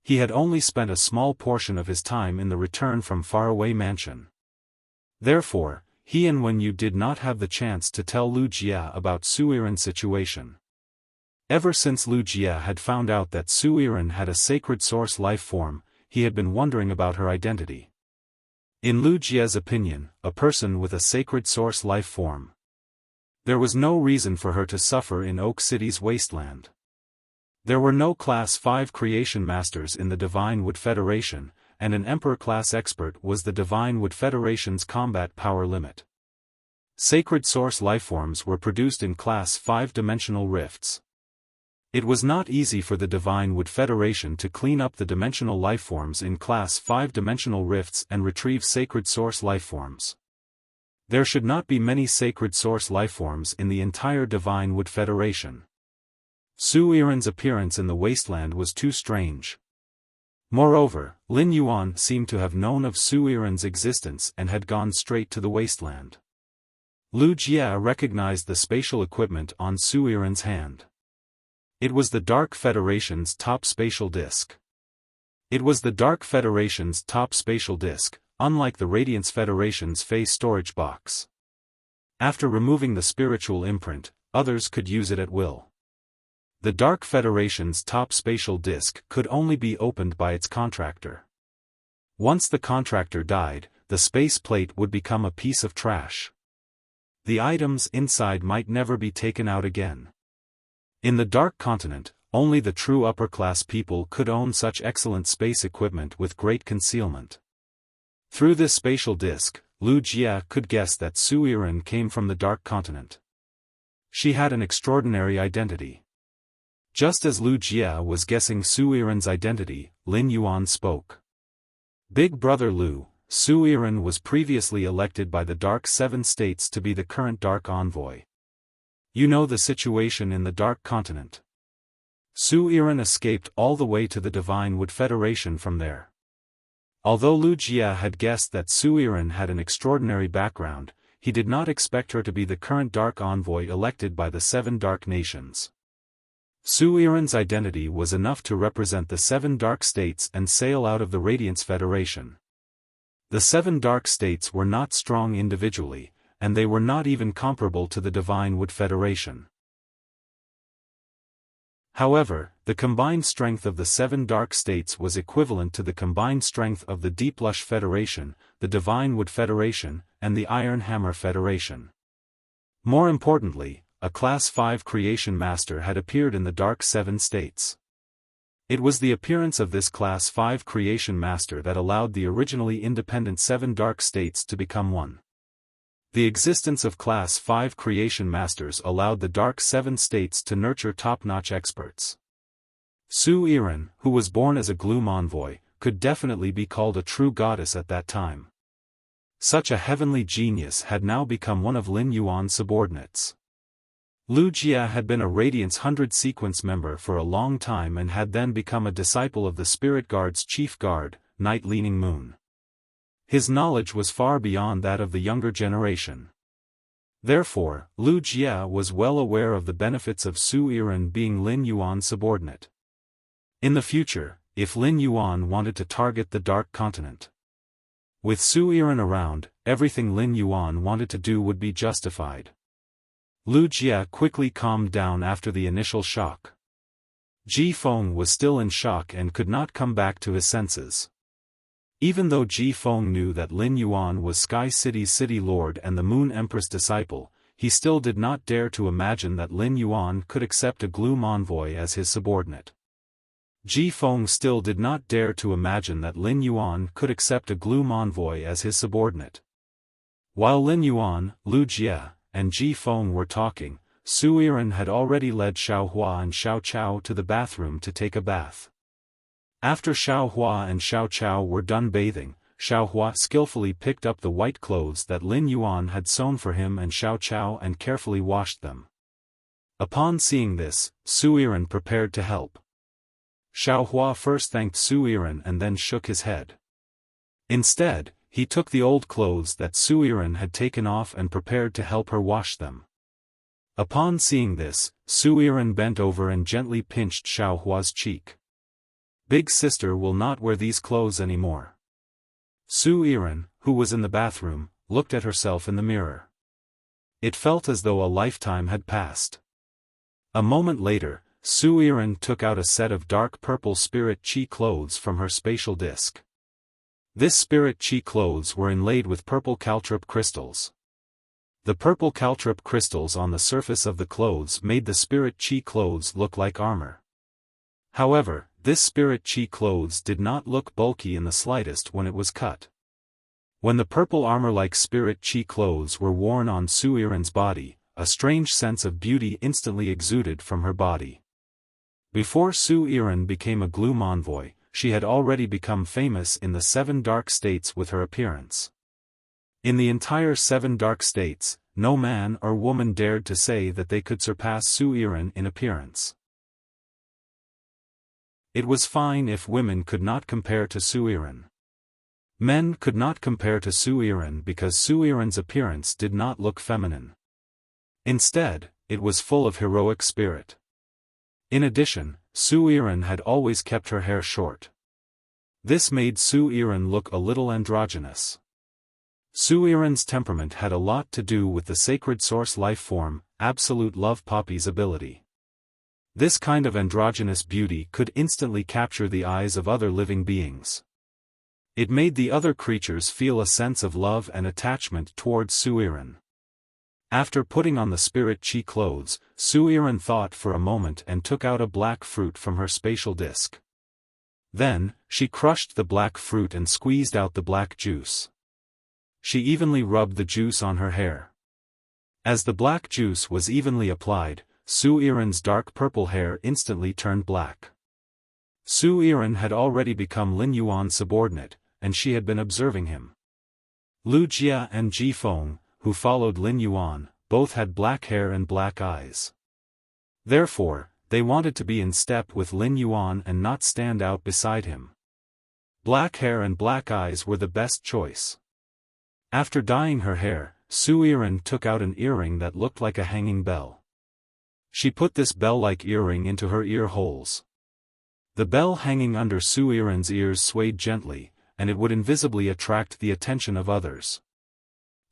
Speaker 1: He had only spent a small portion of his time in the Return from Faraway Mansion. Therefore, he and Wen Yu did not have the chance to tell Lu Jia about Su Yiren's situation. Ever since Lu Jia had found out that Su Yiren had a sacred source life form, he had been wondering about her identity. In Lu Jia's opinion, a person with a sacred source life form. There was no reason for her to suffer in Oak City's wasteland. There were no Class 5 creation masters in the Divine Wood Federation, and an Emperor-class expert was the Divine Wood Federation's combat power limit. Sacred source lifeforms were produced in Class 5 dimensional rifts. It was not easy for the Divine Wood Federation to clean up the dimensional lifeforms in Class 5 dimensional rifts and retrieve sacred source lifeforms. There should not be many sacred source lifeforms in the entire Divine Wood Federation. Su Yiren's appearance in the wasteland was too strange. Moreover, Lin Yuan seemed to have known of Su Yiren's existence and had gone straight to the wasteland. Lu Jie recognized the spatial equipment on Su Yiren's hand. It was the Dark Federation's top spatial disk. Unlike the Radiance Federation's phase storage box. After removing the spiritual imprint, others could use it at will. The Dark Federation's top spatial disk could only be opened by its contractor. Once the contractor died, the space plate would become a piece of trash. The items inside might never be taken out again. In the Dark Continent, only the true upper-class people could own such excellent space equipment with great concealment. Through this spatial disk, Lu Jie could guess that Su Yiren came from the Dark Continent. She had an extraordinary identity. Just as Lu Jie was guessing Su Yiren's identity, Lin Yuan spoke. Big brother Lu, Su Yiren was previously elected by the Dark Seven States to be the current Dark Envoy. You know the situation in the Dark Continent. Su Yiren escaped all the way to the Divine Wood Federation from there. Although Lu Jie had guessed that Su Yiren had an extraordinary background, he did not expect her to be the current Dark Envoy elected by the Seven Dark Nations. Su Yiren's identity was enough to represent the Seven Dark States and sail out of the Radiance Federation. The Seven Dark States were not strong individually, and they were not even comparable to the Divine Wood Federation. However, the combined strength of the Seven Dark States was equivalent to the combined strength of the Deep Lush Federation, the Divine Wood Federation, and the Iron Hammer Federation. More importantly, a Class 5 Creation Master had appeared in the Dark Seven States. It was the appearance of this Class 5 Creation Master that allowed the originally independent Seven Dark States to become one. The existence of Class 5 Creation Masters allowed the Dark Seven States to nurture top-notch experts. Su Yiren, who was born as a Gloom Envoy, could definitely be called a true goddess at that time. Such a heavenly genius had now become one of Lin Yuan's subordinates. Lu Jie had been a Radiance 100 sequence member for a long time and had then become a disciple of the Spirit Guard's chief guard, Night Leaning Moon. His knowledge was far beyond that of the younger generation. Therefore, Lu Jie was well aware of the benefits of Su Yiren being Lin Yuan's subordinate. In the future, if Lin Yuan wanted to target the Dark Continent, with Su Yiren around, everything Lin Yuan wanted to do would be justified. Lu Jie quickly calmed down after the initial shock. Ji Feng was still in shock and could not come back to his senses. Even though Ji Feng knew that Lin Yuan was Sky City's city lord and the Moon Empress disciple, he still did not dare to imagine that Lin Yuan could accept a Gloom Envoy as his subordinate. Ji Feng still did not dare to imagine that Lin Yuan could accept a Gloom Envoy as his subordinate. While Lin Yuan, Lu Jie, and Ji Feng were talking, Su Yiren had already led Xiao Hua and Xiao Chao to the bathroom to take a bath. After Xiao Hua and Xiao Chao were done bathing, Xiao Hua skillfully picked up the white clothes that Lin Yuan had sewn for him and Xiao Chao and carefully washed them. Upon seeing this, Su Yiren prepared to help. Xiao Hua first thanked Su Yiren and then shook his head. Instead, he took the old clothes that Su Yiren had taken off and prepared to help her wash them. Upon seeing this, Su Yiren bent over and gently pinched Xiao Hua's cheek. Big sister will not wear these clothes anymore. Su Yiren, who was in the bathroom, looked at herself in the mirror. It felt as though a lifetime had passed. A moment later, Su Yiren took out a set of dark purple spirit chi clothes from her spatial disc. This spirit chi clothes were inlaid with purple caltrop crystals. The purple caltrop crystals on the surface of the clothes made the spirit chi clothes look like armor. However, this spirit chi clothes did not look bulky in the slightest when it was cut. When the purple armor-like spirit chi clothes were worn on Su Yiren's body, a strange sense of beauty instantly exuded from her body. Before Su Yiren became a Gloom Envoy, she had already become famous in the Seven Dark States with her appearance. In the entire Seven Dark States, no man or woman dared to say that they could surpass Su Yiren in appearance. It was fine if women could not compare to Su Yiren. Men could not compare to Su Yiren because Su Yiren's appearance did not look feminine. Instead, it was full of heroic spirit. In addition, Su Yiren had always kept her hair short. This made Su Yiren look a little androgynous. Su Yiren's temperament had a lot to do with the sacred source life form, absolute love Poppy's ability. This kind of androgynous beauty could instantly capture the eyes of other living beings. It made the other creatures feel a sense of love and attachment towards Su Yiren. After putting on the spirit chi clothes, Su Yiren thought for a moment and took out a black fruit from her spatial disc. Then, she crushed the black fruit and squeezed out the black juice. She evenly rubbed the juice on her hair. As the black juice was evenly applied, Su Yiren's dark purple hair instantly turned black. Su Yiren had already become Lin Yuan's subordinate, and she had been observing him. Lu Jia and Ji Feng, who followed Lin Yuan, both had black hair and black eyes. Therefore, they wanted to be in step with Lin Yuan and not stand out beside him. Black hair and black eyes were the best choice. After dyeing her hair, Su Yiren took out an earring that looked like a hanging bell. She put this bell-like earring into her ear holes. The bell hanging under Su Yiren's ears swayed gently, and it would invisibly attract the attention of others.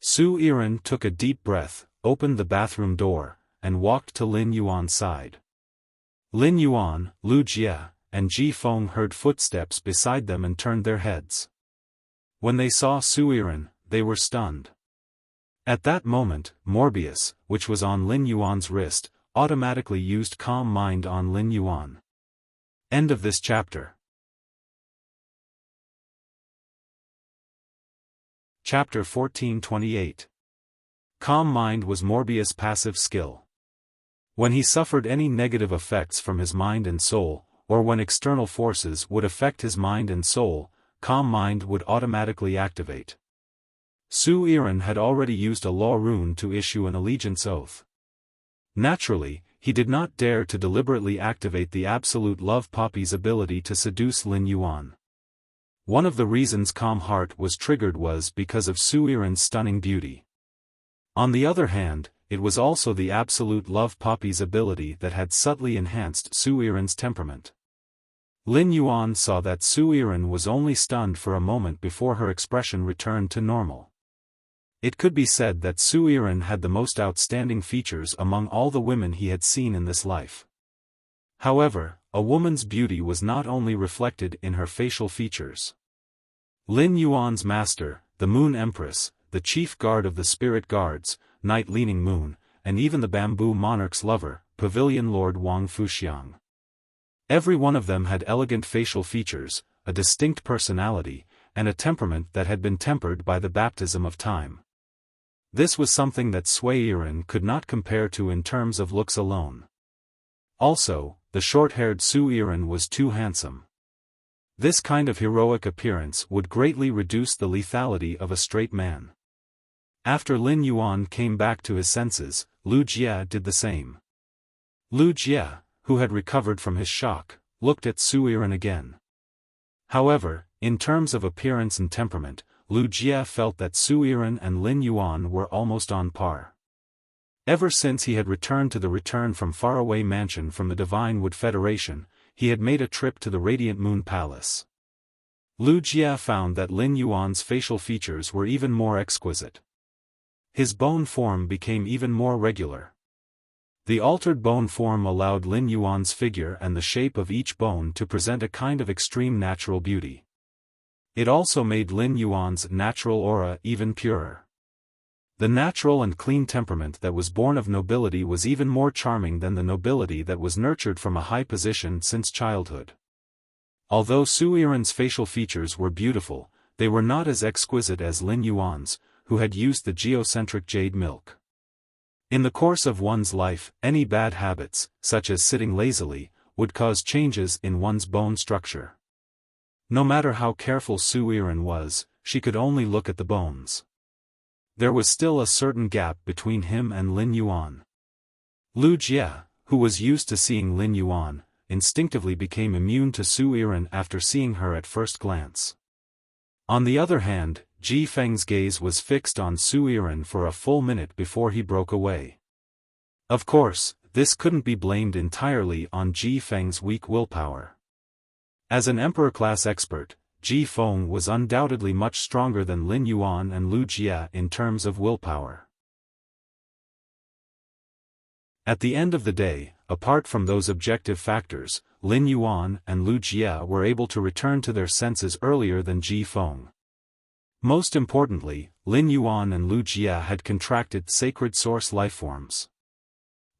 Speaker 1: Su Yiren took a deep breath, opened the bathroom door, and walked to Lin Yuan's side. Lin Yuan, Lu Jia, and Ji Feng heard footsteps beside them and turned their heads. When they saw Su Yiren, they were stunned. At that moment, Morbius, which was on Lin Yuan's wrist, automatically used Calm Mind on Lin Yuan. End of this chapter. Chapter 1428. Calm Mind was Morbius' passive skill. When he suffered any negative effects from his mind and soul, or when external forces would affect his mind and soul, Calm Mind would automatically activate. Su Yiren had already used a law rune to issue an allegiance oath. Naturally, he did not dare to deliberately activate the absolute love Poppy's ability to seduce Lin Yuan. One of the reasons Calm Heart was triggered was because of Su Yiren's stunning beauty. On the other hand, it was also the absolute love Poppy's ability that had subtly enhanced Su Yiren's temperament. Lin Yuan saw that Su Yiren was only stunned for a moment before her expression returned to normal. It could be said that Su Yiren had the most outstanding features among all the women he had seen in this life. However, a woman's beauty was not only reflected in her facial features. Lin Yuan's master, the Moon Empress, the chief guard of the spirit guards, Night Leaning Moon, and even the Bamboo Monarch's lover, Pavilion Lord Wang Fuxiang. Every one of them had elegant facial features, a distinct personality, and a temperament that had been tempered by the baptism of time. This was something that Sui Yiren could not compare to in terms of looks alone. Also, the short-haired Su Yiren was too handsome. This kind of heroic appearance would greatly reduce the lethality of a straight man. After Lin Yuan came back to his senses, Lu Jia did the same. Lu Jia, who had recovered from his shock, looked at Su Yiren again. However, in terms of appearance and temperament, Lu Jia felt that Su Yiren and Lin Yuan were almost on par. Ever since he had returned to the return from faraway mansion from the Divine Wood Federation, he had made a trip to the Radiant Moon Palace. Lu Jia found that Lin Yuan's facial features were even more exquisite. His bone form became even more regular. The altered bone form allowed Lin Yuan's figure and the shape of each bone to present a kind of extreme natural beauty. It also made Lin Yuan's natural aura even purer. The natural and clean temperament that was born of nobility was even more charming than the nobility that was nurtured from a high position since childhood. Although Su Yiren's facial features were beautiful, they were not as exquisite as Lin Yuan's, who had used the geocentric jade milk. In the course of one's life, any bad habits, such as sitting lazily, would cause changes in one's bone structure. No matter how careful Su Yiren was, she could only look at the bones. There was still a certain gap between him and Lin Yuan. Lu Jia, who was used to seeing Lin Yuan, instinctively became immune to Su Yiren after seeing her at first glance. On the other hand, Ji Feng's gaze was fixed on Su Yiren for a full minute before he broke away. Of course, this couldn't be blamed entirely on Ji Feng's weak willpower. As an emperor-class expert, Ji Feng was undoubtedly much stronger than Lin Yuan and Lu Jia in terms of willpower. At the end of the day, apart from those objective factors, Lin Yuan and Lu Jia were able to return to their senses earlier than Ji Feng. Most importantly, Lin Yuan and Lu Jia had contracted sacred source lifeforms.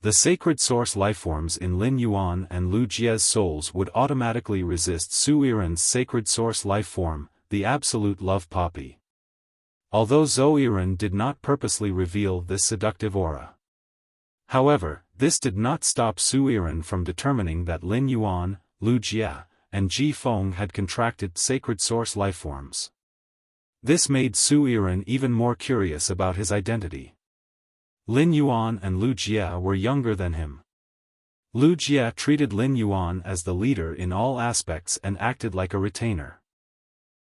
Speaker 1: The sacred source lifeforms in Lin Yuan and Lu Jia's souls would automatically resist Su Yiren's sacred source lifeform, the absolute love poppy. Although Zhou Yiren did not purposely reveal this seductive aura. However, this did not stop Su Yiren from determining that Lin Yuan, Lu Jia, and Ji Feng had contracted sacred source lifeforms. This made Su Yiren even more curious about his identity. Lin Yuan and Lu Jia were younger than him. Lu Jia treated Lin Yuan as the leader in all aspects and acted like a retainer.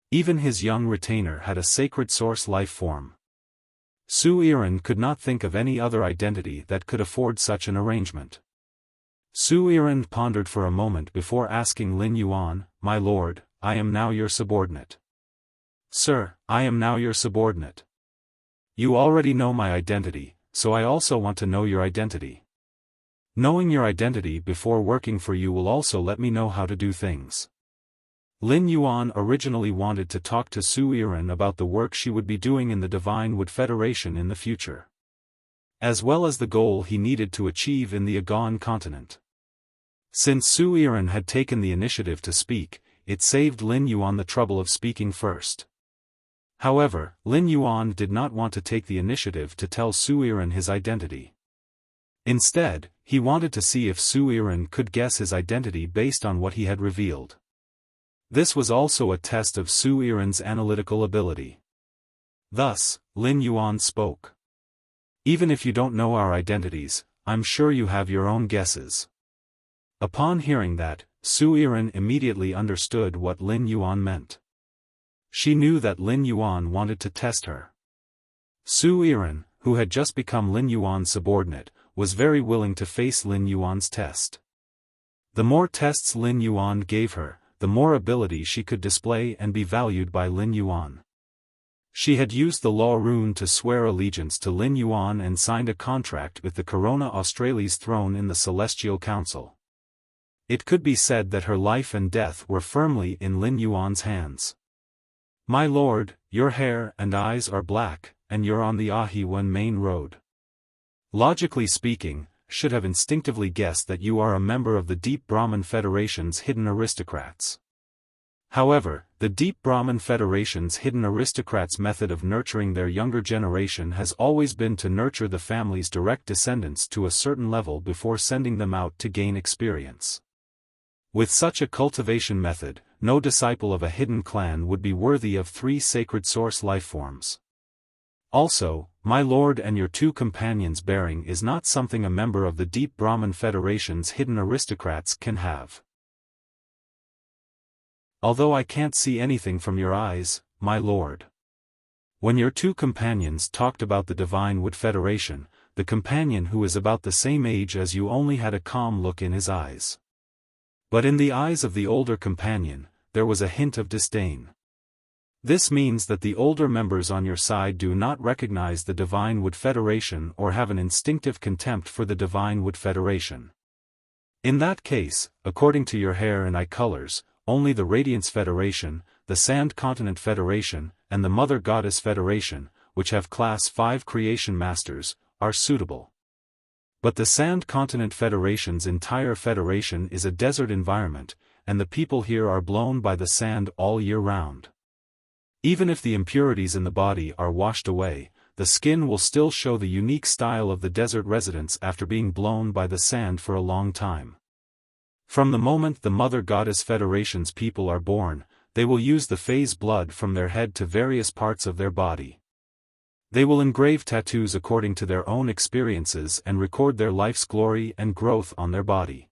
Speaker 1: Even his young retainer had a sacred source life form. Su Yiren could not think of any other identity that could afford such an arrangement. Su Yiren pondered for a moment before asking Lin Yuan, "My lord, I am now your subordinate." "Sir, I am now your subordinate. You already know my identity, so I also want to know your identity. Knowing your identity before working for you will also let me know how to do things." Lin Yuan originally wanted to talk to Su Yiren about the work she would be doing in the Divine Wood Federation in the future, as well as the goal he needed to achieve in the Agon continent. Since Su Yiren had taken the initiative to speak, it saved Lin Yuan the trouble of speaking first. However, Lin Yuan did not want to take the initiative to tell Su Yiren his identity. Instead, he wanted to see if Su Yiren could guess his identity based on what he had revealed. This was also a test of Su Yiren's analytical ability. Thus, Lin Yuan spoke. "Even if you don't know our identities, I'm sure you have your own guesses." Upon hearing that, Su Yiren immediately understood what Lin Yuan meant. She knew that Lin Yuan wanted to test her. Su Yiren, who had just become Lin Yuan's subordinate, was very willing to face Lin Yuan's test. The more tests Lin Yuan gave her, the more ability she could display and be valued by Lin Yuan. She had used the law rune to swear allegiance to Lin Yuan and signed a contract with the Corona Australis throne in the Celestial Council. It could be said that her life and death were firmly in Lin Yuan's hands. "My lord, your hair and eyes are black, and you're on the Ahiwan main road. Logically speaking, should have instinctively guessed that you are a member of the Deep Brahman Federation's hidden aristocrats." However, the Deep Brahman Federation's hidden aristocrats' method of nurturing their younger generation has always been to nurture the family's direct descendants to a certain level before sending them out to gain experience. With such a cultivation method, no disciple of a hidden clan would be worthy of 3 sacred source lifeforms. Also, my lord and your 2 companions' bearing is not something a member of the Deep Brahman Federation's hidden aristocrats can have. "Although I can't see anything from your eyes, my lord." When your 2 companions talked about the Divine Wood Federation, the companion who is about the same age as you only had a calm look in his eyes. But in the eyes of the older companion, there was a hint of disdain. This means that the older members on your side do not recognize the Divine Wood Federation or have an instinctive contempt for the Divine Wood Federation. In that case, according to your hair and eye colors, only the Radiance Federation, the Sand Continent Federation, and the Mother Goddess Federation, which have Class 5 Creation Masters, are suitable. But the Sand Continent Federation's entire federation is a desert environment, and the people here are blown by the sand all year round. Even if the impurities in the body are washed away, the skin will still show the unique style of the desert residents after being blown by the sand for a long time. From the moment the Mother Goddess Federation's people are born, they will use the phase blood from their head to various parts of their body. They will engrave tattoos according to their own experiences and record their life's glory and growth on their body.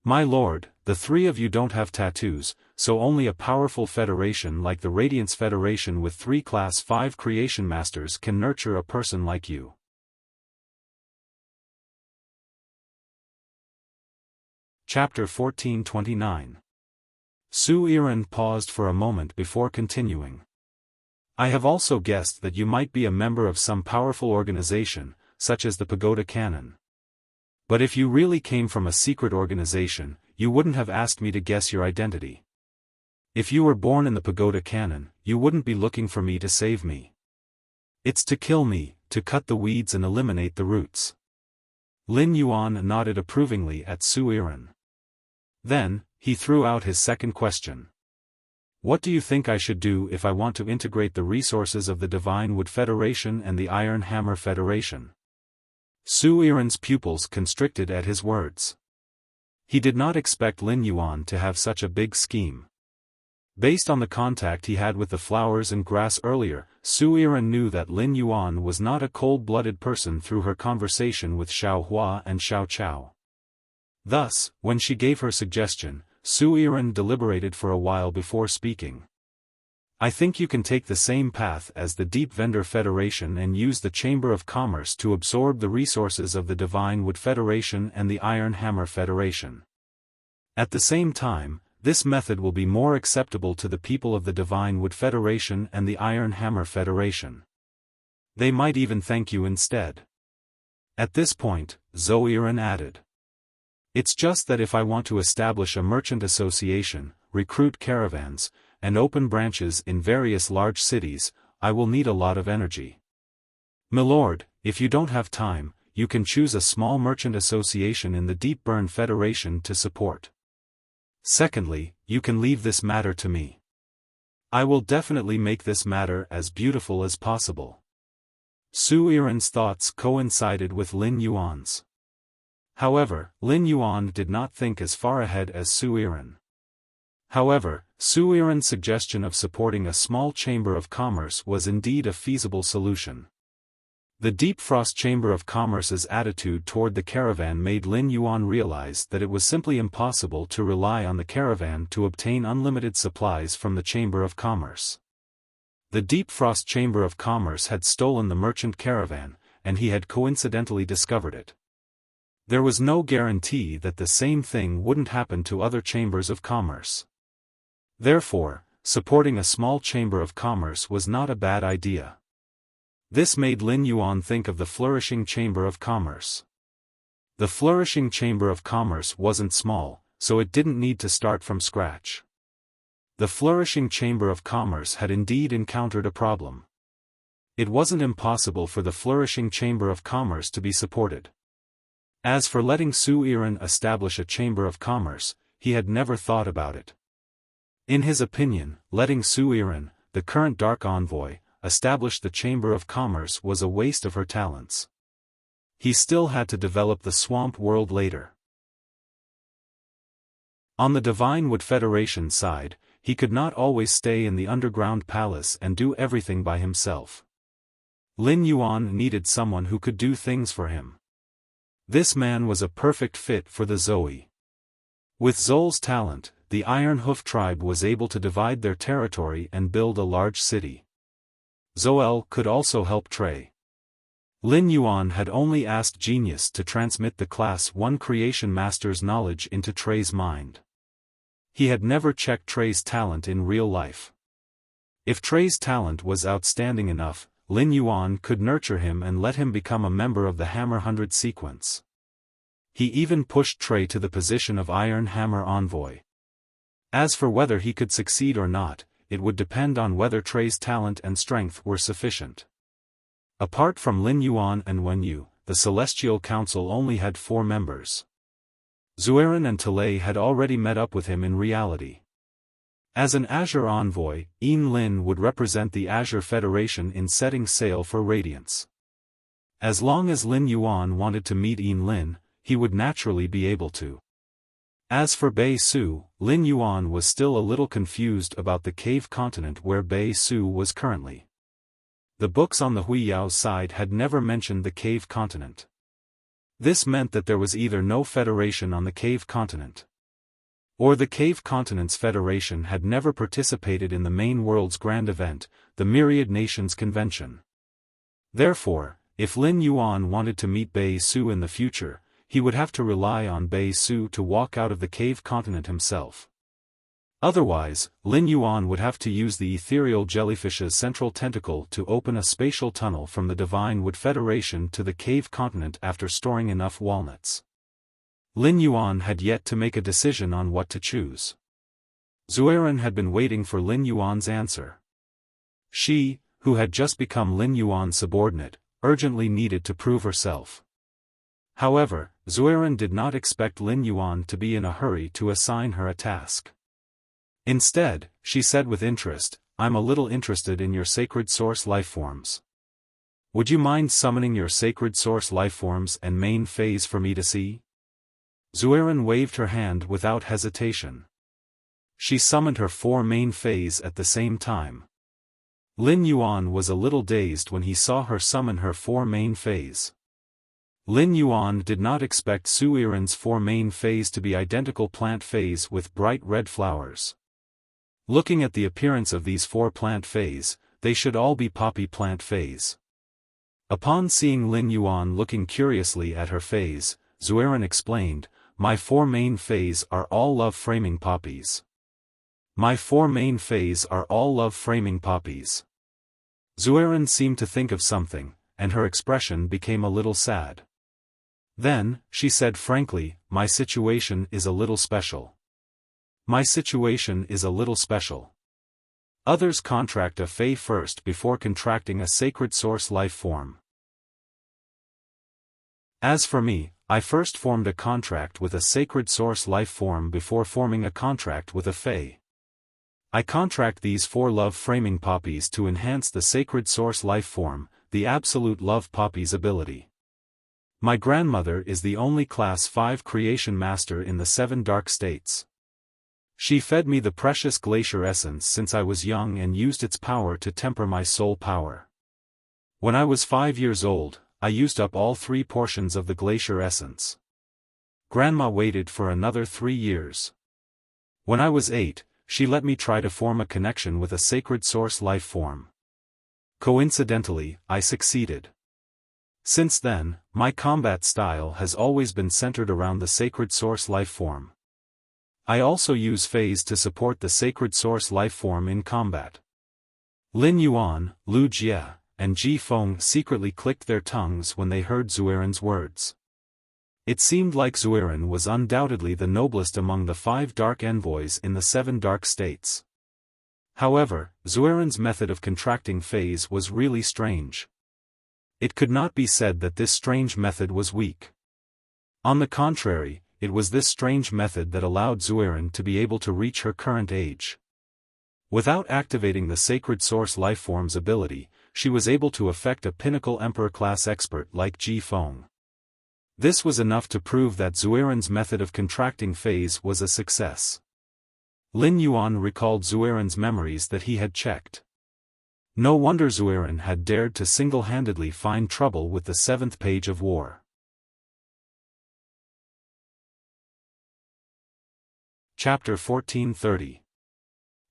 Speaker 1: My lord, the three of you don't have tattoos, so only a powerful federation like the Radiance Federation with 3 Class 5 Creation Masters can nurture a person like you. Chapter 1429. Su Iran paused for a moment before continuing. I have also guessed that you might be a member of some powerful organization, such as the Pagoda Canon. But if you really came from a secret organization, you wouldn't have asked me to guess your identity. If you were born in the Pagoda Canon, you wouldn't be looking for me to save me. It's to kill me, to cut the weeds and eliminate the roots. Lin Yuan nodded approvingly at Su Iran. Then, he threw out his second question. What do you think I should do if I want to integrate the resources of the Divine Wood Federation and the Iron Hammer Federation? Su Iran's pupils constricted at his words. He did not expect Lin Yuan to have such a big scheme. Based on the contact he had with the flowers and grass earlier, Su Iran knew that Lin Yuan was not a cold-blooded person through her conversation with Xiao Hua and Xiao Chao. Thus, when she gave her suggestion, Su Iran deliberated for a while before speaking. I think you can take the same path as the Deep Vendor Federation and use the Chamber of Commerce to absorb the resources of the Divine Wood Federation and the Iron Hammer Federation. At the same time, this method will be more acceptable to the people of the Divine Wood Federation and the Iron Hammer Federation. They might even thank you instead. At this point, Zoiran added. It's just that if I want to establish a merchant association, recruit caravans, and open branches in various large cities, I will need a lot of energy. Milord, if you don't have time, you can choose a small merchant association in the Deep Burn Federation to support. Secondly, you can leave this matter to me. I will definitely make this matter as beautiful as possible. Su Iran's thoughts coincided with Lin Yuan's. However, Lin Yuan did not think as far ahead as Su Iran. However, Su Iran's suggestion of supporting a small chamber of commerce was indeed a feasible solution. The Deep Frost Chamber of Commerce's attitude toward the caravan made Lin Yuan realize that it was simply impossible to rely on the caravan to obtain unlimited supplies from the Chamber of Commerce. The Deep Frost Chamber of Commerce had stolen the merchant caravan, and he had coincidentally discovered it. There was no guarantee that the same thing wouldn't happen to other chambers of commerce. Therefore, supporting a small chamber of commerce was not a bad idea. This made Lin Yuan think of the Flourishing Chamber of Commerce. The Flourishing Chamber of Commerce wasn't small, so it didn't need to start from scratch. The Flourishing Chamber of Commerce had indeed encountered a problem. It wasn't impossible for the Flourishing Chamber of Commerce to be supported. As for letting Su Iran establish a Chamber of Commerce, he had never thought about it. In his opinion, letting Su Iran, the current Dark Envoy, establish the Chamber of Commerce was a waste of her talents. He still had to develop the Swamp World later. On the Divine Wood Federation side, he could not always stay in the underground palace and do everything by himself. Lin Yuan needed someone who could do things for him. This man was a perfect fit for the Zoe. With Zol's talent, the Iron Hoof tribe was able to divide their territory and build a large city. Zoel could also help Trey. Lin Yuan had only asked Genius to transmit the Class 1 Creation Master's knowledge into Trey's mind. He had never checked Trey's talent in real life. If Trey's talent was outstanding enough, Lin Yuan could nurture him and let him become a member of the Hammer 100 sequence. He even pushed Trey to the position of Iron Hammer Envoy. As for whether he could succeed or not, it would depend on whether Trey's talent and strength were sufficient. Apart from Lin Yuan and Wen Yu, the Celestial Council only had 4 members. Zuerin and Talay had already met up with him in reality. As an Azure Envoy, Yin Lin would represent the Azure Federation in setting sail for Radiance. As long as Lin Yuan wanted to meet Yin Lin, he would naturally be able to. As for Bei Su, Lin Yuan was still a little confused about the cave continent where Bei Su was currently. The books on the Huiyao side had never mentioned the cave continent. This meant that there was either no federation on the cave continent, Or the Cave Continents Federation had never participated in the main world's grand event, the Myriad Nations Convention. Therefore, if Lin Yuan wanted to meet Bei Su in the future, he would have to rely on Bei Su to walk out of the cave continent himself. Otherwise, Lin Yuan would have to use the ethereal jellyfish's central tentacle to open a spatial tunnel from the Divine Wood Federation to the cave continent after storing enough walnuts. Lin Yuan had yet to make a decision on what to choose. Zueran had been waiting for Lin Yuan's answer. She, who had just become Lin Yuan's subordinate, urgently needed to prove herself. However, Zueran did not expect Lin Yuan to be in a hurry to assign her a task. Instead, she said with interest, "I'm a little interested in your sacred source lifeforms. Would you mind summoning your sacred source lifeforms and main phase for me to see?" Zueran waved her hand without hesitation. She summoned her 4 main phase at the same time. Lin Yuan was a little dazed when he saw her summon her 4 main phase. Lin Yuan did not expect Zueran's 4 main phase to be identical plant phase with bright red flowers. Looking at the appearance of these 4 plant phase, they should all be poppy plant phase. Upon seeing Lin Yuan looking curiously at her phase, Zueran explained, "My 4 main phase are all love-framing poppies. My 4 main phase are all love-framing poppies." Zueran seemed to think of something, and her expression became a little sad. Then, she said frankly, "My situation is a little special. My situation is a little special. Others contract a Fey first before contracting a sacred source life form. As for me, I first formed a contract with a sacred source life form before forming a contract with a Fey. I contract these 4 love-framing poppies to enhance the sacred source life form, the absolute love poppy's ability. My grandmother is the only Class 5 creation master in the 7 dark states. She fed me the precious glacier essence since I was young and used its power to temper my soul power. When I was 5 years old, I used up all 3 portions of the glacier essence. Grandma waited for another 3 years. When I was 8, she let me try to form a connection with a sacred source life form. Coincidentally, I succeeded. Since then, my combat style has always been centered around the sacred source life form. I also use phase to support the sacred source life form in combat. Lin Yuan, Lu Jie, and Ji Feng secretly clicked their tongues when they heard Zueran's words. It seemed like Zueran was undoubtedly the noblest among the 5 dark envoys in the 7 dark states. However, Zueran's method of contracting phase was really strange. It could not be said that this strange method was weak. On the contrary, it was this strange method that allowed Zueran to be able to reach her current age. Without activating the sacred source lifeform's ability, she was able to affect a pinnacle Emperor-class expert like Ji Feng. This was enough to prove that Zueran's method of contracting phase was a success. Lin Yuan recalled Zueran's memories that he had checked. No wonder Zueran had dared to single-handedly find trouble with the 7th page of war. Chapter 1430.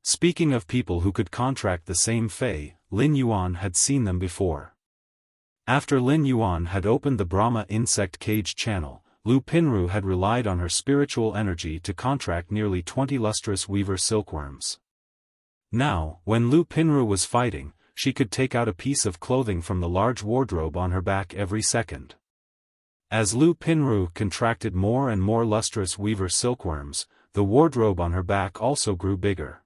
Speaker 1: Speaking of people who could contract the same Fey, Lin Yuan had seen them before. After Lin Yuan had opened the Brahma insect cage channel, Lu Pinru had relied on her spiritual energy to contract nearly 20 lustrous weaver silkworms. Now, when Lu Pinru was fighting, she could take out a piece of clothing from the large wardrobe on her back every second. As Lu Pinru contracted more and more lustrous weaver silkworms, the wardrobe on her back also grew bigger.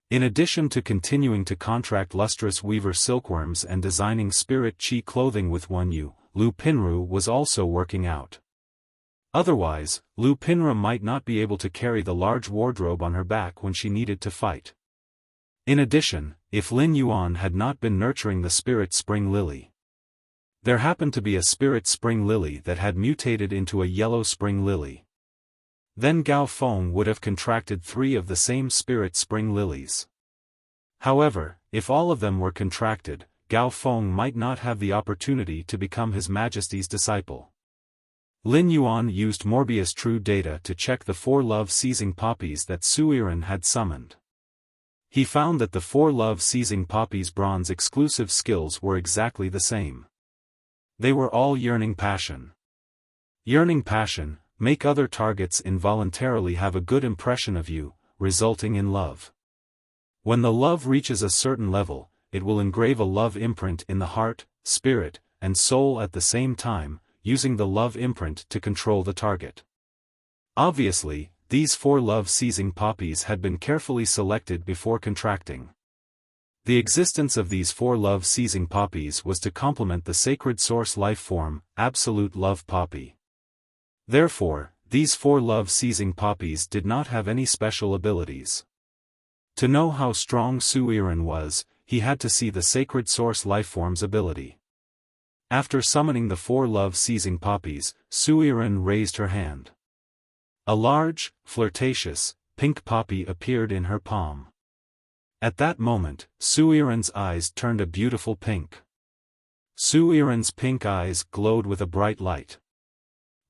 Speaker 1: In addition to continuing to contract lustrous weaver silkworms and designing spirit chi clothing with Wunyu, Lu Pinru was also working out. Otherwise, Lu Pinru might not be able to carry the large wardrobe on her back when she needed to fight. In addition, if Lin Yuan had not been nurturing the spirit spring lily. There happened to be a spirit spring lily that had mutated into a yellow spring lily. Then Gao Feng would have contracted 3 of the same spirit spring lilies. However, if all of them were contracted, Gao Feng might not have the opportunity to become His Majesty's disciple. Lin Yuan used Morbius True data to check the 4 love-seizing poppies that Suiren had summoned. He found that the 4 love-seizing poppies' bronze-exclusive skills were exactly the same. They were all Yearning Passion. Yearning Passion, make other targets involuntarily have a good impression of you, resulting in love. When the love reaches a certain level, it will engrave a love imprint in the heart, spirit, and soul at the same time, using the love imprint to control the target. Obviously, these 4 love-seizing poppies had been carefully selected before contracting. The existence of these 4 love-seizing poppies was to complement the sacred source life form, Absolute Love Poppy. Therefore, these 4 love-seizing poppies did not have any special abilities. To know how strong Suiren was, he had to see the sacred source lifeform's ability. After summoning the 4 love-seizing poppies, Suiren raised her hand. A large, flirtatious, pink poppy appeared in her palm. At that moment, Suiren's eyes turned a beautiful pink. Suiren's pink eyes glowed with a bright light.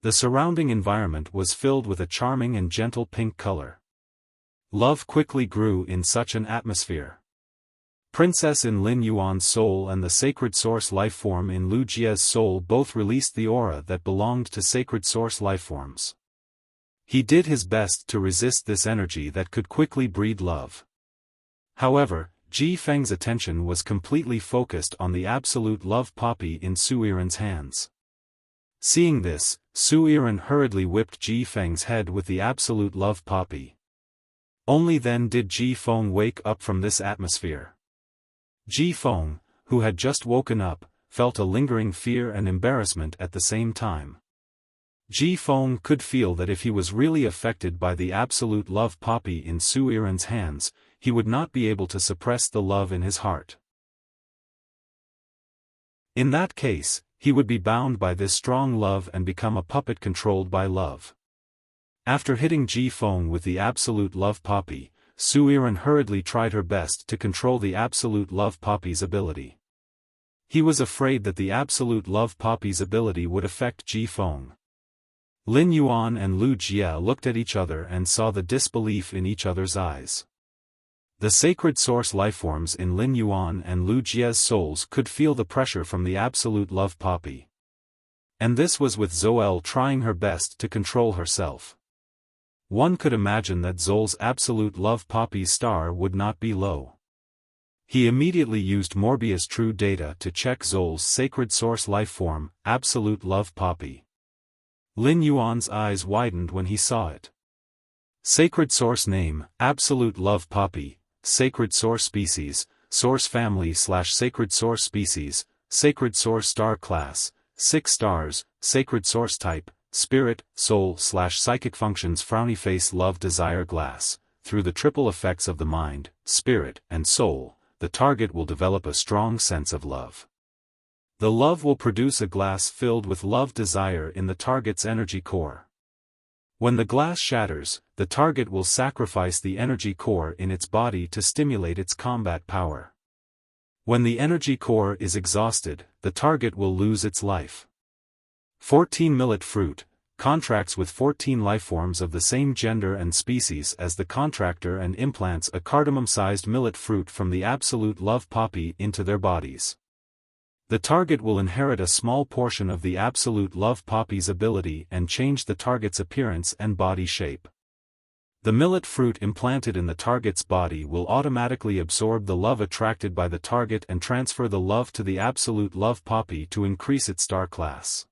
Speaker 1: The surrounding environment was filled with a charming and gentle pink color. Love quickly grew in such an atmosphere. Princess in Lin Yuan's soul and the sacred source lifeform in Lu Jia's soul both released the aura that belonged to sacred source lifeforms. He did his best to resist this energy that could quickly breed love. However, Ji Feng's attention was completely focused on the absolute love poppy in Suiren's hands. Seeing this, Suiren hurriedly whipped Ji Feng's head with the absolute love poppy. Only then did Ji Feng wake up from this atmosphere. Ji Feng, who had just woken up, felt a lingering fear and embarrassment at the same time. Ji Feng could feel that if he was really affected by the absolute love poppy in Suiren's hands, he would not be able to suppress the love in his heart. In that case, he would be bound by this strong love and become a puppet controlled by love. After hitting Ji Feng with the absolute love poppy, Suiren hurriedly tried her best to control the absolute love poppy's ability. He was afraid that the absolute love poppy's ability would affect Ji Feng. Lin Yuan and Lu Jia looked at each other and saw the disbelief in each other's eyes. The sacred source lifeforms in Lin Yuan and Lu Jia's souls could feel the pressure from the absolute love poppy. And this was with Zoel trying her best to control herself. One could imagine that Zol's absolute love poppy's star would not be low. He immediately used Morbius True data to check Zol's sacred source lifeform, Absolute Love Poppy. Lin Yuan's eyes widened when he saw it. Sacred source name, Absolute Love Poppy, Sacred source species, source family/sacred source species, sacred source star class, 6 stars, sacred source type, spirit, soul/psychic functions frowny face love desire glass. Through the triple effects of the mind, spirit, and soul, the target will develop a strong sense of love. The love will produce a glass filled with love desire in the target's energy core. When the glass shatters, the target will sacrifice the energy core in its body to stimulate its combat power. When the energy core is exhausted, the target will lose its life. 14 millet fruit, contracts with 14 lifeforms of the same gender and species as the contractor and implants a cardamom-sized millet fruit from the absolute love poppy into their bodies. The target will inherit a small portion of the absolute love poppy's ability and change the target's appearance and body shape. The millet fruit implanted in the target's body will automatically absorb the love attracted by the target and transfer the love to the absolute love poppy to increase its star class.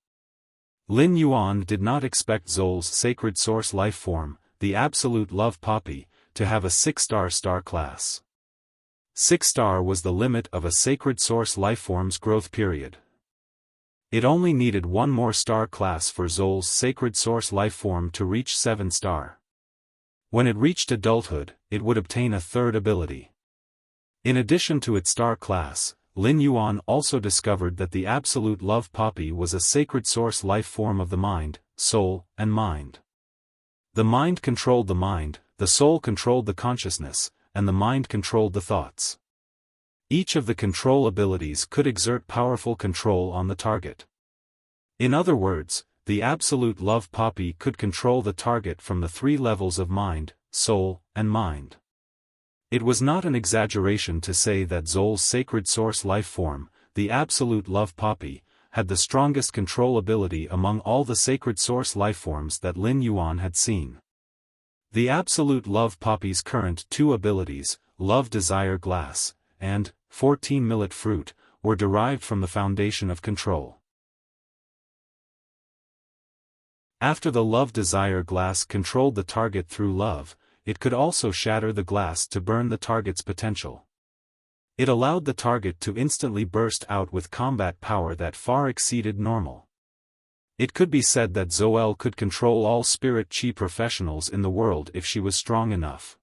Speaker 1: Lin Yuan did not expect Zol's sacred source life form, the absolute love poppy, to have a 6-star star class. 6-star was the limit of a sacred source lifeform's growth period. It only needed one more star class for Zol's sacred source lifeform to reach 7-star. When it reached adulthood, it would obtain a third ability. In addition to its star class, Lin Yuan also discovered that the absolute love poppy was a sacred source lifeform of the mind, soul, and mind. The mind controlled the mind, the soul controlled the consciousness, and the mind controlled the thoughts. Each of the control abilities could exert powerful control on the target. In other words, the absolute love poppy could control the target from the 3 levels of mind, soul, and mind. It was not an exaggeration to say that Zol's sacred source life form, the absolute love poppy, had the strongest control ability among all the sacred source lifeforms that Lin Yuan had seen. The absolute love poppy's current 2 abilities, love desire glass, and 14 millet fruit, were derived from the foundation of control. After the love desire glass controlled the target through love, it could also shatter the glass to burn the target's potential. It allowed the target to instantly burst out with combat power that far exceeded normal. It could be said that Zoel could control all spirit chi professionals in the world if she was strong enough.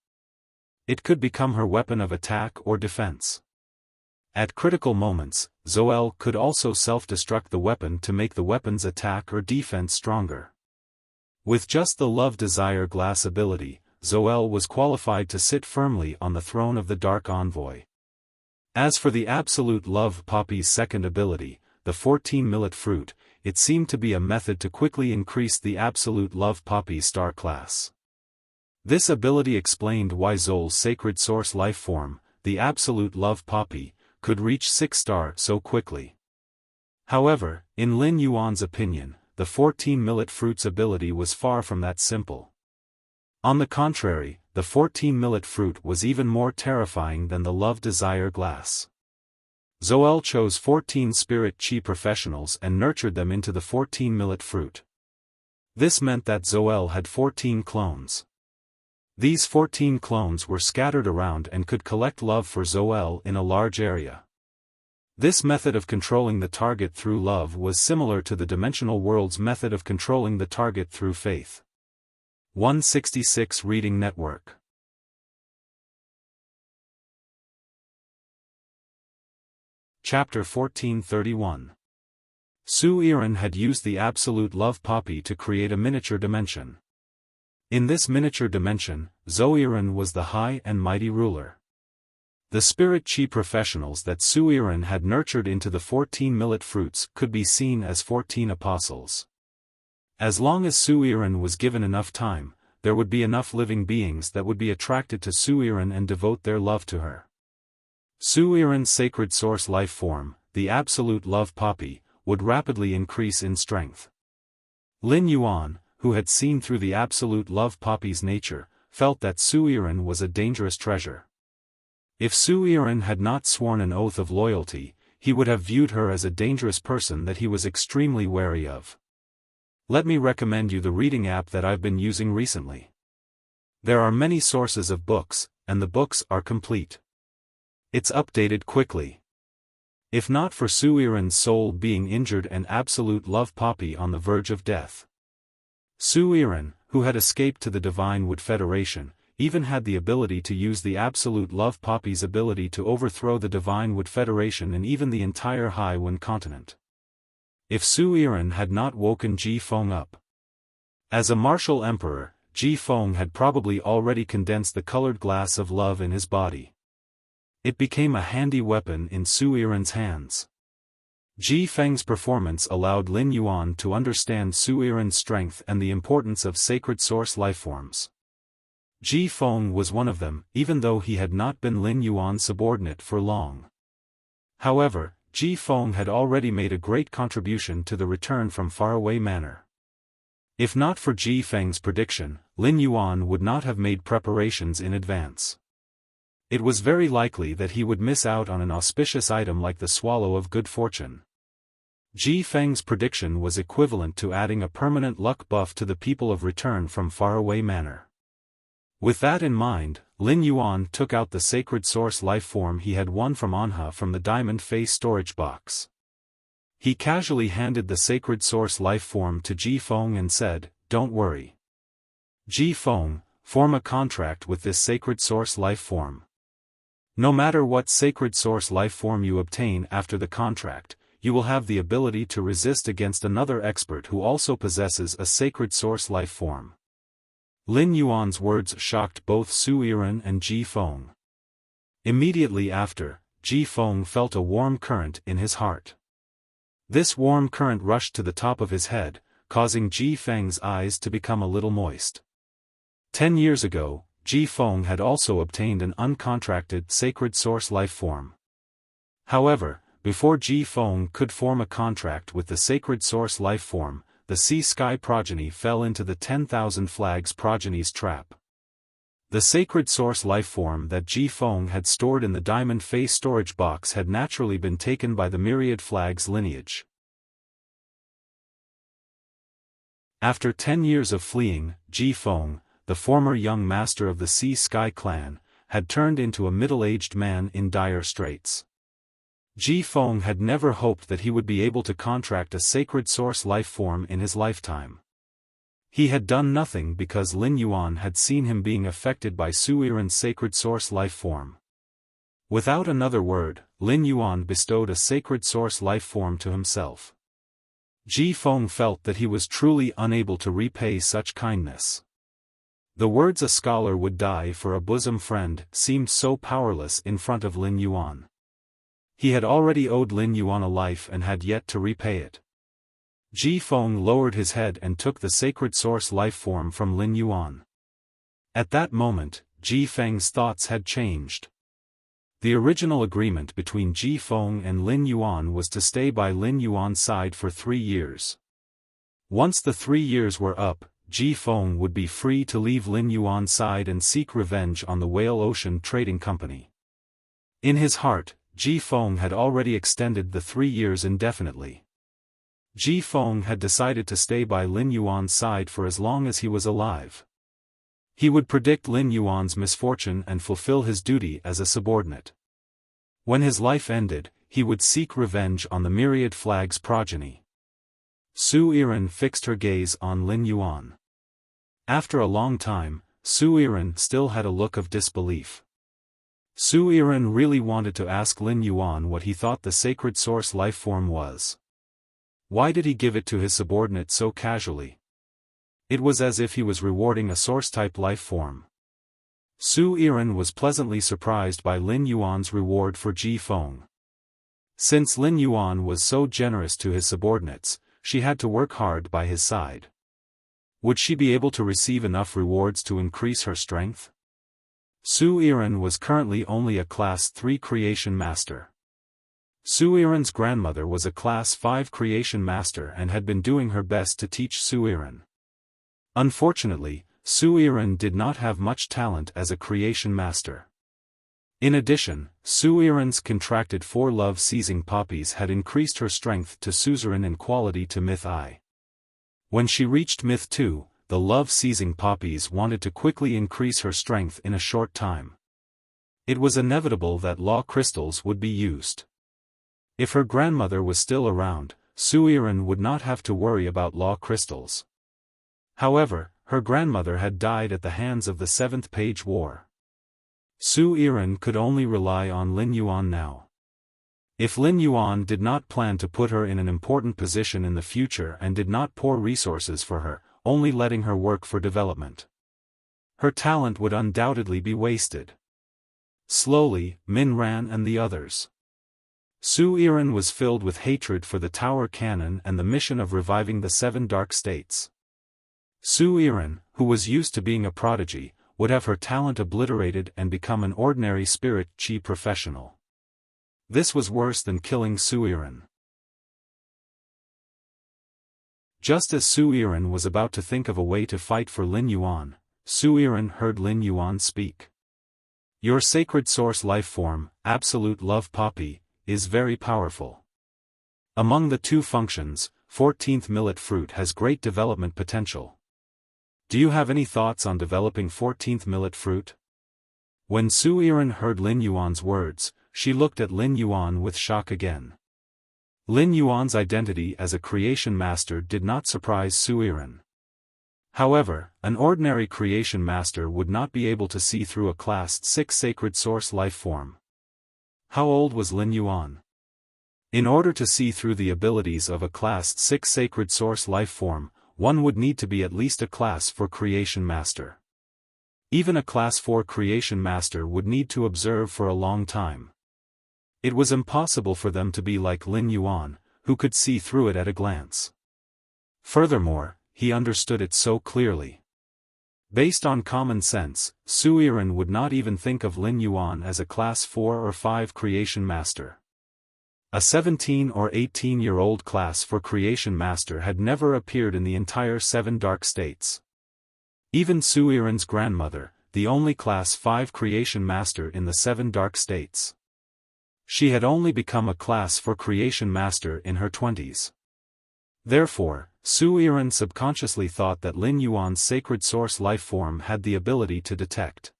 Speaker 1: It could become her weapon of attack or defense. At critical moments, Zoel could also self-destruct the weapon to make the weapon's attack or defense stronger. With just the love desire glass ability, Zoel was qualified to sit firmly on the throne of the Dark Envoy. As for the absolute love poppy's second ability, the 14 millet fruit, it seemed to be a method to quickly increase the absolute love poppy's star class. This ability explained why Zol's sacred source life form, the absolute love poppy, could reach 6-star so quickly. However, in Lin Yuan's opinion, the 14 millet fruit's ability was far from that simple. On the contrary, the 14 millet fruit was even more terrifying than the love desire glass. Zoel chose 14 spirit chi professionals and nurtured them into the 14 millet fruit. This meant that Zoel had 14 clones. These 14 clones were scattered around and could collect love for Zoel in a large area. This method of controlling the target through love was similar to the dimensional world's method of controlling the target through faith. 166 Reading Network. Chapter 1431. Su Yiren had used the absolute love poppy to create a miniature dimension. In this miniature dimension, Zhou Yiren was the high and mighty ruler. The spirit chi professionals that Su Yiren had nurtured into the 14 millet fruits could be seen as 14 apostles. As long as Su Yiren was given enough time, there would be enough living beings that would be attracted to Su Yiren and devote their love to her. Su Yiren's sacred source life form, the absolute love poppy, would rapidly increase in strength. Lin Yuan, who had seen through the absolute love poppy's nature, felt that Su Yiren was a dangerous treasure. If Su Yiren had not sworn an oath of loyalty, he would have viewed her as a dangerous person that he was extremely wary of. Let me recommend you the reading app that I've been using recently. There are many sources of books, and the books are complete. It's updated quickly. If not for Su Yiren's soul being injured and absolute love poppy on the verge of death. Su Yiren, who had escaped to the Divine Wood Federation, even had the ability to use the absolute love poppy's ability to overthrow the Divine Wood Federation and even the entire High Wen continent. If Su Yiren had not woken Ji Feng up. As a martial emperor, Ji Feng had probably already condensed the colored glass of love in his body. It became a handy weapon in Su Yiren's hands. Ji Feng's performance allowed Lin Yuan to understand Su Yiren's strength and the importance of sacred source lifeforms. Ji Feng was one of them, even though he had not been Lin Yuan's subordinate for long. However, Ji Feng had already made a great contribution to the return from faraway manor. If not for Ji Feng's prediction, Lin Yuan would not have made preparations in advance. It was very likely that he would miss out on an auspicious item like the Swallow of Good Fortune. Ji Feng's prediction was equivalent to adding a permanent luck buff to the people of return from faraway manor. With that in mind, Lin Yuan took out the sacred source life form he had won from Anha from the diamond face storage box. He casually handed the sacred source life form to Ji Feng and said, "Don't worry. Ji Feng, form a contract with this sacred source life form. No matter what sacred source life form you obtain after the contract, you will have the ability to resist against another expert who also possesses a sacred source life form." Lin Yuan's words shocked both Su Yiren and Ji Feng. Immediately after, Ji Feng felt a warm current in his heart. This warm current rushed to the top of his head, causing Ji Feng's eyes to become a little moist. 10 years ago, Ji Feng had also obtained an uncontracted sacred source life form. However, before Ji Feng could form a contract with the sacred source life form, the Sea Sky progeny fell into the 10,000 Flags progeny's trap. The sacred source life form that Ji Feng had stored in the diamond face storage box had naturally been taken by the myriad Flags lineage. After 10 years of fleeing, Ji Feng, the former young master of the Sea Sky clan, had turned into a middle-aged man in dire straits. Ji Feng had never hoped that he would be able to contract a sacred source life form in his lifetime. He had done nothing because Lin Yuan had seen him being affected by Su Yiren's sacred source life form. Without another word, Lin Yuan bestowed a sacred source life form to himself. Ji Feng felt that he was truly unable to repay such kindness. The words "a scholar would die for a bosom friend" seemed so powerless in front of Lin Yuan. He had already owed Lin Yuan a life and had yet to repay it. Ji Feng lowered his head and took the sacred source life form from Lin Yuan. At that moment, Ji Feng's thoughts had changed. The original agreement between Ji Feng and Lin Yuan was to stay by Lin Yuan's side for 3 years. Once the 3 years were up, Ji Feng would be free to leave Lin Yuan's side and seek revenge on the Whale Ocean Trading Company. In his heart, Ji Feng had already extended the 3 years indefinitely. Ji Feng had decided to stay by Lin Yuan's side for as long as he was alive. He would predict Lin Yuan's misfortune and fulfill his duty as a subordinate. When his life ended, he would seek revenge on the myriad Flags progeny. Su Yiren fixed her gaze on Lin Yuan. After a long time, Su Yiren still had a look of disbelief. Su Yiren really wanted to ask Lin Yuan what he thought the sacred source life form was. Why did he give it to his subordinate so casually? It was as if he was rewarding a source-type life form. Su Yiren was pleasantly surprised by Lin Yuan's reward for Ji Feng. Since Lin Yuan was so generous to his subordinates, she had to work hard by his side. Would she be able to receive enough rewards to increase her strength? Su Yiren was currently only a Class 3 creation master. Su Yiren's grandmother was a Class 5 creation master and had been doing her best to teach Su Yiren. Unfortunately, Su Yiren did not have much talent as a creation master. In addition, Su Yiren's contracted 4 love-seizing poppies had increased her strength to suzerain and quality to Myth I. When she reached Myth 2, the love-seizing poppies wanted to quickly increase her strength in a short time. It was inevitable that law crystals would be used. If her grandmother was still around, Su Yiren would not have to worry about law crystals. However, her grandmother had died at the hands of the 7th Page War. Su Yiren could only rely on Lin Yuan now. If Lin Yuan did not plan to put her in an important position in the future and did not pour resources for her, only letting her work for development, her talent would undoubtedly be wasted. Slowly, Min Ran and the others. Su Yiren was filled with hatred for the Tower Cannon and the mission of reviving the 7 Dark States. Su Yiren, who was used to being a prodigy, would have her talent obliterated and become an ordinary spirit chi professional. This was worse than killing Su Yiren. Just as Su Yiren was about to think of a way to fight for Lin Yuan, Su Yiren heard Lin Yuan speak. Your sacred source life form, Absolute Love Poppy, is very powerful. Among the 2 functions, 14th Millet Fruit has great development potential. Do you have any thoughts on developing 14th Millet Fruit? When Su Yiren heard Lin Yuan's words, she looked at Lin Yuan with shock again. Lin Yuan's identity as a creation master did not surprise Su Yiren. However, an ordinary creation master would not be able to see through a Class 6 sacred source life form. How old was Lin Yuan? In order to see through the abilities of a Class 6 sacred source life form, one would need to be at least a Class 4 creation master. Even a Class 4 creation master would need to observe for a long time. It was impossible for them to be like Lin Yuan, who could see through it at a glance. Furthermore, he understood it so clearly. Based on common sense, Su Yiren would not even think of Lin Yuan as a Class 4 or 5 Creation Master. A 17 or 18-year-old Class 4 Creation Master had never appeared in the entire 7 Dark States. Even Su Yiren's grandmother, the only Class 5 Creation Master in the 7 Dark States. She had only become a Class 4 Creation Master in her 20s. Therefore, Su Yiren subconsciously thought that Lin Yuan's sacred source life form had the ability to detect.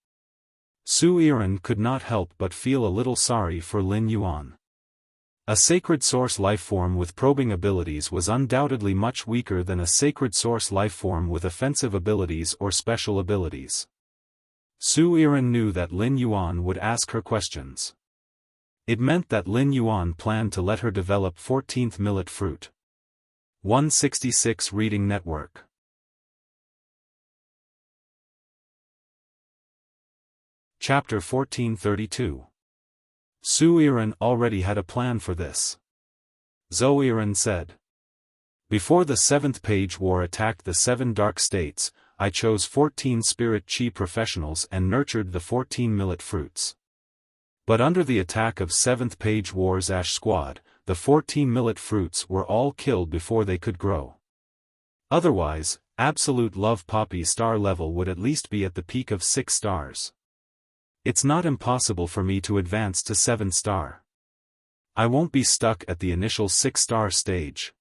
Speaker 1: Su Yiren could not help but feel a little sorry for Lin Yuan. A sacred source life form with probing abilities was undoubtedly much weaker than a sacred source life form with offensive abilities or special abilities. Su Yiren knew that Lin Yuan would ask her questions. It meant that Lin Yuan planned to let her develop 14th millet fruit. 166 Reading Network. Chapter 1432. Su Yiren already had a plan for this. Zhou Yiren said. Before the 7th Page War attacked the 7 Dark States, I chose 14 Spirit Chi professionals and nurtured the 14 millet fruits. But under the attack of 7th Page War's Ash Squad, the 14 millet fruits were all killed before they could grow. Otherwise, absolute love poppy star level would at least be at the peak of 6 stars. It's not impossible for me to advance to 7 star. I won't be stuck at the initial 6-star stage.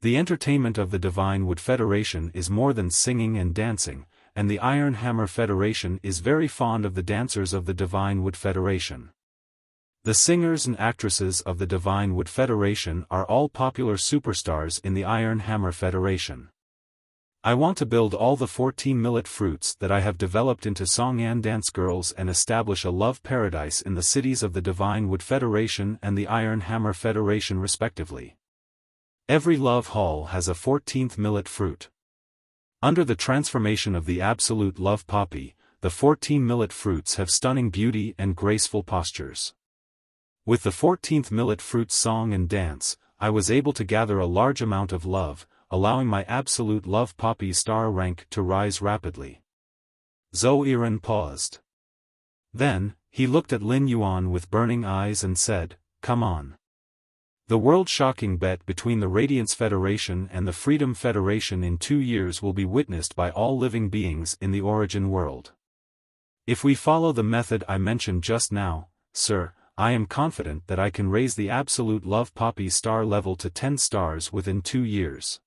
Speaker 1: The entertainment of the Divine Wood Federation is more than singing and dancing, and the Iron Hammer Federation is very fond of the dancers of the Divine Wood Federation. The singers and actresses of the Divine Wood Federation are all popular superstars in the Iron Hammer Federation. I want to build all the 14 millet fruits that I have developed into Songyan dance girls and establish a love paradise in the cities of the Divine Wood Federation and the Iron Hammer Federation respectively. Every love hall has a 14th millet fruit. Under the transformation of the absolute love poppy, the 14 millet fruits have stunning beauty and graceful postures. With the 14th millet fruit's song and dance, I was able to gather a large amount of love, allowing my absolute love poppy star rank to rise rapidly. Zhou Yiren paused. Then, he looked at Lin Yuan with burning eyes and said, "Come on." The world-shocking bet between the Radiance Federation and the Freedom Federation in 2 years will be witnessed by all living beings in the origin world. If we follow the method I mentioned just now, sir, I am confident that I can raise the absolute love poppy star level to 10 stars within 2 years.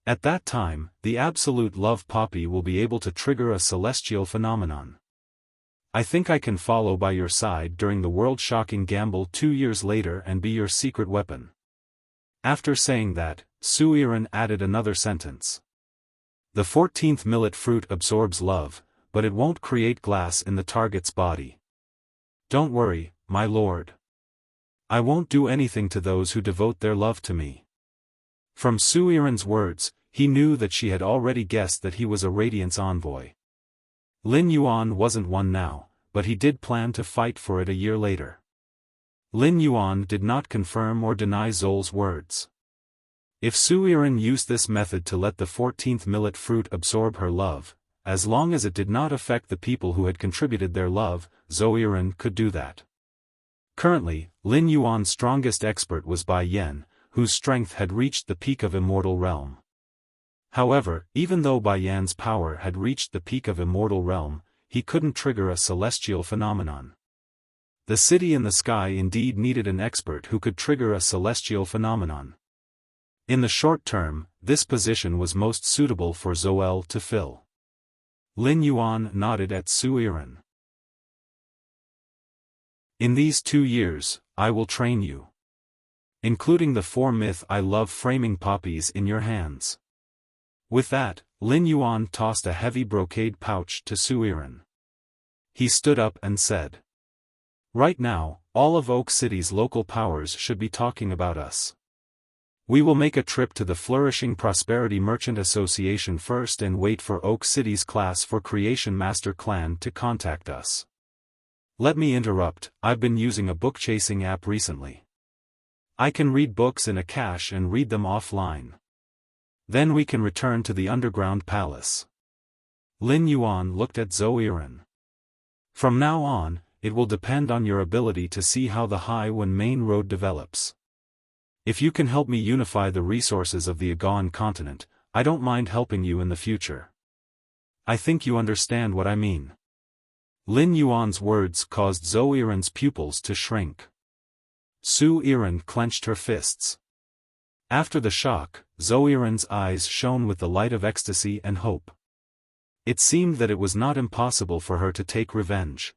Speaker 1: At that time, the absolute love poppy will be able to trigger a celestial phenomenon. I think I can follow by your side during the world-shocking gamble 2 years later and be your secret weapon. After saying that, Su Yiren added another sentence. The 14th millet fruit absorbs love, but it won't create glass in the target's body. Don't worry, my lord. I won't do anything to those who devote their love to me. From Su Yiren's words, he knew that she had already guessed that he was a Radiance envoy. Lin Yuan wasn't one now, but he did plan to fight for it a year later. Lin Yuan did not confirm or deny Zou's words. If Su Yiren used this method to let the 14th millet fruit absorb her love, as long as it did not affect the people who had contributed their love, Zhou Yiren could do that. Currently, Lin Yuan's strongest expert was Bai Yan, whose strength had reached the peak of Immortal Realm. However, even though Bai Yan's power had reached the peak of Immortal Realm, he couldn't trigger a celestial phenomenon. The city in the sky indeed needed an expert who could trigger a celestial phenomenon. In the short term, this position was most suitable for Zhou to fill. Lin Yuan nodded at Su Yiren. In these 2 years, I will train you. Including the 4 myth I love framing poppies in your hands. With that, Lin Yuan tossed a heavy brocade pouch to Su Yiren. He stood up and said. Right now, all of Oak City's local powers should be talking about us. We will make a trip to the Flourishing Prosperity Merchant Association first and wait for Oak City's Class 4 Creation Master Clan to contact us. Let me interrupt, I've been using a book-chasing app recently. I can read books in a cache and read them offline. Then we can return to the underground palace. Lin Yuan looked at Zhou Yiren. From now on, it will depend on your ability to see how the Haiwan main road develops. If you can help me unify the resources of the Aegean continent, I don't mind helping you in the future. I think you understand what I mean. Lin Yuan's words caused Zhou Yiren's pupils to shrink. Su Yiren clenched her fists. After the shock, Zhou Yiren's eyes shone with the light of ecstasy and hope. It seemed that it was not impossible for her to take revenge.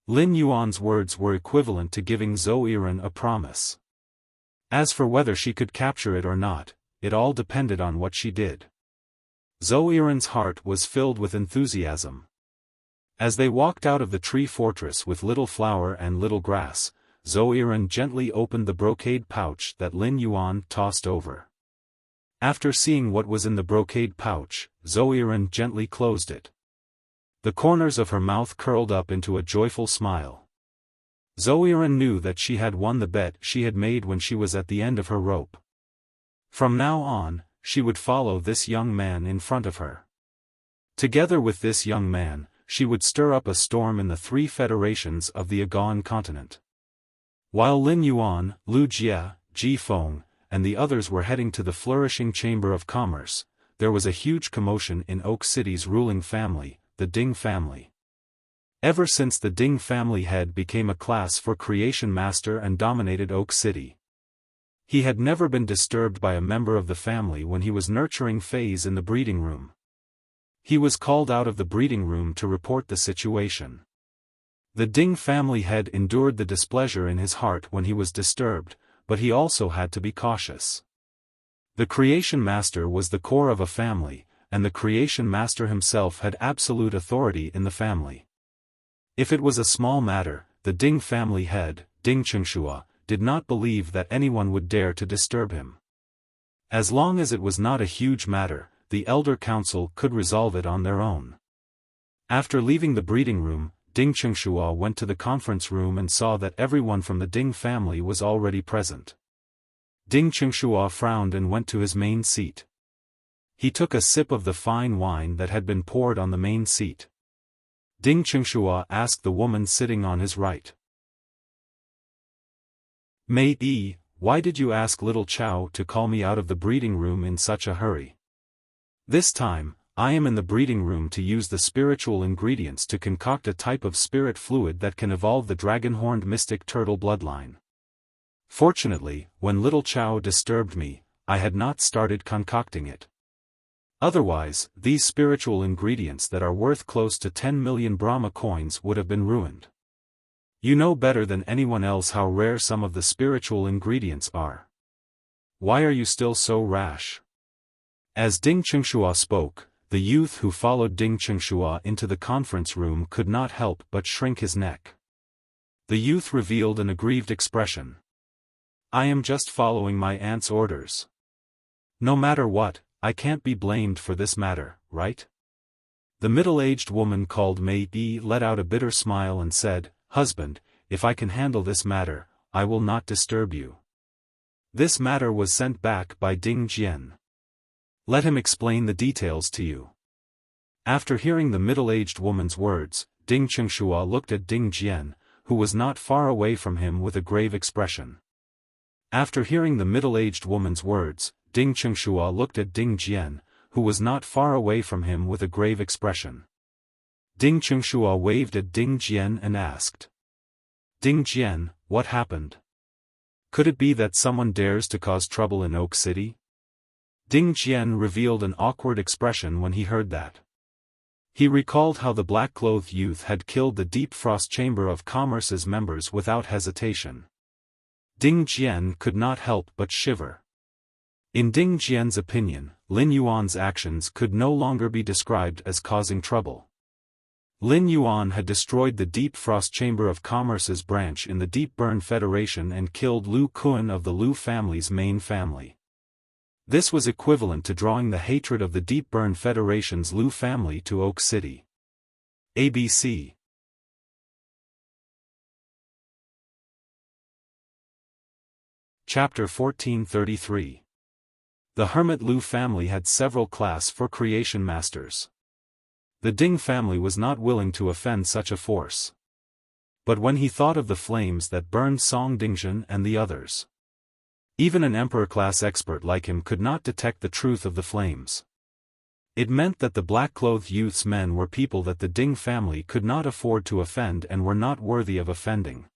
Speaker 1: Lin Yuan's words were equivalent to giving Zhou Yiren a promise. As for whether she could capture it or not, it all depended on what she did. Zhou Yiren's heart was filled with enthusiasm. As they walked out of the tree fortress with Little Flower and Little Grass, Zhou Yiren gently opened the brocade pouch that Lin Yuan tossed over. After seeing what was in the brocade pouch, Zhou Yiren gently closed it. The corners of her mouth curled up into a joyful smile. Zhou Yiren knew that she had won the bet she had made when she was at the end of her rope. From now on, she would follow this young man in front of her. Together with this young man, she would stir up a storm in the three federations of the Aegean continent. While Lin Yuan, Lu Jie, Ji Feng, and the others were heading to the flourishing Chamber of Commerce, there was a huge commotion in Oak City's ruling family, the Ding family. Ever since the Ding family head became a class for creation master and dominated Oak City, he had never been disturbed by a member of the family when he was nurturing Fays in the breeding room. He was called out of the breeding room to report the situation. The Ding family head endured the displeasure in his heart when he was disturbed, but he also had to be cautious. The creation master was the core of a family, and the creation master himself had absolute authority in the family. If it was a small matter, the Ding family head, Ding Chengshua, did not believe that anyone would dare to disturb him. As long as it was not a huge matter, the elder council could resolve it on their own. After leaving the breeding room, Ding Chengshua went to the conference room and saw that everyone from the Ding family was already present. Ding Chengshua frowned and went to his main seat. He took a sip of the fine wine that had been poured on the main seat. Ding Chengshua asked the woman sitting on his right. "Mei Yi, why did you ask little Chow to call me out of the breeding room in such a hurry? This time, I am in the breeding room to use the spiritual ingredients to concoct a type of spirit fluid that can evolve the dragon-horned mystic turtle bloodline. Fortunately, when little Chow disturbed me, I had not started concocting it. Otherwise, these spiritual ingredients that are worth close to 10 million Brahma coins would have been ruined. You know better than anyone else how rare some of the spiritual ingredients are. Why are you still so rash?" As Ding Chengshua spoke, the youth who followed Ding Chengshua into the conference room could not help but shrink his neck. The youth revealed an aggrieved expression. "I am just following my aunt's orders. No matter what, I can't be blamed for this matter, right?" The middle-aged woman called Mei Yi let out a bitter smile and said, "Husband, if I can handle this matter, I will not disturb you." This matter was sent back by Ding Jian. Let him explain the details to you. After hearing the middle-aged woman's words, Ding Chengshua looked at Ding Jian, who was not far away from him with a grave expression. After hearing the middle-aged woman's words, Ding Chengshua looked at Ding Jian, who was not far away from him with a grave expression. Ding Chengshua waved at Ding Jian and asked, "Ding Jian, what happened? Could it be that someone dares to cause trouble in Oak City?" Ding Jian revealed an awkward expression when he heard that. He recalled how the black-clothed youth had killed the Deep Frost Chamber of Commerce's members without hesitation. Ding Jian could not help but shiver. In Ding Jian's opinion, Lin Yuan's actions could no longer be described as causing trouble. Lin Yuan had destroyed the Deep Frost Chamber of Commerce's branch in the Deep Burn Federation and killed Lu Kun of the Lu family's main family. This was equivalent to drawing the hatred of the Deep Burn Federation's Lu family to Oak City. ABC. Chapter 1433. The hermit Lu family had several class for creation masters. The Ding family was not willing to offend such a force. But when he thought of the flames that burned Song Dingjun and the others, even an emperor-class expert like him could not detect the truth of the flames. It meant that the black-clothed youth's men were people that the Ding family could not afford to offend and were not worthy of offending.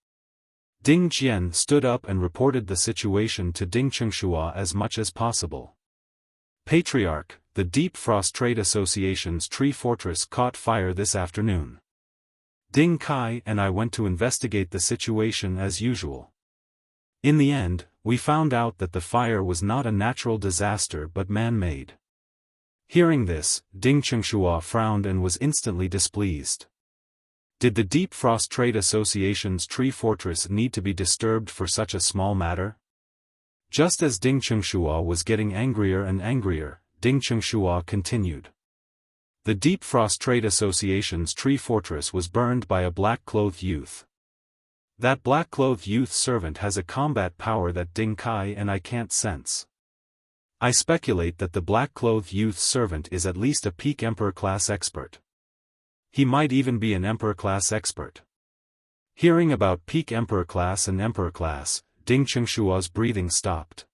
Speaker 1: Ding Jian stood up and reported the situation to Ding Chengshua as much as possible. Patriarch, the Deep Frost Trade Association's tree fortress caught fire this afternoon. Ding Kai and I went to investigate the situation as usual. In the end, we found out that the fire was not a natural disaster but man-made. Hearing this, Ding Chengshua frowned and was instantly displeased. Did the Deep Frost Trade Association's tree fortress need to be disturbed for such a small matter? Just as Ding Chengshua was getting angrier and angrier, Ding Chengshua continued. The Deep Frost Trade Association's tree fortress was burned by a black-clothed youth. That black-clothed youth servant has a combat power that Ding Kai and I can't sense. I speculate that the black-clothed youth servant is at least a peak Emperor-class expert. He might even be an Emperor-class expert. Hearing about peak Emperor-class and Emperor-class, Ding Chengshua's breathing stopped.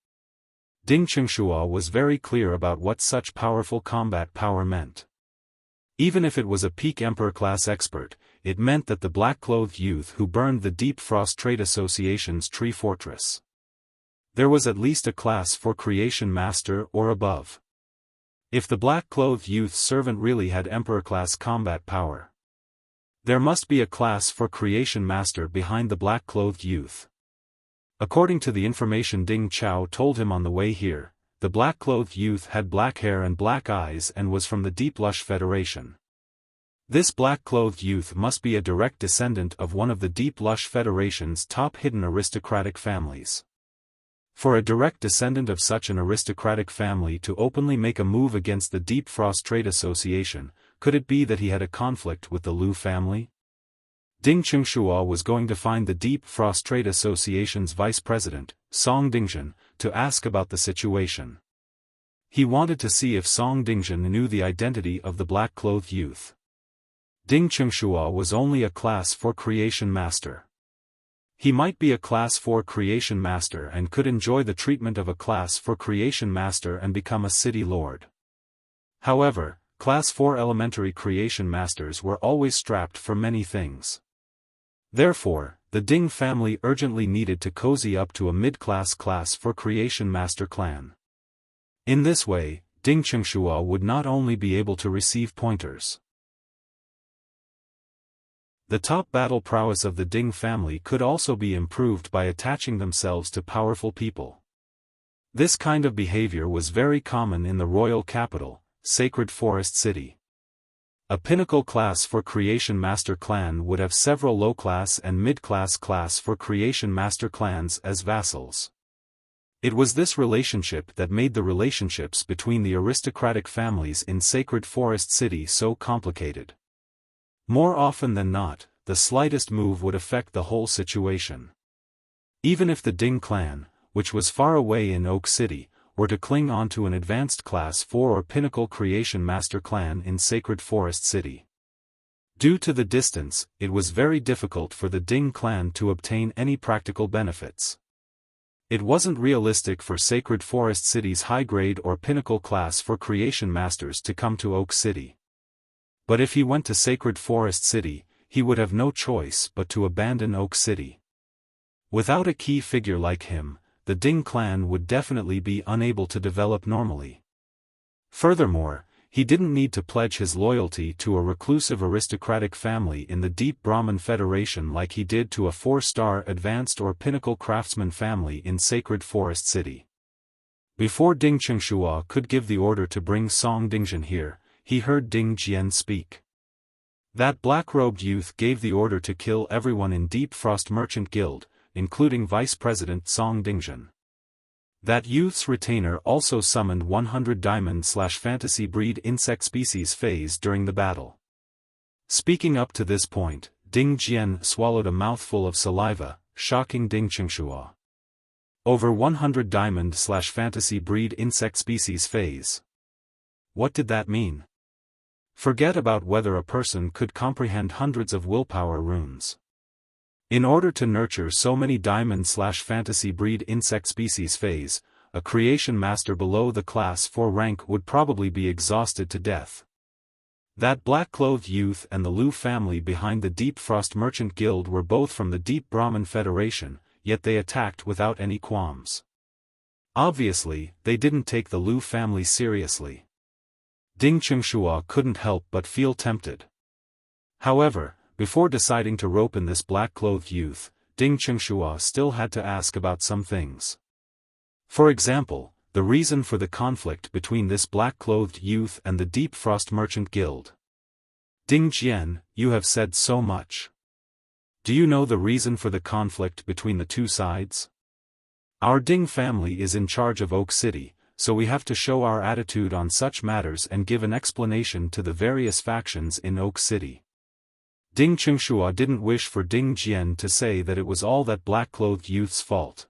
Speaker 1: Ding Chengshua was very clear about what such powerful combat power meant. Even if it was a peak Emperor-class expert, it meant that the black-clothed youth who burned the Deep Frost Trade Association's tree fortress. There was at least a class for Creation Master or above. If the black-clothed youth servant really had Emperor-class combat power, there must be a class for Creation Master behind the black-clothed youth. According to the information Ding Chao told him on the way here, the black-clothed youth had black hair and black eyes and was from the Deep Lush Federation. This black-clothed youth must be a direct descendant of one of the Deep Lush Federation's top hidden aristocratic families. For a direct descendant of such an aristocratic family to openly make a move against the Deep Frost Trade Association, could it be that he had a conflict with the Lu family? Ding Chengshua was going to find the Deep Frost Trade Association's vice president, Song Dingjun, to ask about the situation. He wanted to see if Song Dingjun knew the identity of the black-clothed youth. Ding Chengshua was only a class 4 Creation Master. He might be a class 4 Creation Master and could enjoy the treatment of a class 4 Creation Master and become a city lord. However, class 4 elementary Creation Masters were always strapped for many things. Therefore, the Ding family urgently needed to cozy up to a mid-class class for Creation Master clan. In this way, Ding Chengshua would not only be able to receive pointers. The top battle prowess of the Ding family could also be improved by attaching themselves to powerful people. This kind of behavior was very common in the royal capital, Sacred Forest City. A pinnacle class for Creation Master clan would have several low-class and mid-class class for Creation Master clans as vassals. It was this relationship that made the relationships between the aristocratic families in Sacred Forest City so complicated. More often than not, the slightest move would affect the whole situation. Even if the Ding clan, which was far away in Oak City, were to cling on to an advanced class 4 or pinnacle Creation Master clan in Sacred Forest City. Due to the distance, it was very difficult for the Ding clan to obtain any practical benefits. It wasn't realistic for Sacred Forest City's high-grade or pinnacle class for Creation Masters to come to Oak City. But if he went to Sacred Forest City, he would have no choice but to abandon Oak City. Without a key figure like him, the Ding clan would definitely be unable to develop normally. Furthermore, he didn't need to pledge his loyalty to a reclusive aristocratic family in the Deep Brahmin Federation like he did to a 4-star advanced or pinnacle craftsman family in Sacred Forest City. Before Ding Chengshua could give the order to bring Song Dingjun here, he heard Ding Jian speak. That black-robed youth gave the order to kill everyone in Deep Frost Merchant Guild, including Vice President Song Dingjun. That youth's retainer also summoned 100 diamond/fantasy breed insect species phase during the battle. Speaking up to this point, Ding Jian swallowed a mouthful of saliva, shocking Ding Chengshua. Over 100 diamond/fantasy breed insect species phase. What did that mean? Forget about whether a person could comprehend hundreds of willpower runes. In order to nurture so many diamond/fantasy breed insect species phase, a creation master below the class 4 rank would probably be exhausted to death. That black-clothed youth and the Lu family behind the Deep Frost Merchant Guild were both from the Deep Brahmin Federation, yet they attacked without any qualms. Obviously, they didn't take the Lu family seriously. Ding Chengshua couldn't help but feel tempted. However, before deciding to rope in this black-clothed youth, Ding Chengshua still had to ask about some things. For example, the reason for the conflict between this black-clothed youth and the Deep Frost Merchant Guild. Ding Jian, you have said so much. Do you know the reason for the conflict between the two sides? Our Ding family is in charge of Oak City, so we have to show our attitude on such matters and give an explanation to the various factions in Oak City. Ding Chengshua didn't wish for Ding Jian to say that it was all that black-clothed youth's fault.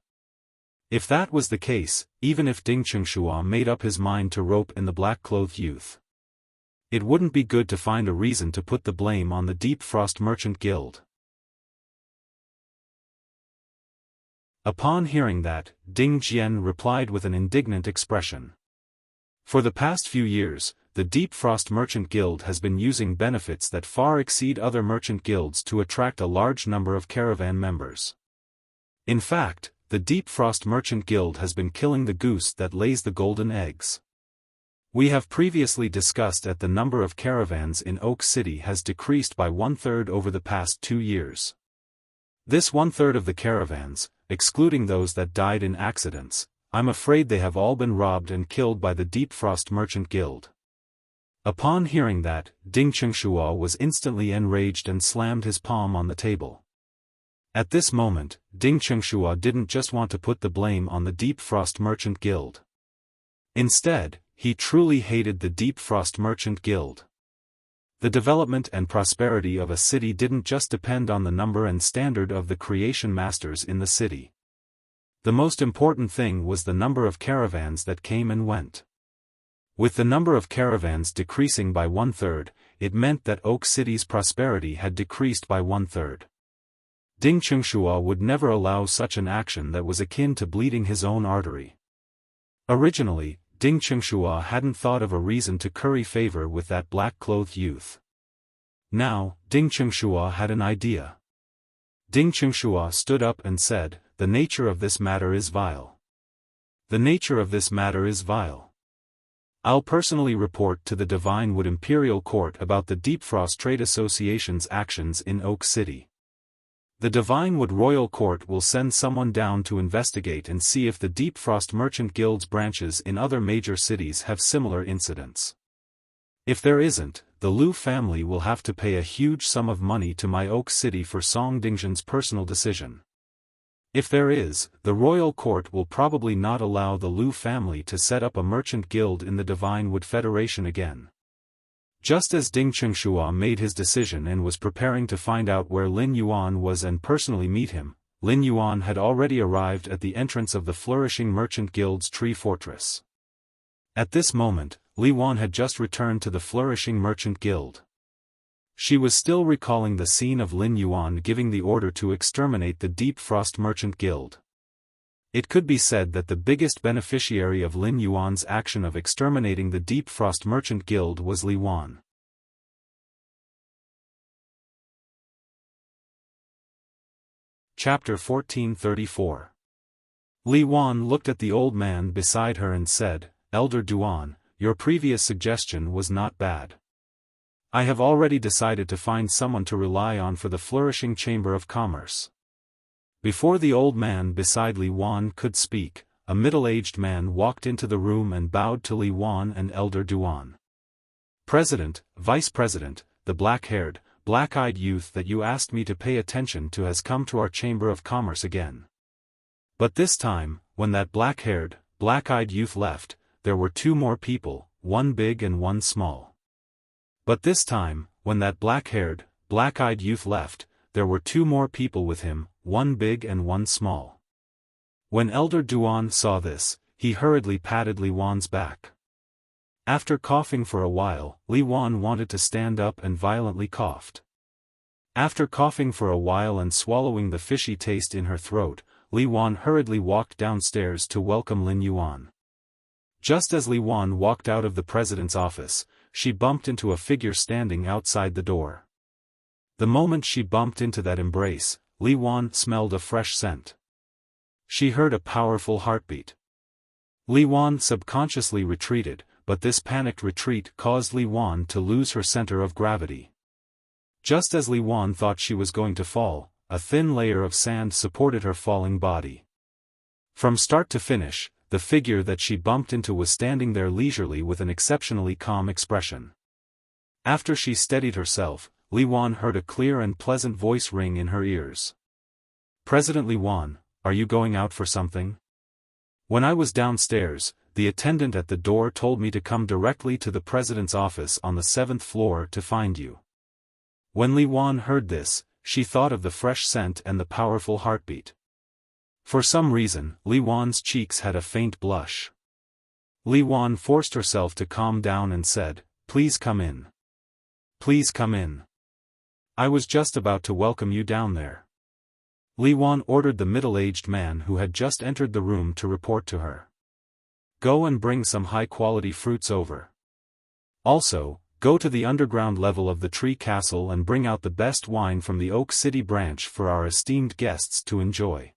Speaker 1: If that was the case, even if Ding Chengshua made up his mind to rope in the black-clothed youth, it wouldn't be good to find a reason to put the blame on the Deep Frost Merchant Guild. Upon hearing that, Ding Jian replied with an indignant expression. For the past few years, the Deep Frost Merchant Guild has been using benefits that far exceed other merchant guilds to attract a large number of caravan members. In fact, the Deep Frost Merchant Guild has been killing the goose that lays the golden eggs. We have previously discussed that the number of caravans in Oak City has decreased by 1/3 over the past 2 years. This 1/3 of the caravans, excluding those that died in accidents, I'm afraid they have all been robbed and killed by the Deep Frost Merchant Guild. Upon hearing that, Ding Chengshua was instantly enraged and slammed his palm on the table. At this moment, Ding Chengshua didn't just want to put the blame on the Deep Frost Merchant Guild. Instead, he truly hated the Deep Frost Merchant Guild. The development and prosperity of a city didn't just depend on the number and standard of the creation masters in the city. The most important thing was the number of caravans that came and went. With the number of caravans decreasing by 1/3, it meant that Oak City's prosperity had decreased by 1/3. Ding Chengshua would never allow such an action that was akin to bleeding his own artery. Originally, Ding Chengshua hadn't thought of a reason to curry favor with that black-clothed youth. Now, Ding Chengshua had an idea. Ding Chengshua stood up and said, "The nature of this matter is vile. The nature of this matter is vile. I'll personally report to the Divine Wood Imperial Court about the Deep Frost Trade Association's actions in Oak City. The Divine Wood Royal Court will send someone down to investigate and see if the Deep Frost Merchant Guild's branches in other major cities have similar incidents. If there isn't, the Lu family will have to pay a huge sum of money to my Oak City for Song Dingzhen's personal decision. If there is, the Royal Court will probably not allow the Lu family to set up a merchant guild in the Divine Wood Federation again." Just as Ding Chengshua made his decision and was preparing to find out where Lin Yuan was and personally meet him, Lin Yuan had already arrived at the entrance of the Flourishing Merchant Guild's tree fortress. At this moment, Li Wan had just returned to the Flourishing Merchant Guild. She was still recalling the scene of Lin Yuan giving the order to exterminate the Deep Frost Merchant Guild. It could be said that the biggest beneficiary of Lin Yuan's action of exterminating the Deep Frost Merchant Guild was Li Wan. Chapter 1434. Li Wan looked at the old man beside her and said, "Elder Duan, your previous suggestion was not bad. I have already decided to find someone to rely on for the Flourishing Chamber of Commerce." Before the old man beside Li Wan could speak, a middle-aged man walked into the room and bowed to Li Wan and Elder Duan. "President, Vice President, the black-haired, black-eyed youth that you asked me to pay attention to has come to our Chamber of Commerce again. But this time, when that black-haired, black-eyed youth left, there were 2 more people, one big and one small. But this time, when that black-haired, black-eyed youth left, there were 2 more people with him, one big and one small. When Elder Duan saw this, he hurriedly patted Li Wan's back. After coughing for a while, Li Wan wanted to stand up and violently coughed. After coughing for a while and swallowing the fishy taste in her throat, Li Wan hurriedly walked downstairs to welcome Lin Yuan. Just as Li Wan walked out of the president's office, she bumped into a figure standing outside the door. The moment she bumped into that embrace, Li Wan smelled a fresh scent. She heard a powerful heartbeat. Li Wan subconsciously retreated, but this panicked retreat caused Li Wan to lose her center of gravity. Just as Li Wan thought she was going to fall, a thin layer of sand supported her falling body. From start to finish, the figure that she bumped into was standing there leisurely with an exceptionally calm expression. After she steadied herself, Li Wan heard a clear and pleasant voice ring in her ears. "President Li Wan, are you going out for something? When I was downstairs, the attendant at the door told me to come directly to the president's office on the 7th floor to find you." When Li Wan heard this, she thought of the fresh scent and the powerful heartbeat. For some reason, Li Wan's cheeks had a faint blush. Li Wan forced herself to calm down and said, "Please come in. Please come in. I was just about to welcome you down there." Li Wan ordered the middle-aged man who had just entered the room to report to her. "Go and bring some high-quality fruits over. Also, go to the underground level of the tree castle and bring out the best wine from the Oak City branch for our esteemed guests to enjoy."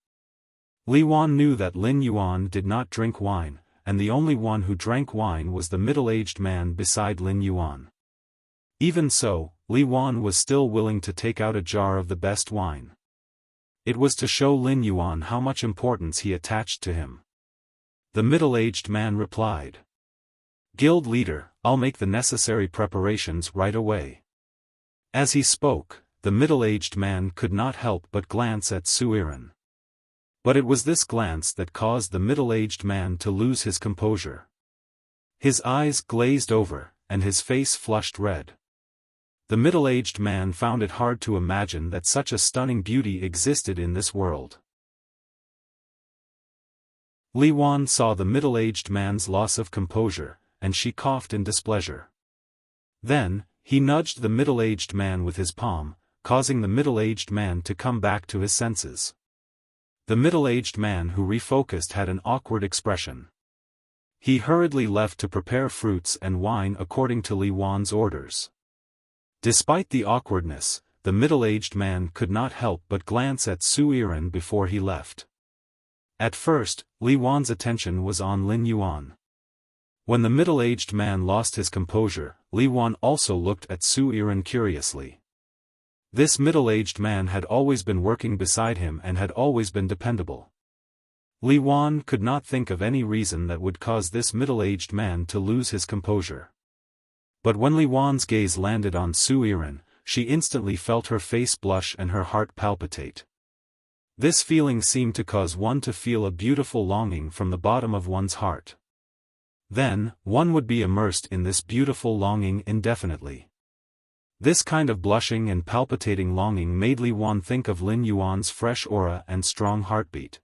Speaker 1: Li Wan knew that Lin Yuan did not drink wine, and the only one who drank wine was the middle-aged man beside Lin Yuan. Even so, Li Wan was still willing to take out a jar of the best wine. It was to show Lin Yuan how much importance he attached to him. The middle-aged man replied, "Guild leader, I'll make the necessary preparations right away." As he spoke, the middle-aged man could not help but glance at Su Yiren. But it was this glance that caused the middle-aged man to lose his composure. His eyes glazed over, and his face flushed red. The middle-aged man found it hard to imagine that such a stunning beauty existed in this world. Li Wan saw the middle-aged man's loss of composure, and she coughed in displeasure. Then, he nudged the middle-aged man with his palm, causing the middle-aged man to come back to his senses. The middle-aged man who refocused had an awkward expression. He hurriedly left to prepare fruits and wine according to Li Wan's orders. Despite the awkwardness, the middle-aged man could not help but glance at Su Yiren before he left. At first, Li Wan's attention was on Lin Yuan. When the middle-aged man lost his composure, Li Wan also looked at Su Yiren curiously. This middle-aged man had always been working beside him and had always been dependable. Li Wan could not think of any reason that would cause this middle-aged man to lose his composure. But when Li Wan's gaze landed on Su Yiren, she instantly felt her face blush and her heart palpitate. This feeling seemed to cause one to feel a beautiful longing from the bottom of one's heart. Then, one would be immersed in this beautiful longing indefinitely. This kind of blushing and palpitating longing made Li Wan think of Lin Yuan's fresh aura and strong heartbeat.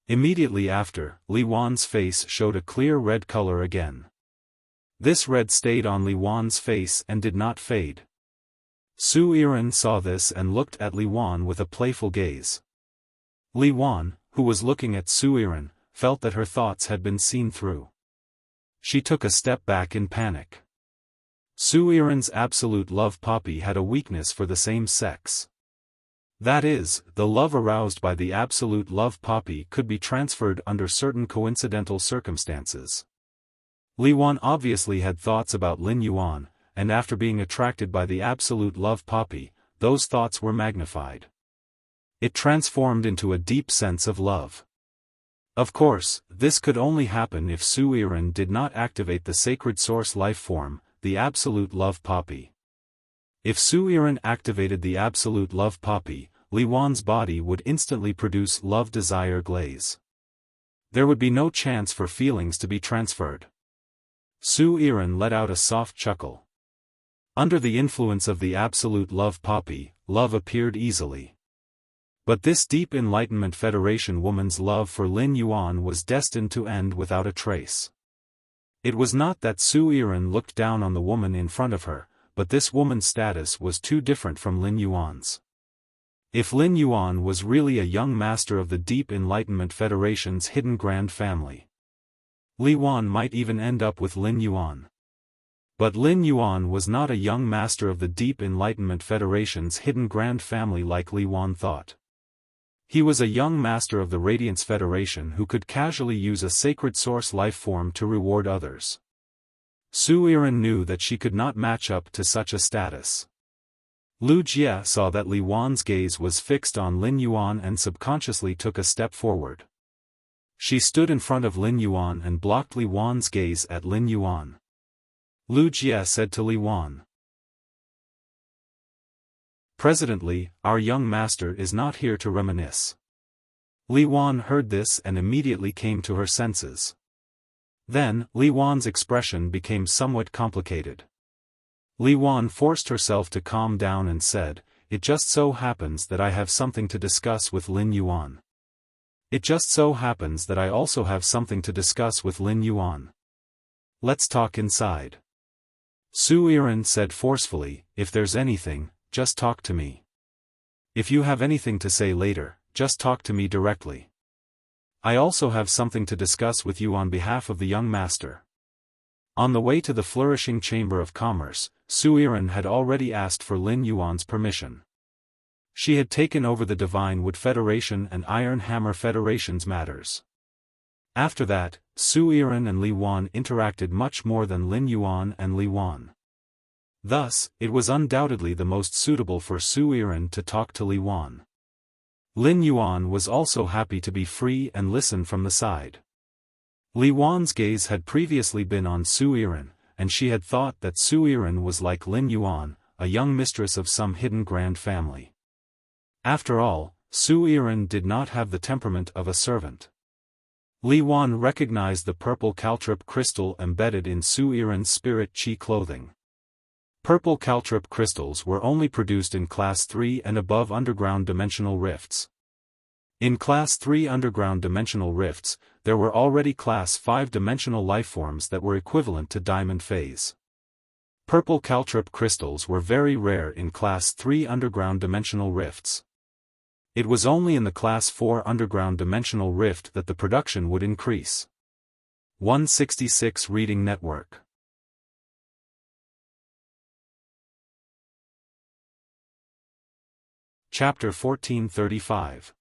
Speaker 1: Immediately after, Li Wan's face showed a clear red color again. This red stayed on Li Wan's face and did not fade. Su Yiren saw this and looked at Li Wan with a playful gaze. Li Wan, who was looking at Su Yiren, felt that her thoughts had been seen through. She took a step back in panic. Su Yiren's absolute love poppy had a weakness for the same sex. That is, the love aroused by the absolute love poppy could be transferred under certain coincidental circumstances. Li Wan obviously had thoughts about Lin Yuan, and after being attracted by the absolute love poppy, those thoughts were magnified. It transformed into a deep sense of love. Of course, this could only happen if Su Yiren did not activate the sacred source life form, the absolute love poppy. If Su Yiren activated the absolute love poppy, Li Wan's body would instantly produce love desire glaze. There would be no chance for feelings to be transferred. Su Yiren let out a soft chuckle. Under the influence of the absolute love poppy, love appeared easily. But this deep Enlightenment Federation woman's love for Lin Yuan was destined to end without a trace. It was not that Su Yiren looked down on the woman in front of her, but this woman's status was too different from Lin Yuan's. If Lin Yuan was really a young master of the Deep Enlightenment Federation's hidden grand family, Li Wan might even end up with Lin Yuan. But Lin Yuan was not a young master of the Deep Enlightenment Federation's hidden grand family like Li Wan thought. He was a young master of the Radiance Federation who could casually use a sacred source life form to reward others. Su Yiren knew that she could not match up to such a status. Lu Jie saw that Li Wan's gaze was fixed on Lin Yuan and subconsciously took a step forward. She stood in front of Lin Yuan and blocked Li Wan's gaze at Lin Yuan. Lu Jie said to Li Wan, "President Li, our young master is not here to reminisce." Li Wan heard this and immediately came to her senses. Then, Li Wan's expression became somewhat complicated. Li Wan forced herself to calm down and said, "It just so happens that I have something to discuss with Lin Yuan. It just so happens that I also have something to discuss with Lin Yuan. Let's talk inside." Su Yiren said forcefully, "If there's anything, just talk to me. If you have anything to say later, just talk to me directly. I also have something to discuss with you on behalf of the young master." On the way to the flourishing Chamber of Commerce, Su Yiren had already asked for Lin Yuan's permission. She had taken over the Divine Wood Federation and Iron Hammer Federation's matters. After that, Su Yiren and Li Wan interacted much more than Lin Yuan and Li Wan. Thus, it was undoubtedly the most suitable for Su Yiren to talk to Li Wan. Lin Yuan was also happy to be free and listen from the side. Li Wan's gaze had previously been on Su Yiren, and she had thought that Su Yiren was like Lin Yuan, a young mistress of some hidden grand family. After all, Su Yiren did not have the temperament of a servant. Li Wan recognized the purple caltrip crystal embedded in Su Yiren's spirit chi clothing. Purple caltrip crystals were only produced in Class 3 and above underground dimensional rifts. In Class 3 underground dimensional rifts, there were already Class 5 dimensional lifeforms that were equivalent to diamond phase. Purple caltrip crystals were very rare in Class 3 underground dimensional rifts. It was only in the Class 4 underground dimensional rift that the production would increase. 166 Reading Network. Chapter 1435.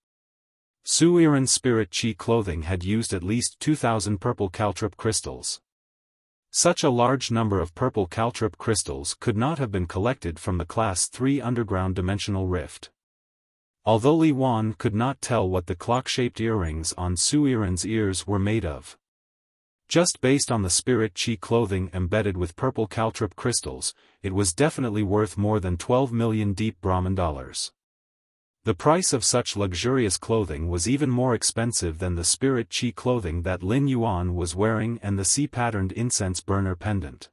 Speaker 1: Su Yiren's spirit chi clothing had used at least 2,000 purple caltrip crystals. Such a large number of purple caltrip crystals could not have been collected from the Class 3 underground dimensional rift. Although Li Wan could not tell what the clock-shaped earrings on Su Yiren's ears were made of. Just based on the spirit chi clothing embedded with purple caltrip crystals, it was definitely worth more than 12 million deep Brahman dollars. The price of such luxurious clothing was even more expensive than the spirit chi clothing that Lin Yuan was wearing and the sea-patterned incense burner pendant.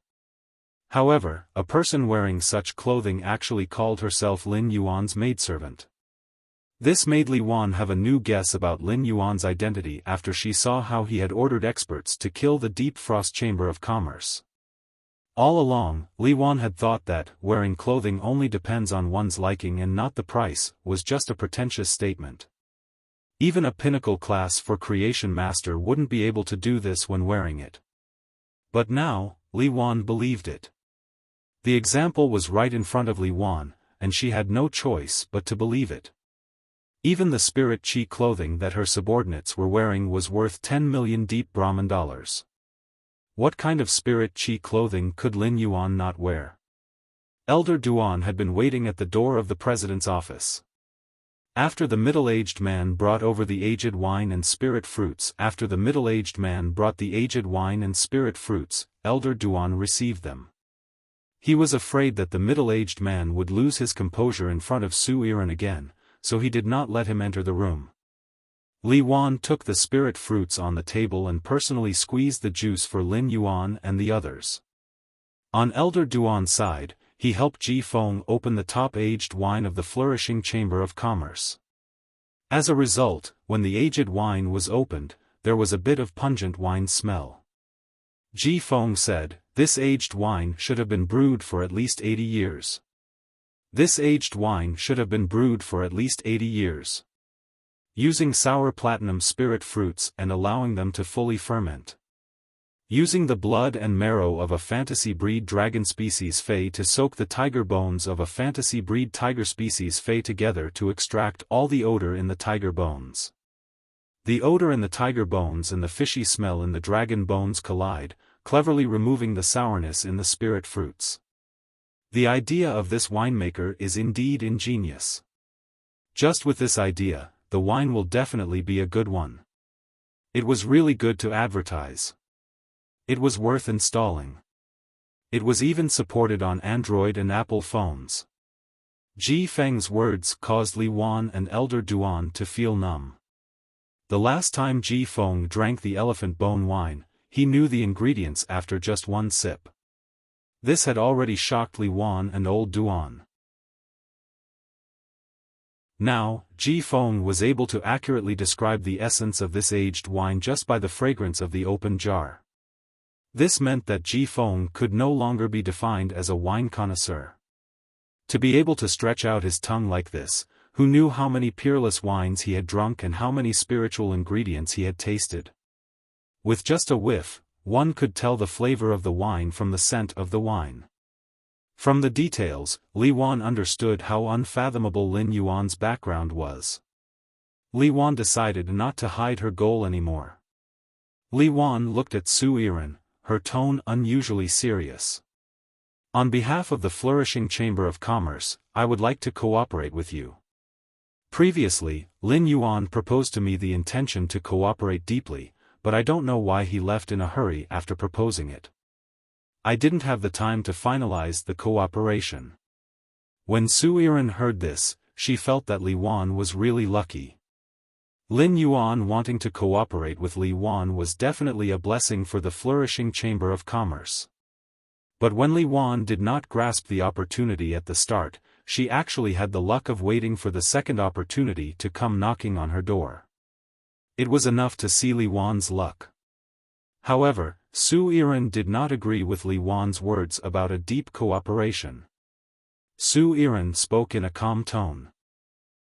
Speaker 1: However, a person wearing such clothing actually called herself Lin Yuan's maidservant. This made Li Wan have a new guess about Lin Yuan's identity after she saw how he had ordered experts to kill the Deep Frost Chamber of Commerce. All along, Li Wan had thought that wearing clothing only depends on one's liking and not the price, was just a pretentious statement. Even a pinnacle class for creation master wouldn't be able to do this when wearing it. But now, Li Wan believed it. The example was right in front of Li Wan, and she had no choice but to believe it. Even the spirit chi clothing that her subordinates were wearing was worth 10 million deep Brahman dollars. What kind of spirit chi clothing could Lin Yuan not wear? Elder Duan had been waiting at the door of the president's office. After the middle-aged man brought over the aged wine and spirit fruits, Elder Duan received them. He was afraid that the middle-aged man would lose his composure in front of Su Yiren again, so he did not let him enter the room. Li Wan took the spirit fruits on the table and personally squeezed the juice for Lin Yuan and the others. On Elder Duan's side, he helped Ji Feng open the top-aged wine of the flourishing Chamber of Commerce. As a result, when the aged wine was opened, there was a bit of pungent wine smell. Ji Feng said, "This aged wine should have been brewed for at least 80 years. This aged wine should have been brewed for at least 80 years. Using sour platinum spirit fruits and allowing them to fully ferment. Using the blood and marrow of a fantasy breed dragon species Fey to soak the tiger bones of a fantasy breed tiger species Fey together to extract all the odor in the tiger bones. The odor in the tiger bones and the fishy smell in the dragon bones collide, cleverly removing the sourness in the spirit fruits. The idea of this winemaker is indeed ingenious. Just with this idea, the wine will definitely be a good one. It was really good to advertise. It was worth installing. It was even supported on Android and Apple phones." Ji Feng's words caused Li Wan and Elder Duan to feel numb. The last time Ji Feng drank the elephant bone wine, he knew the ingredients after just one sip. This had already shocked Li Wan and Old Duan. Now, Ji Feng was able to accurately describe the essence of this aged wine just by the fragrance of the open jar. This meant that Ji Feng could no longer be defined as a wine connoisseur. To be able to stretch out his tongue like this, who knew how many peerless wines he had drunk and how many spiritual ingredients he had tasted? With just a whiff, one could tell the flavor of the wine from the scent of the wine. From the details, Li Wan understood how unfathomable Lin Yuan's background was. Li Wan decided not to hide her goal anymore. Li Wan looked at Su Yiren, her tone unusually serious. "On behalf of the Flourishing Chamber of Commerce, I would like to cooperate with you. Previously, Lin Yuan proposed to me the intention to cooperate deeply, but I don't know why he left in a hurry after proposing it. I didn't have the time to finalize the cooperation." When Su Yiren heard this, she felt that Li Wan was really lucky. Lin Yuan wanting to cooperate with Li Wan was definitely a blessing for the Flourishing Chamber of Commerce. But when Li Wan did not grasp the opportunity at the start, she actually had the luck of waiting for the second opportunity to come knocking on her door. It was enough to see Li Wan's luck. However, Su Yiren did not agree with Li Wan's words about a deep cooperation. Su Yiren spoke in a calm tone.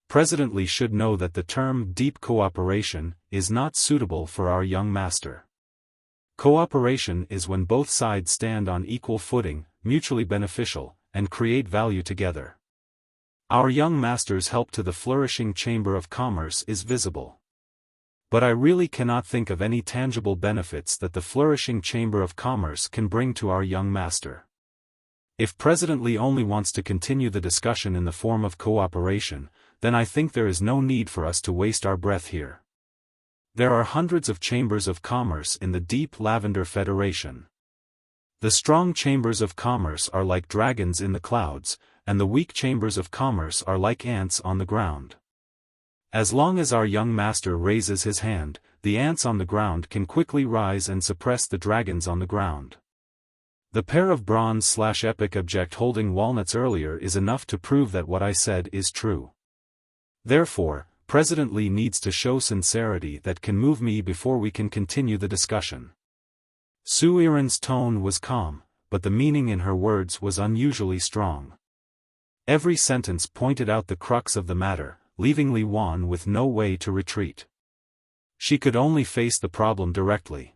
Speaker 1: "President Li should know that the term deep cooperation is not suitable for our young master. Cooperation is when both sides stand on equal footing, mutually beneficial, and create value together. Our young master's help to the Flourishing Chamber of Commerce is visible. But I really cannot think of any tangible benefits that the Flourishing Chamber of Commerce can bring to our young master. If President Li only wants to continue the discussion in the form of cooperation, then I think there is no need for us to waste our breath here. There are hundreds of chambers of commerce in the Deep Lavender Federation. The strong chambers of commerce are like dragons in the clouds, and the weak chambers of commerce are like ants on the ground. As long as our young master raises his hand, the ants on the ground can quickly rise and suppress the dragons on the ground. The pair of bronze/epic object holding walnuts earlier is enough to prove that what I said is true. Therefore, President Li needs to show sincerity that can move me before we can continue the discussion." Su Yiren's tone was calm, but the meaning in her words was unusually strong. Every sentence pointed out the crux of the matter, leaving Li Wan with no way to retreat. She could only face the problem directly.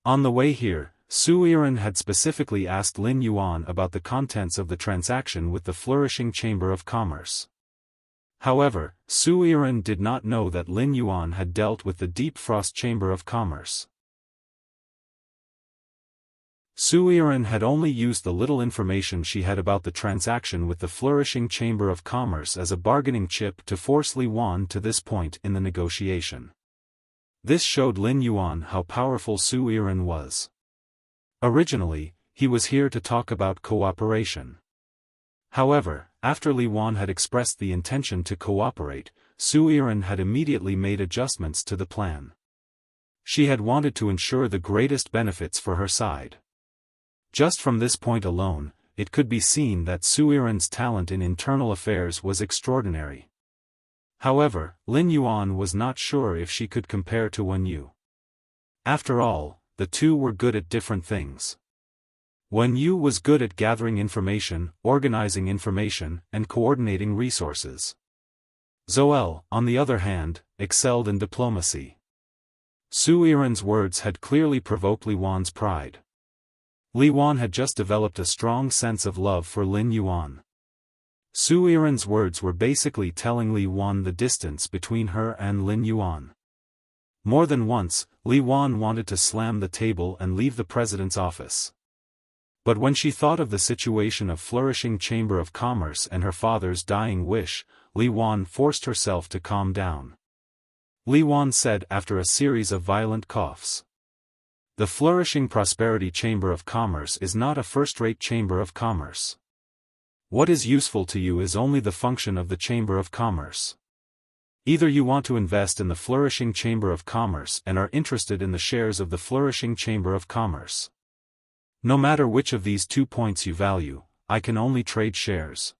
Speaker 1: On the way here, Su Yiren had specifically asked Lin Yuan about the contents of the transaction with the Flourishing Chamber of Commerce. However, Su Yiren did not know that Lin Yuan had dealt with the Deep Frost Chamber of Commerce. Su Yiren had only used the little information she had about the transaction with the Flourishing Chamber of Commerce as a bargaining chip to force Li Wan to this point in the negotiation. This showed Lin Yuan how powerful Su Yiren was. Originally, he was here to talk about cooperation. However, after Li Wan had expressed the intention to cooperate, Su Yiren had immediately made adjustments to the plan. She had wanted to ensure the greatest benefits for her side. Just from this point alone, it could be seen that Su Yiren's talent in internal affairs was extraordinary. However, Lin Yuan was not sure if she could compare to Wen Yu. After all, the two were good at different things. Wen Yu was good at gathering information, organizing information, and coordinating resources. Zoel, on the other hand, excelled in diplomacy. Su Yiren's words had clearly provoked Li Wan's pride. Li Wan had just developed a strong sense of love for Lin Yuan. Su Yiren's words were basically telling Li Wan the distance between her and Lin Yuan. More than once, Li Wan wanted to slam the table and leave the president's office. But when she thought of the situation of flourishing Chamber of Commerce and her father's dying wish, Li Wan forced herself to calm down. Li Wan said after a series of violent coughs. The flourishing Prosperity Chamber of Commerce is not a first-rate Chamber of Commerce. What is useful to you is only the function of the Chamber of Commerce. Either you want to invest in the flourishing Chamber of Commerce and are interested in the shares of the flourishing Chamber of Commerce. No matter which of these 2 points you value, I can only trade shares.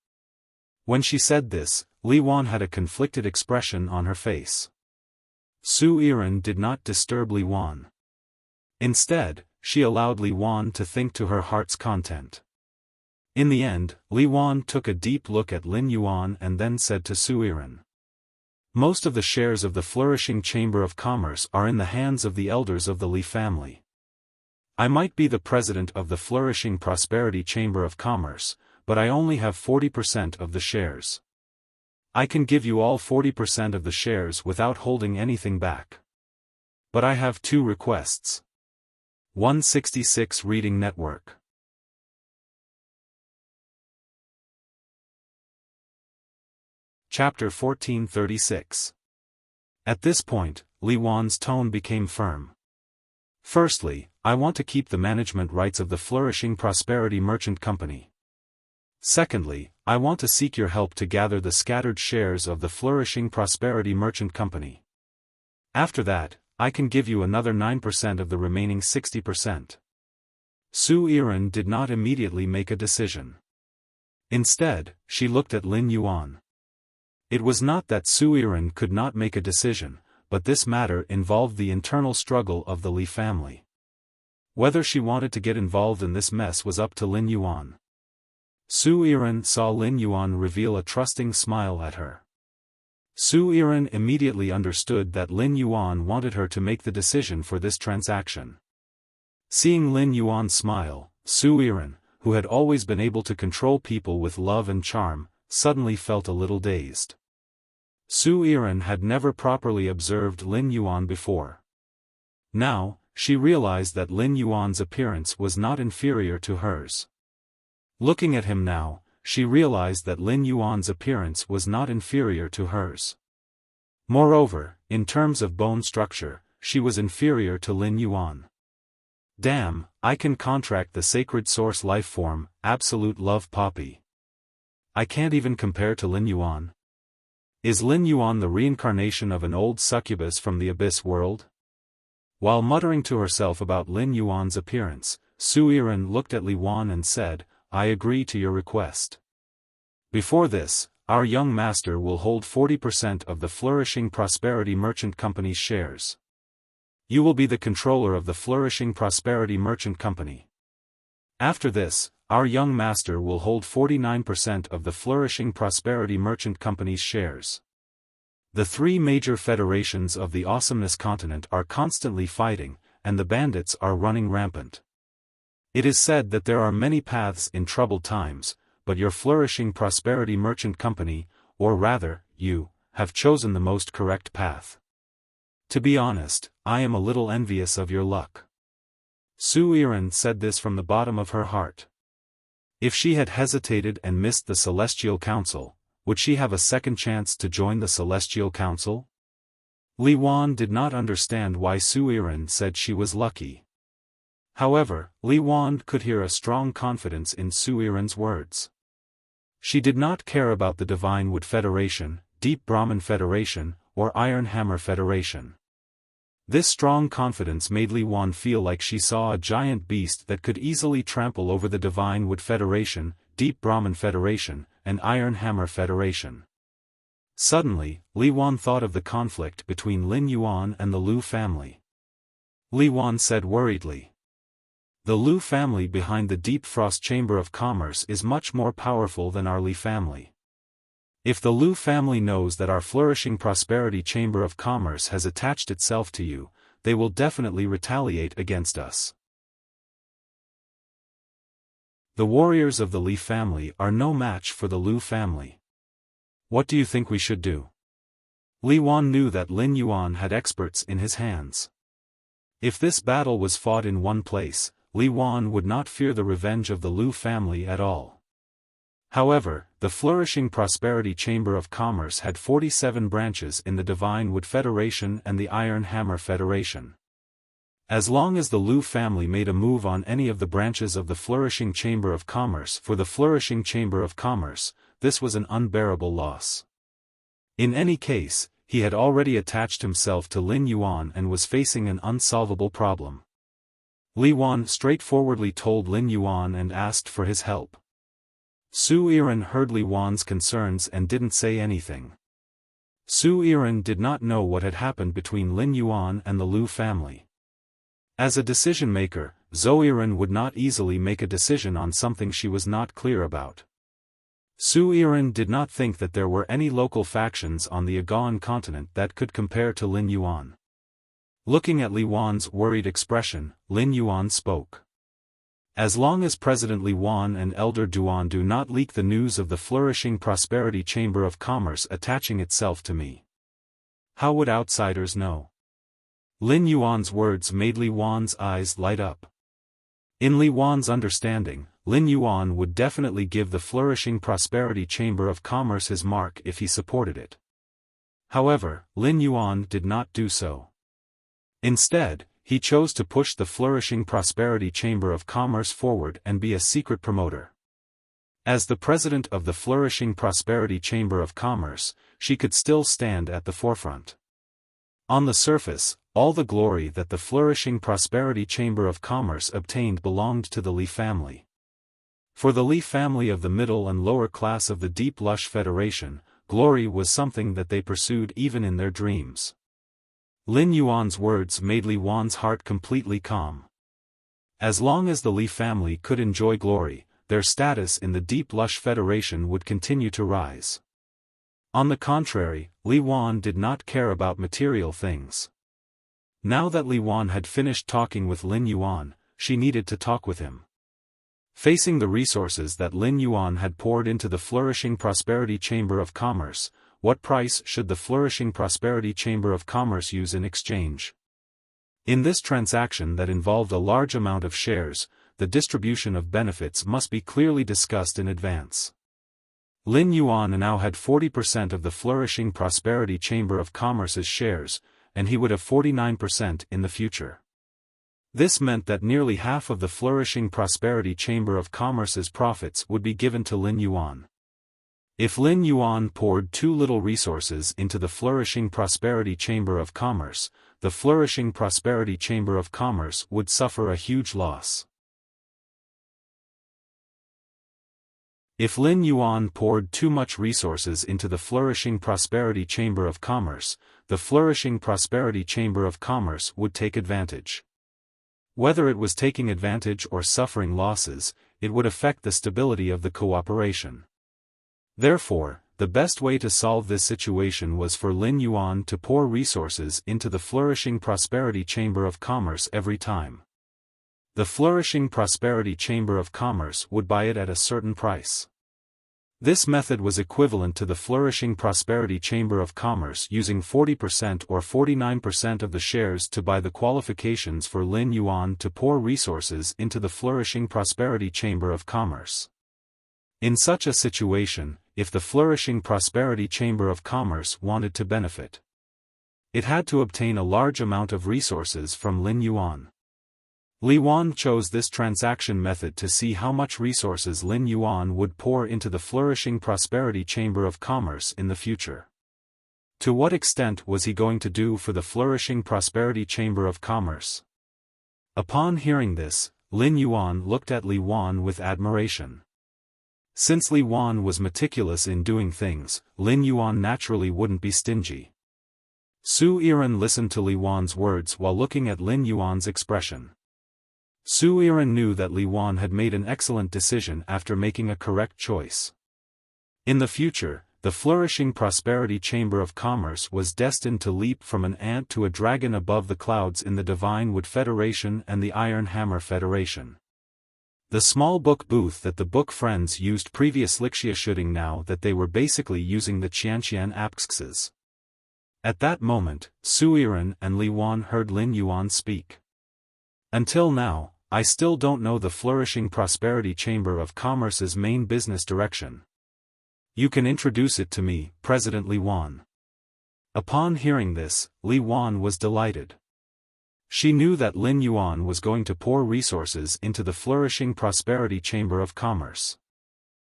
Speaker 1: When she said this, Li Wan had a conflicted expression on her face. Su Yiren did not disturb Li Wan. Instead, she allowed Li Wan to think to her heart's content. In the end, Li Wan took a deep look at Lin Yuan and then said to Su Yiren. Most of the shares of the flourishing Chamber of Commerce are in the hands of the elders of the Li family. I might be the president of the flourishing Prosperity Chamber of Commerce, but I only have 40% of the shares. I can give you all 40% of the shares without holding anything back. But I have 2 requests. 166 Reading Network. Chapter 1436. At this point, Li Wan's tone became firm. Firstly, I want to keep the management rights of the flourishing Prosperity Merchant Company. Secondly, I want to seek your help to gather the scattered shares of the flourishing Prosperity Merchant Company. After that, I can give you another 9% of the remaining 60%. Su Yiren did not immediately make a decision. Instead, she looked at Lin Yuan. It was not that Su Yiren could not make a decision, but this matter involved the internal struggle of the Li family. Whether she wanted to get involved in this mess was up to Lin Yuan. Su Yiren saw Lin Yuan reveal a trusting smile at her. Su Yiren immediately understood that Lin Yuan wanted her to make the decision for this transaction. Seeing Lin Yuan smile, Su Yiren, who had always been able to control people with love and charm, suddenly felt a little dazed. Su Yiren had never properly observed Lin Yuan before. Now, she realized that Lin Yuan's appearance was not inferior to hers. Looking at him now, she realized that Lin Yuan's appearance was not inferior to hers. Moreover, in terms of bone structure, she was inferior to Lin Yuan. Damn, I can contract the sacred source life form, absolute love Poppy. I can't even compare to Lin Yuan. Is Lin Yuan the reincarnation of an old succubus from the abyss world? While muttering to herself about Lin Yuan's appearance, Su Yiren looked at Li Wan and said, I agree to your request. Before this, our young master will hold 40% of the flourishing Prosperity Merchant Company's shares. You will be the controller of the flourishing Prosperity Merchant Company. After this, our young master will hold 49% of the flourishing Prosperity Merchant Company's shares. The 3 major federations of the Awesomeness continent are constantly fighting, and the bandits are running rampant. It is said that there are many paths in troubled times, but your flourishing Prosperity Merchant Company, or rather, you, have chosen the most correct path. To be honest, I am a little envious of your luck. Su Yiren said this from the bottom of her heart. If she had hesitated and missed the Celestial Council, would she have a second chance to join the Celestial Council? Li Wan did not understand why Su Yiren said she was lucky. However, Li Wan could hear a strong confidence in Su Yiren's words. She did not care about the Divine Wood Federation, Deep Brahman Federation, or Iron Hammer Federation. This strong confidence made Li Wan feel like she saw a giant beast that could easily trample over the Divine Wood Federation, Deep Brahman Federation, and Iron Hammer Federation. Suddenly, Li Wan thought of the conflict between Lin Yuan and the Lu family. Li Wan said worriedly. The Lu family behind the Deep Frost Chamber of Commerce is much more powerful than our Li family. If the Lu family knows that our flourishing prosperity Chamber of Commerce has attached itself to you, they will definitely retaliate against us. The warriors of the Li family are no match for the Lu family. What do you think we should do? Li Wan knew that Lin Yuan had experts in his hands. If this battle was fought in one place, Li Wan would not fear the revenge of the Lu family at all. However, the flourishing prosperity Chamber of Commerce had 47 branches in the Divine Wood Federation and the Iron Hammer Federation. As long as the Lu family made a move on any of the branches of the flourishing Chamber of Commerce for the flourishing Chamber of Commerce, this was an unbearable loss. In any case, he had already attached himself to Lin Yuan and was facing an unsolvable problem. Li Wan straightforwardly told Lin Yuan and asked for his help. Su Yiren heard Li Wan's concerns and didn't say anything. Su Yiren did not know what had happened between Lin Yuan and the Lu family. As a decision-maker, Zhou Yiren would not easily make a decision on something she was not clear about. Su Yiren did not think that there were any local factions on the Agawan continent that could compare to Lin Yuan. Looking at Li Wan's worried expression, Lin Yuan spoke. As long as President Li Wan and Elder Duan do not leak the news of the flourishing prosperity Chamber of Commerce attaching itself to me, how would outsiders know? Lin Yuan's words made Li Wan's eyes light up. In Li Wan's understanding, Lin Yuan would definitely give the flourishing prosperity Chamber of Commerce his mark if he supported it. However, Lin Yuan did not do so. Instead, he chose to push the flourishing prosperity Chamber of Commerce forward and be a secret promoter. As the president of the flourishing prosperity Chamber of Commerce, she could still stand at the forefront. On the surface, all the glory that the flourishing prosperity Chamber of Commerce obtained belonged to the Li family. For the Li family of the middle and lower class of the Deep Lush Federation, glory was something that they pursued even in their dreams. Lin Yuan's words made Li Wan's heart completely calm. As long as the Li family could enjoy glory, their status in the Deep Lush Federation would continue to rise. On the contrary, Li Wan did not care about material things. Now that Li Wan had finished talking with Lin Yuan, she needed to talk with him. Facing the resources that Lin Yuan had poured into the flourishing prosperity Chamber of Commerce, what price should the flourishing prosperity Chamber of Commerce use in exchange? In this transaction that involved a large amount of shares, the distribution of benefits must be clearly discussed in advance. Lin Yuan now had 40% of the flourishing prosperity Chamber of Commerce's shares, and he would have 49% in the future. This meant that nearly half of the flourishing prosperity Chamber of Commerce's profits would be given to Lin Yuan. If Lin Yuan poured too little resources into the flourishing prosperity Chamber of Commerce, the flourishing prosperity Chamber of Commerce would suffer a huge loss. If Lin Yuan poured too much resources into the flourishing prosperity Chamber of Commerce, the flourishing prosperity Chamber of Commerce would take advantage. Whether it was taking advantage or suffering losses, it would affect the stability of the cooperation. Therefore, the best way to solve this situation was for Lin Yuan to pour resources into the flourishing prosperity Chamber of Commerce every time. The flourishing prosperity Chamber of Commerce would buy it at a certain price. This method was equivalent to the flourishing prosperity Chamber of Commerce using 40% or 49% of the shares to buy the qualifications for Lin Yuan to pour resources into the flourishing prosperity Chamber of Commerce. In such a situation, if the flourishing prosperity Chamber of Commerce wanted to benefit, it had to obtain a large amount of resources from Lin Yuan. Li Wan chose this transaction method to see how much resources Lin Yuan would pour into the flourishing prosperity Chamber of Commerce in the future. To what extent was he going to do for the flourishing prosperity Chamber of Commerce? Upon hearing this, Lin Yuan looked at Li Wan with admiration. Since Li Yuan was meticulous in doing things, Lin Yuan naturally wouldn't be stingy. Su Yiren listened to Li Yuan's words while looking at Lin Yuan's expression. Su Yiren knew that Li Yuan had made an excellent decision after making a correct choice. In the future, the flourishing prosperity chamber of commerce was destined to leap from an ant to a dragon above the clouds in the Divine Wood Federation and the Iron Hammer Federation. The small book booth that the book friends used previous Wuxia shooting now that they were basically using the Qianqian apxes. At that moment, Su Yiren and Li Yuan heard Lin Yuan speak. Until now, I still don't know the flourishing prosperity chamber of commerce's main business direction. You can introduce it to me, President Li Yuan. Upon hearing this, Li Yuan was delighted. She knew that Lin Yuan was going to pour resources into the flourishing prosperity chamber of commerce.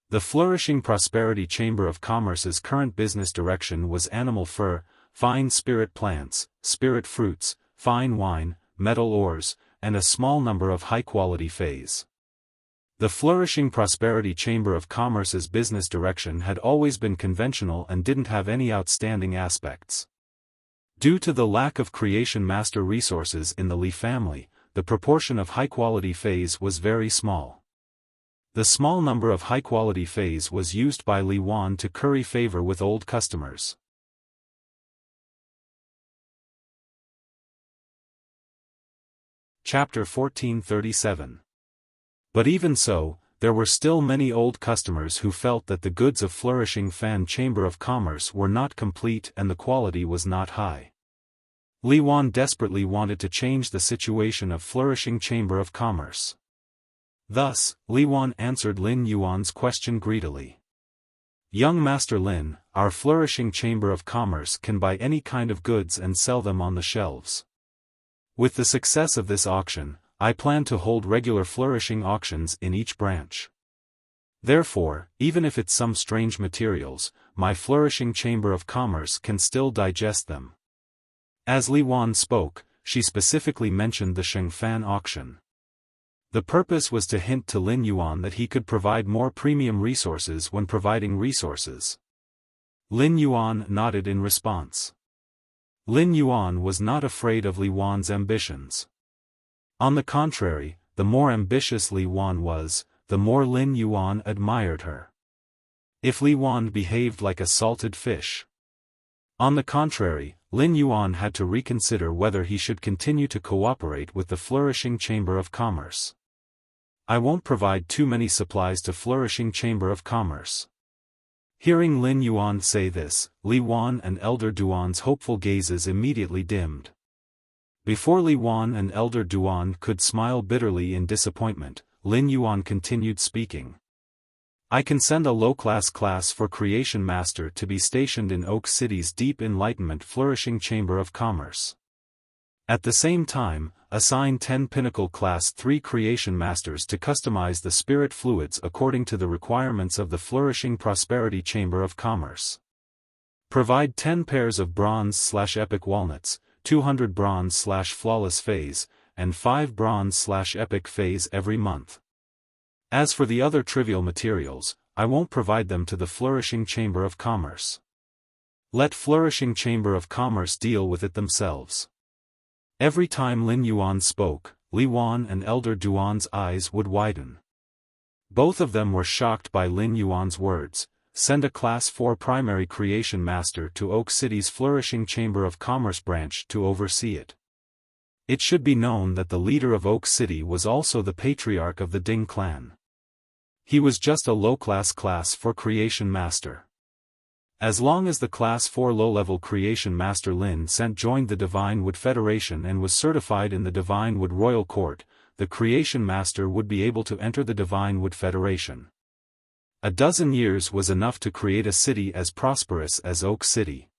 Speaker 1: The flourishing prosperity chamber of commerce's current business direction was animal fur, fine spirit plants, spirit fruits, fine wine, metal ores, and a small number of high-quality fays. The flourishing prosperity chamber of commerce's business direction had always been conventional and didn't have any outstanding aspects. Due to the lack of creation master resources in the Li family, the proportion of high-quality fays was very small. The small number of high-quality fays was used by Li Yuan to curry favor with old customers. Chapter 1437. But even so, there were still many old customers who felt that the goods of flourishing Fan Chamber of Commerce were not complete and the quality was not high. Li Yuan desperately wanted to change the situation of flourishing Chamber of Commerce. Thus, Li Yuan answered Lin Yuan's question greedily. Young Master Lin, our flourishing Chamber of Commerce can buy any kind of goods and sell them on the shelves. With the success of this auction, I plan to hold regular flourishing auctions in each branch. Therefore, even if it's some strange materials, my flourishing Chamber of Commerce can still digest them. As Li Yuan spoke, she specifically mentioned the Xiaofan auction. The purpose was to hint to Lin Yuan that he could provide more premium resources when providing resources. Lin Yuan nodded in response. Lin Yuan was not afraid of Li Yuan's ambitions. On the contrary, the more ambitious Li Yuan was, the more Lin Yuan admired her. If Li Yuan behaved like a salted fish. On the contrary, Lin Yuan had to reconsider whether he should continue to cooperate with the flourishing Chamber of Commerce. I won't provide too many supplies to flourishing Chamber of Commerce. Hearing Lin Yuan say this, Li Yuan and Elder Duan's hopeful gazes immediately dimmed. Before Li Yuan and Elder Duan could smile bitterly in disappointment, Lin Yuan continued speaking. I can send a low-class class for Creation Master to be stationed in Oak City's Deep Enlightenment Flourishing Chamber of Commerce. At the same time, assign 10 Pinnacle Class 3 Creation Masters to customize the spirit fluids according to the requirements of the Flourishing Prosperity Chamber of Commerce. Provide 10 pairs of bronze/epic walnuts, 200 bronze/flawless phase, and 5 bronze/epic phase every month. As for the other trivial materials, I won't provide them to the Flourishing Chamber of Commerce. Let Flourishing Chamber of Commerce deal with it themselves. Every time Lin Yuan spoke, Li Yuan and Elder Duan's eyes would widen. Both of them were shocked by Lin Yuan's words. Send a Class 4 Primary Creation Master to Oak City's Flourishing Chamber of Commerce branch to oversee it. It should be known that the leader of Oak City was also the patriarch of the Ding clan. He was just a low-class Class 4 Creation Master. As long as the Class 4 low-level Creation Master Lin Sent joined the Divine Wood Federation and was certified in the Divine Wood Royal Court, the Creation Master would be able to enter the Divine Wood Federation. A dozen years was enough to create a city as prosperous as Oak City.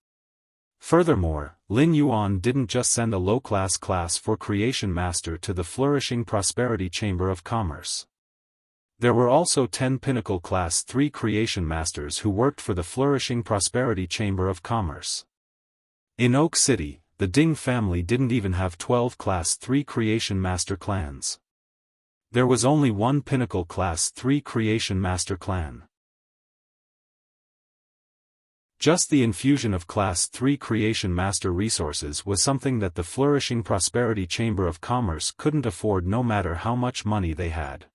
Speaker 1: Furthermore, Lin Yuan didn't just send a low-class Class 4 Creation Master to the Flourishing Prosperity Chamber of Commerce. There were also 10 Pinnacle Class 3 Creation Masters who worked for the Flourishing Prosperity Chamber of Commerce. In Oak City, the Ding family didn't even have 12 Class 3 Creation Master clans. There was only one Pinnacle Class 3 Creation Master clan. Just the infusion of Class 3 Creation Master resources was something that the flourishing Prosperity Chamber of Commerce couldn't afford no matter how much money they had.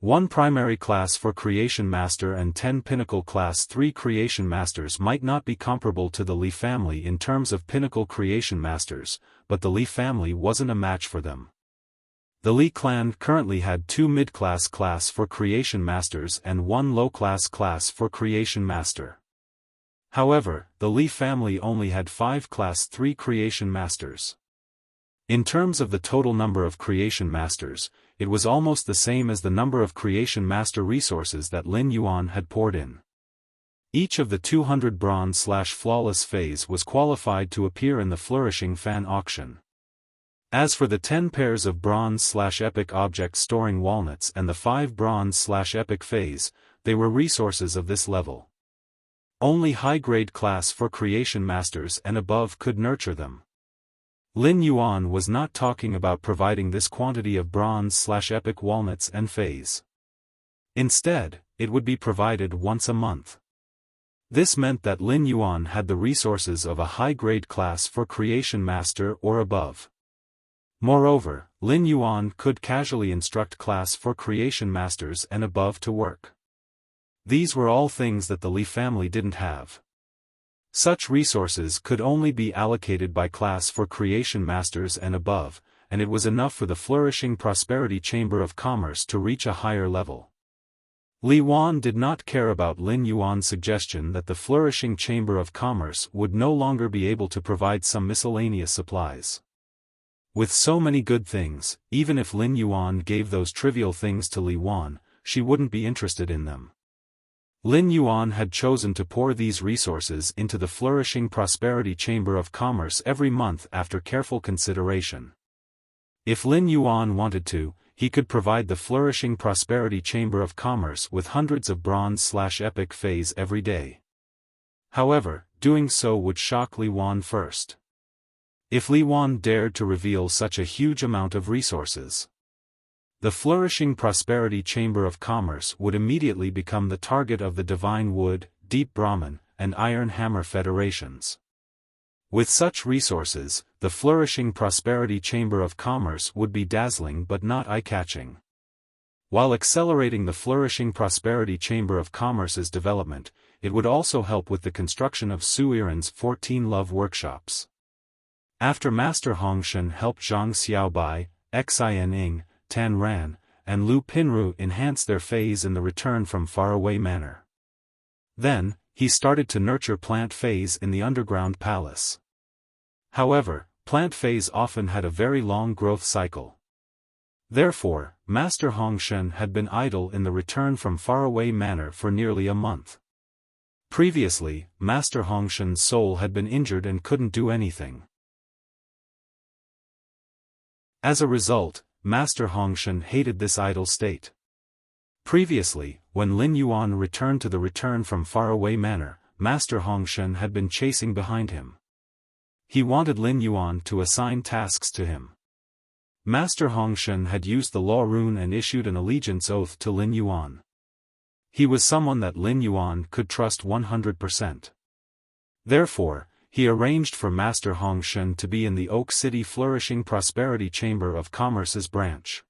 Speaker 1: One primary class for Creation Master and 10 Pinnacle Class 3 Creation Masters might not be comparable to the Li family in terms of Pinnacle Creation Masters, but the Li family wasn't a match for them. The Li clan currently had 2 mid-class class for Creation Masters and 1 low-class class for Creation Master. However, the Li family only had 5 Class 3 Creation Masters. In terms of the total number of Creation Masters, it was almost the same as the number of Creation Master resources that Lin Yuan had poured in. Each of the 200 bronze/flawless phase was qualified to appear in the Flourishing Fan auction. As for the 10 pairs of bronze/epic objects storing walnuts and the 5 bronze/epic phase, they were resources of this level. Only high-grade class for Creation Masters and above could nurture them. Lin Yuan was not talking about providing this quantity of bronze/epic walnuts and phase. Instead, it would be provided once a month. This meant that Lin Yuan had the resources of a high-grade class for Creation Master or above. Moreover, Lin Yuan could casually instruct class for Creation Masters and above to work. These were all things that the Li family didn't have. Such resources could only be allocated by class for Creation Masters and above, and it was enough for the Flourishing Prosperity Chamber of Commerce to reach a higher level. Li Yuan did not care about Lin Yuan's suggestion that the Flourishing Chamber of Commerce would no longer be able to provide some miscellaneous supplies. With so many good things, even if Lin Yuan gave those trivial things to Li Yuan, she wouldn't be interested in them. Lin Yuan had chosen to pour these resources into the Flourishing Prosperity Chamber of Commerce every month after careful consideration. If Lin Yuan wanted to, he could provide the Flourishing Prosperity Chamber of Commerce with hundreds of bronze/epic phase every day. However, doing so would shock Li Yuan first. If Li Yuan dared to reveal such a huge amount of resources, the Flourishing Prosperity Chamber of Commerce would immediately become the target of the Divine Wood, Deep Brahman, and Iron Hammer Federations. With such resources, the Flourishing Prosperity Chamber of Commerce would be dazzling but not eye-catching. While accelerating the Flourishing Prosperity Chamber of Commerce's development, it would also help with the construction of Su Yiren's 14 love workshops. After Master Hongshan helped Zhang Xiaobai, Xin Ying, Tan Ran, and Lu Pinru enhance their phase in the Return from Faraway Manor. Then, he started to nurture plant phase in the underground palace. However, plant phase often had a very long growth cycle. Therefore, Master Hongshan had been idle in the Return from Faraway Manor for nearly a month. Previously, Master Hongshan's soul had been injured and couldn't do anything. As a result, Master Hongshan hated this idle state. Previously, when Lin Yuan returned to the Return from Faraway Manor, Master Hongshan had been chasing behind him. He wanted Lin Yuan to assign tasks to him. Master Hongshan had used the Law Rune and issued an allegiance oath to Lin Yuan. He was someone that Lin Yuan could trust 100%. Therefore, he arranged for Master Hongshan to be in the Oak City Flourishing Prosperity Chamber of Commerce's branch.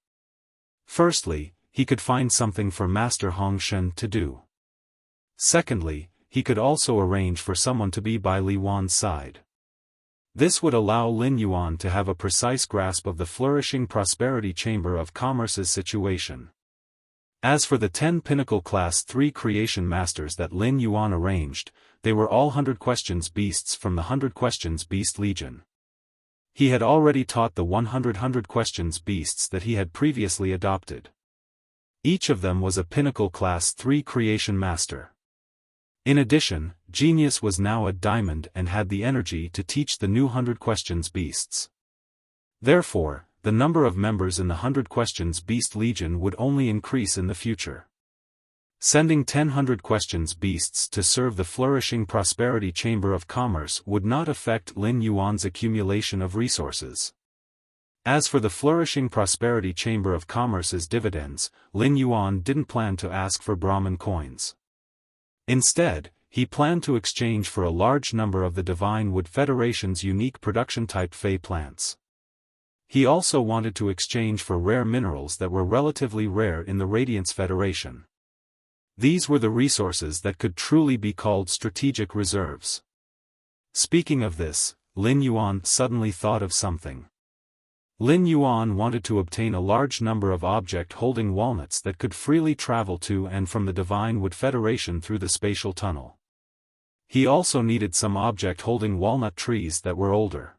Speaker 1: Firstly, he could find something for Master Hongshan to do. Secondly, he could also arrange for someone to be by Li Yuan's side. This would allow Lin Yuan to have a precise grasp of the Flourishing Prosperity Chamber of Commerce's situation. As for the 10 Pinnacle Class 3 Creation Masters that Lin Yuan arranged, they were all 100 Questions Beasts from the 100 Questions Beast Legion. He had already taught the 100 Questions Beasts that he had previously adopted. Each of them was a Pinnacle Class 3 Creation Master. In addition, Genius was now a Diamond and had the energy to teach the new 100 Questions Beasts. Therefore, the number of members in the 100 Questions Beast Legion would only increase in the future. Sending 100 Questions Beasts to serve the Flourishing Prosperity Chamber of Commerce would not affect Lin Yuan's accumulation of resources. As for the flourishing prosperity chamber of commerce's dividends, Lin Yuan didn't plan to ask for Brahmin coins. Instead, he planned to exchange for a large number of the Divine Wood Federation's unique production-type Fey plants. He also wanted to exchange for rare minerals that were relatively rare in the Radiance Federation. These were the resources that could truly be called strategic reserves. Speaking of this, Lin Yuan suddenly thought of something. Lin Yuan wanted to obtain a large number of object-holding walnuts that could freely travel to and from the Divine Wood Federation through the spatial tunnel. He also needed some object-holding walnut trees that were older.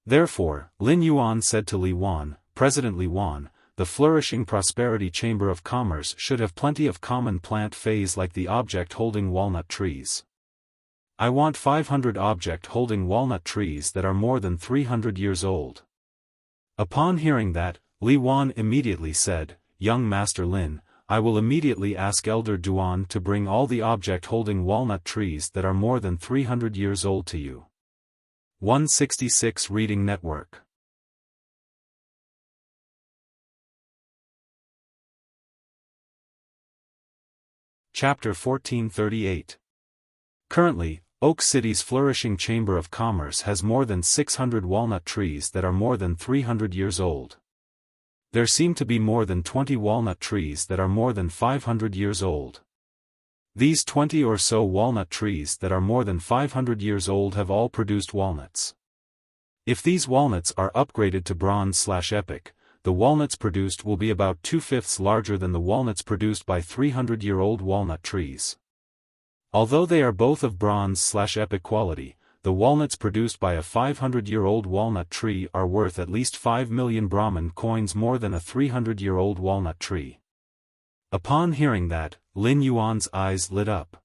Speaker 1: Therefore, Lin Yuan said to Li Wan, President Li Wan, the flourishing prosperity chamber of commerce should have plenty of common plant phase like the object-holding walnut trees. I want 500 object-holding walnut trees that are more than 300 years old. Upon hearing that, Li Wan immediately said, Young Master Lin, I will immediately ask Elder Duan to bring all the object-holding walnut trees that are more than 300 years old to you. 166 Reading Network. Chapter 1438. Currently, Oak City's flourishing Chamber of Commerce has more than 600 walnut trees that are more than 300 years old. There seem to be more than 20 walnut trees that are more than 500 years old. These 20 or so walnut trees that are more than 500 years old have all produced walnuts. If these walnuts are upgraded to bronze/epic, the walnuts produced will be about 2/5 larger than the walnuts produced by 300-year-old walnut trees. Although they are both of bronze/epic quality, the walnuts produced by a 500-year-old walnut tree are worth at least 5 million Brahmin coins more than a 300-year-old walnut tree. Upon hearing that, Lin Yuan's eyes lit up.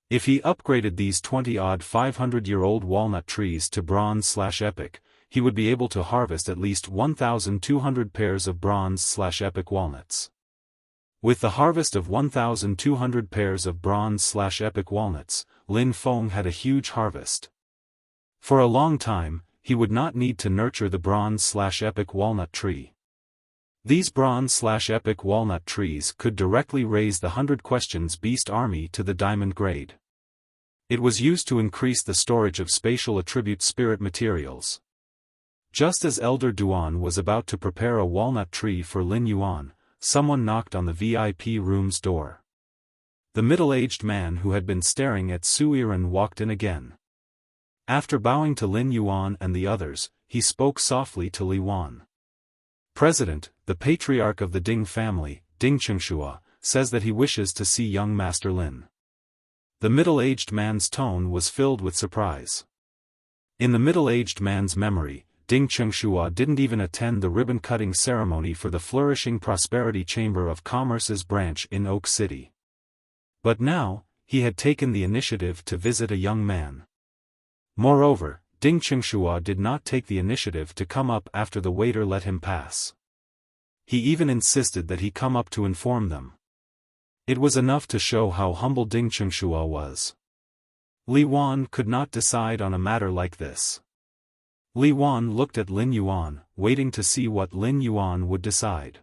Speaker 1: If he upgraded these 20-odd 500-year-old walnut trees to bronze/epic, he would be able to harvest at least 1,200 pairs of bronze/epic walnuts. With the harvest of 1,200 pairs of bronze/epic walnuts, Lin Feng had a huge harvest. For a long time, he would not need to nurture the bronze/epic walnut tree. These bronze/epic walnut trees could directly raise the 100 Questions Beast army to the diamond grade. It was used to increase the storage of spatial attribute spirit materials. Just as Elder Duan was about to prepare a walnut tree for Lin Yuan, someone knocked on the VIP room's door. The middle-aged man who had been staring at Su Yiren walked in again. After bowing to Lin Yuan and the others, he spoke softly to Li Wan. President, the patriarch of the Ding family, Ding Chengshua, says that he wishes to see young Master Lin. The middle-aged man's tone was filled with surprise. In the middle-aged man's memory, Ding Chengshua didn't even attend the ribbon-cutting ceremony for the flourishing prosperity chamber of commerce's branch in Oak City. But now, he had taken the initiative to visit a young man. Moreover, Ding Chengshua did not take the initiative to come up after the waiter let him pass. He even insisted that he come up to inform them. It was enough to show how humble Ding Chengshua was. Li Wan could not decide on a matter like this. Li Wan looked at Lin Yuan, waiting to see what Lin Yuan would decide.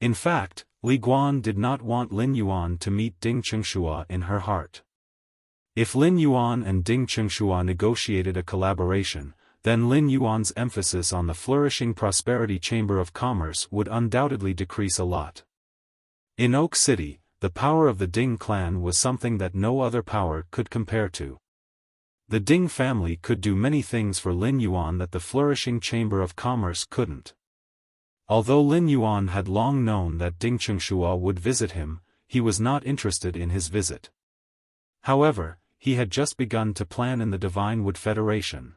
Speaker 1: In fact, Li Guan did not want Lin Yuan to meet Ding Chengshua in her heart. If Lin Yuan and Ding Chengshua negotiated a collaboration, then Lin Yuan's emphasis on the flourishing prosperity chamber of commerce would undoubtedly decrease a lot. In Oak City, the power of the Ding clan was something that no other power could compare to. The Ding family could do many things for Lin Yuan that the flourishing chamber of commerce couldn't. Although Lin Yuan had long known that Ding Chengshua would visit him, he was not interested in his visit. However, he had just begun to plan in the Divine Wood Federation.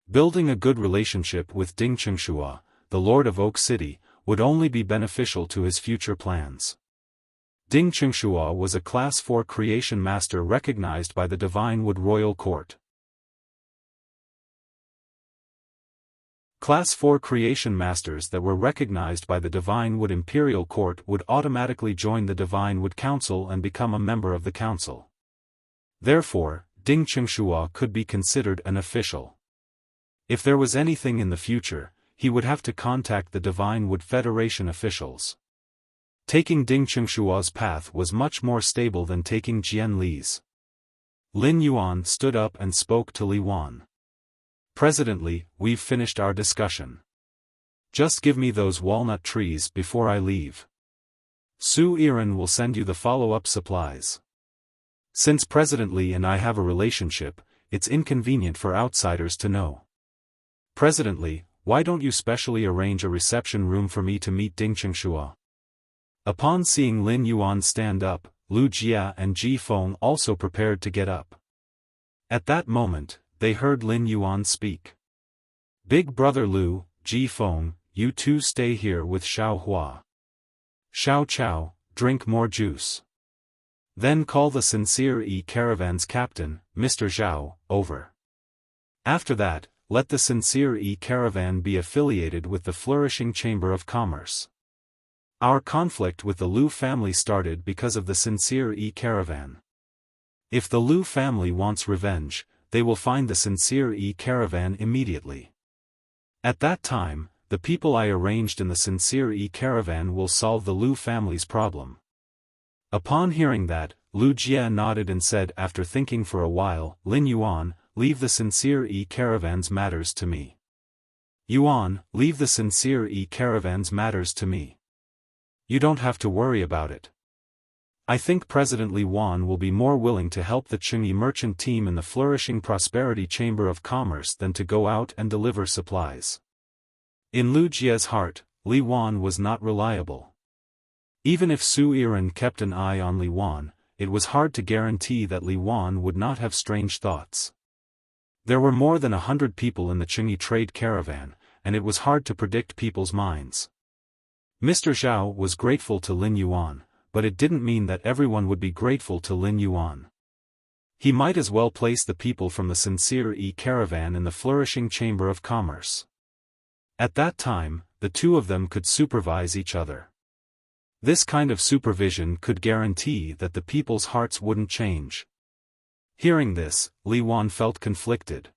Speaker 1: Building a good relationship with Ding Chengshua, the Lord of Oak City, would only be beneficial to his future plans. Ding Chengshua was a Class 4 creation master recognized by the Divine Wood Royal Court. Class 4 creation masters that were recognized by the Divine Wood Imperial Court would automatically join the Divine Wood Council and become a member of the council. Therefore, Ding Chengshua could be considered an official. If there was anything in the future, he would have to contact the Divine Wood Federation officials. Taking Ding Chengshua's path was much more stable than taking Jian Li's. Lin Yuan stood up and spoke to Li Wan. "President, we've finished our discussion. Just give me those walnut trees before I leave. Su Yiren will send you the follow-up supplies. Since President Li and I have a relationship, it's inconvenient for outsiders to know. President Li, why don't you specially arrange a reception room for me to meet Ding Chengshua?" Upon seeing Lin Yuan stand up, Lu Jia and Ji Feng also prepared to get up. At that moment, they heard Lin Yuan speak. "Big brother Lu, Ji Feng, you two stay here with Xiao Hua. Xiao Chao, drink more juice. Then call the Sincere E Caravan's captain, Mr. Zhao, over. After that, let the Sincere E Caravan be affiliated with the flourishing Chamber of Commerce. Our conflict with the Lu family started because of the Sincere E Caravan. If the Lu family wants revenge, they will find the Sincere E Caravan immediately. At that time, the people I arranged in the Sincere E Caravan will solve the Lu family's problem." Upon hearing that, Lu Jia nodded and said after thinking for a while, "Lin Yuan, leave the Sincere E Caravan's matters to me. Yuan, leave the Sincere E Caravan's matters to me. You don't have to worry about it. I think President Li Wan will be more willing to help the Qingyi merchant team in the flourishing Prosperity Chamber of Commerce than to go out and deliver supplies." In Lu Jia's heart, Li Wan was not reliable. Even if Su Yiren kept an eye on Li Wan, it was hard to guarantee that Li Wan would not have strange thoughts. There were more than 100 people in the Qingyi trade caravan, and it was hard to predict people's minds. Mr. Zhao was grateful to Lin Yuan, but it didn't mean that everyone would be grateful to Lin Yuan. He might as well place the people from the Sincere E Caravan in the flourishing Chamber of Commerce. At that time, the two of them could supervise each other. This kind of supervision could guarantee that the people's hearts wouldn't change. Hearing this, Li Wan felt conflicted.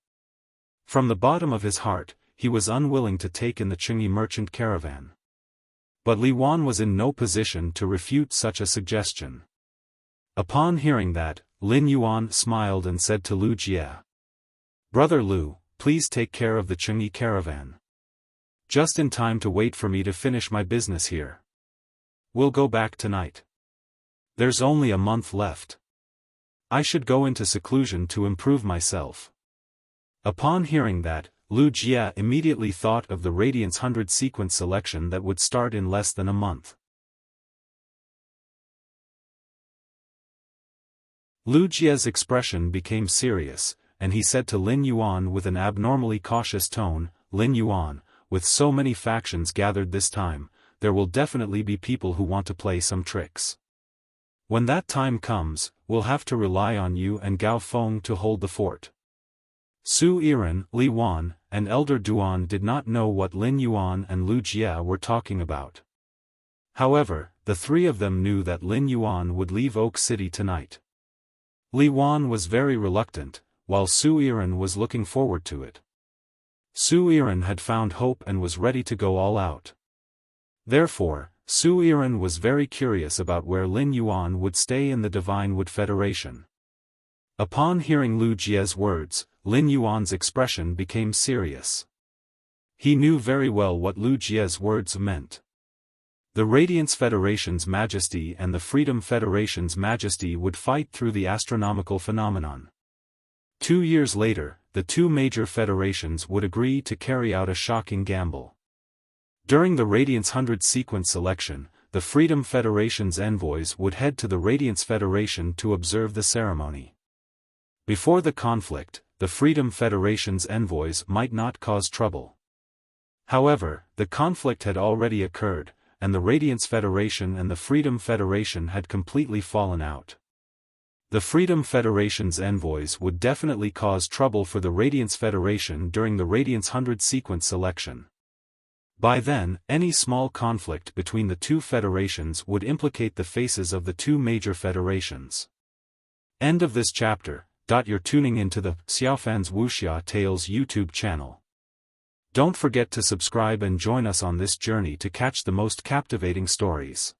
Speaker 1: From the bottom of his heart, he was unwilling to take in the Qingyi merchant caravan. But Li Wan was in no position to refute such a suggestion. Upon hearing that, Lin Yuan smiled and said to Lu Jia, "Brother Lu, please take care of the Qingyi caravan. Just in time to wait for me to finish my business here. We'll go back tonight. There's only a month left. I should go into seclusion to improve myself." Upon hearing that, Lu Jia immediately thought of the Radiance 100 sequence selection that would start in less than a month. Lu Jia's expression became serious, and he said to Lin Yuan with an abnormally cautious tone, "Lin Yuan, with so many factions gathered this time, there will definitely be people who want to play some tricks. When that time comes, we'll have to rely on you and Gao Feng to hold the fort." Su Yiren, Li Wan, and Elder Duan did not know what Lin Yuan and Lu Jia were talking about. However, the three of them knew that Lin Yuan would leave Oak City tonight. Li Wan was very reluctant, while Su Yiren was looking forward to it. Su Yiren had found hope and was ready to go all out. Therefore, Su Yiren was very curious about where Lin Yuan would stay in the Divine Wood Federation. Upon hearing Lu Jia's words, Lin Yuan's expression became serious. He knew very well what Lu Jia's words meant. The Radiance Federation's majesty and the Freedom Federation's majesty would fight through the astronomical phenomenon. 2 years later, the two major federations would agree to carry out a shocking gamble. During the Radiance 100 sequence selection, the Freedom Federation's envoys would head to the Radiance Federation to observe the ceremony. Before the conflict, the Freedom Federation's envoys might not cause trouble. However, the conflict had already occurred, and the Radiance Federation and the Freedom Federation had completely fallen out. The Freedom Federation's envoys would definitely cause trouble for the Radiance Federation during the Radiance 100 sequence selection. By then, any small conflict between the two federations would implicate the faces of the two major federations. End of this chapter. You're tuning into the Xiaofan's Wuxia Tales YouTube channel. Don't forget to subscribe and join us on this journey to catch the most captivating stories.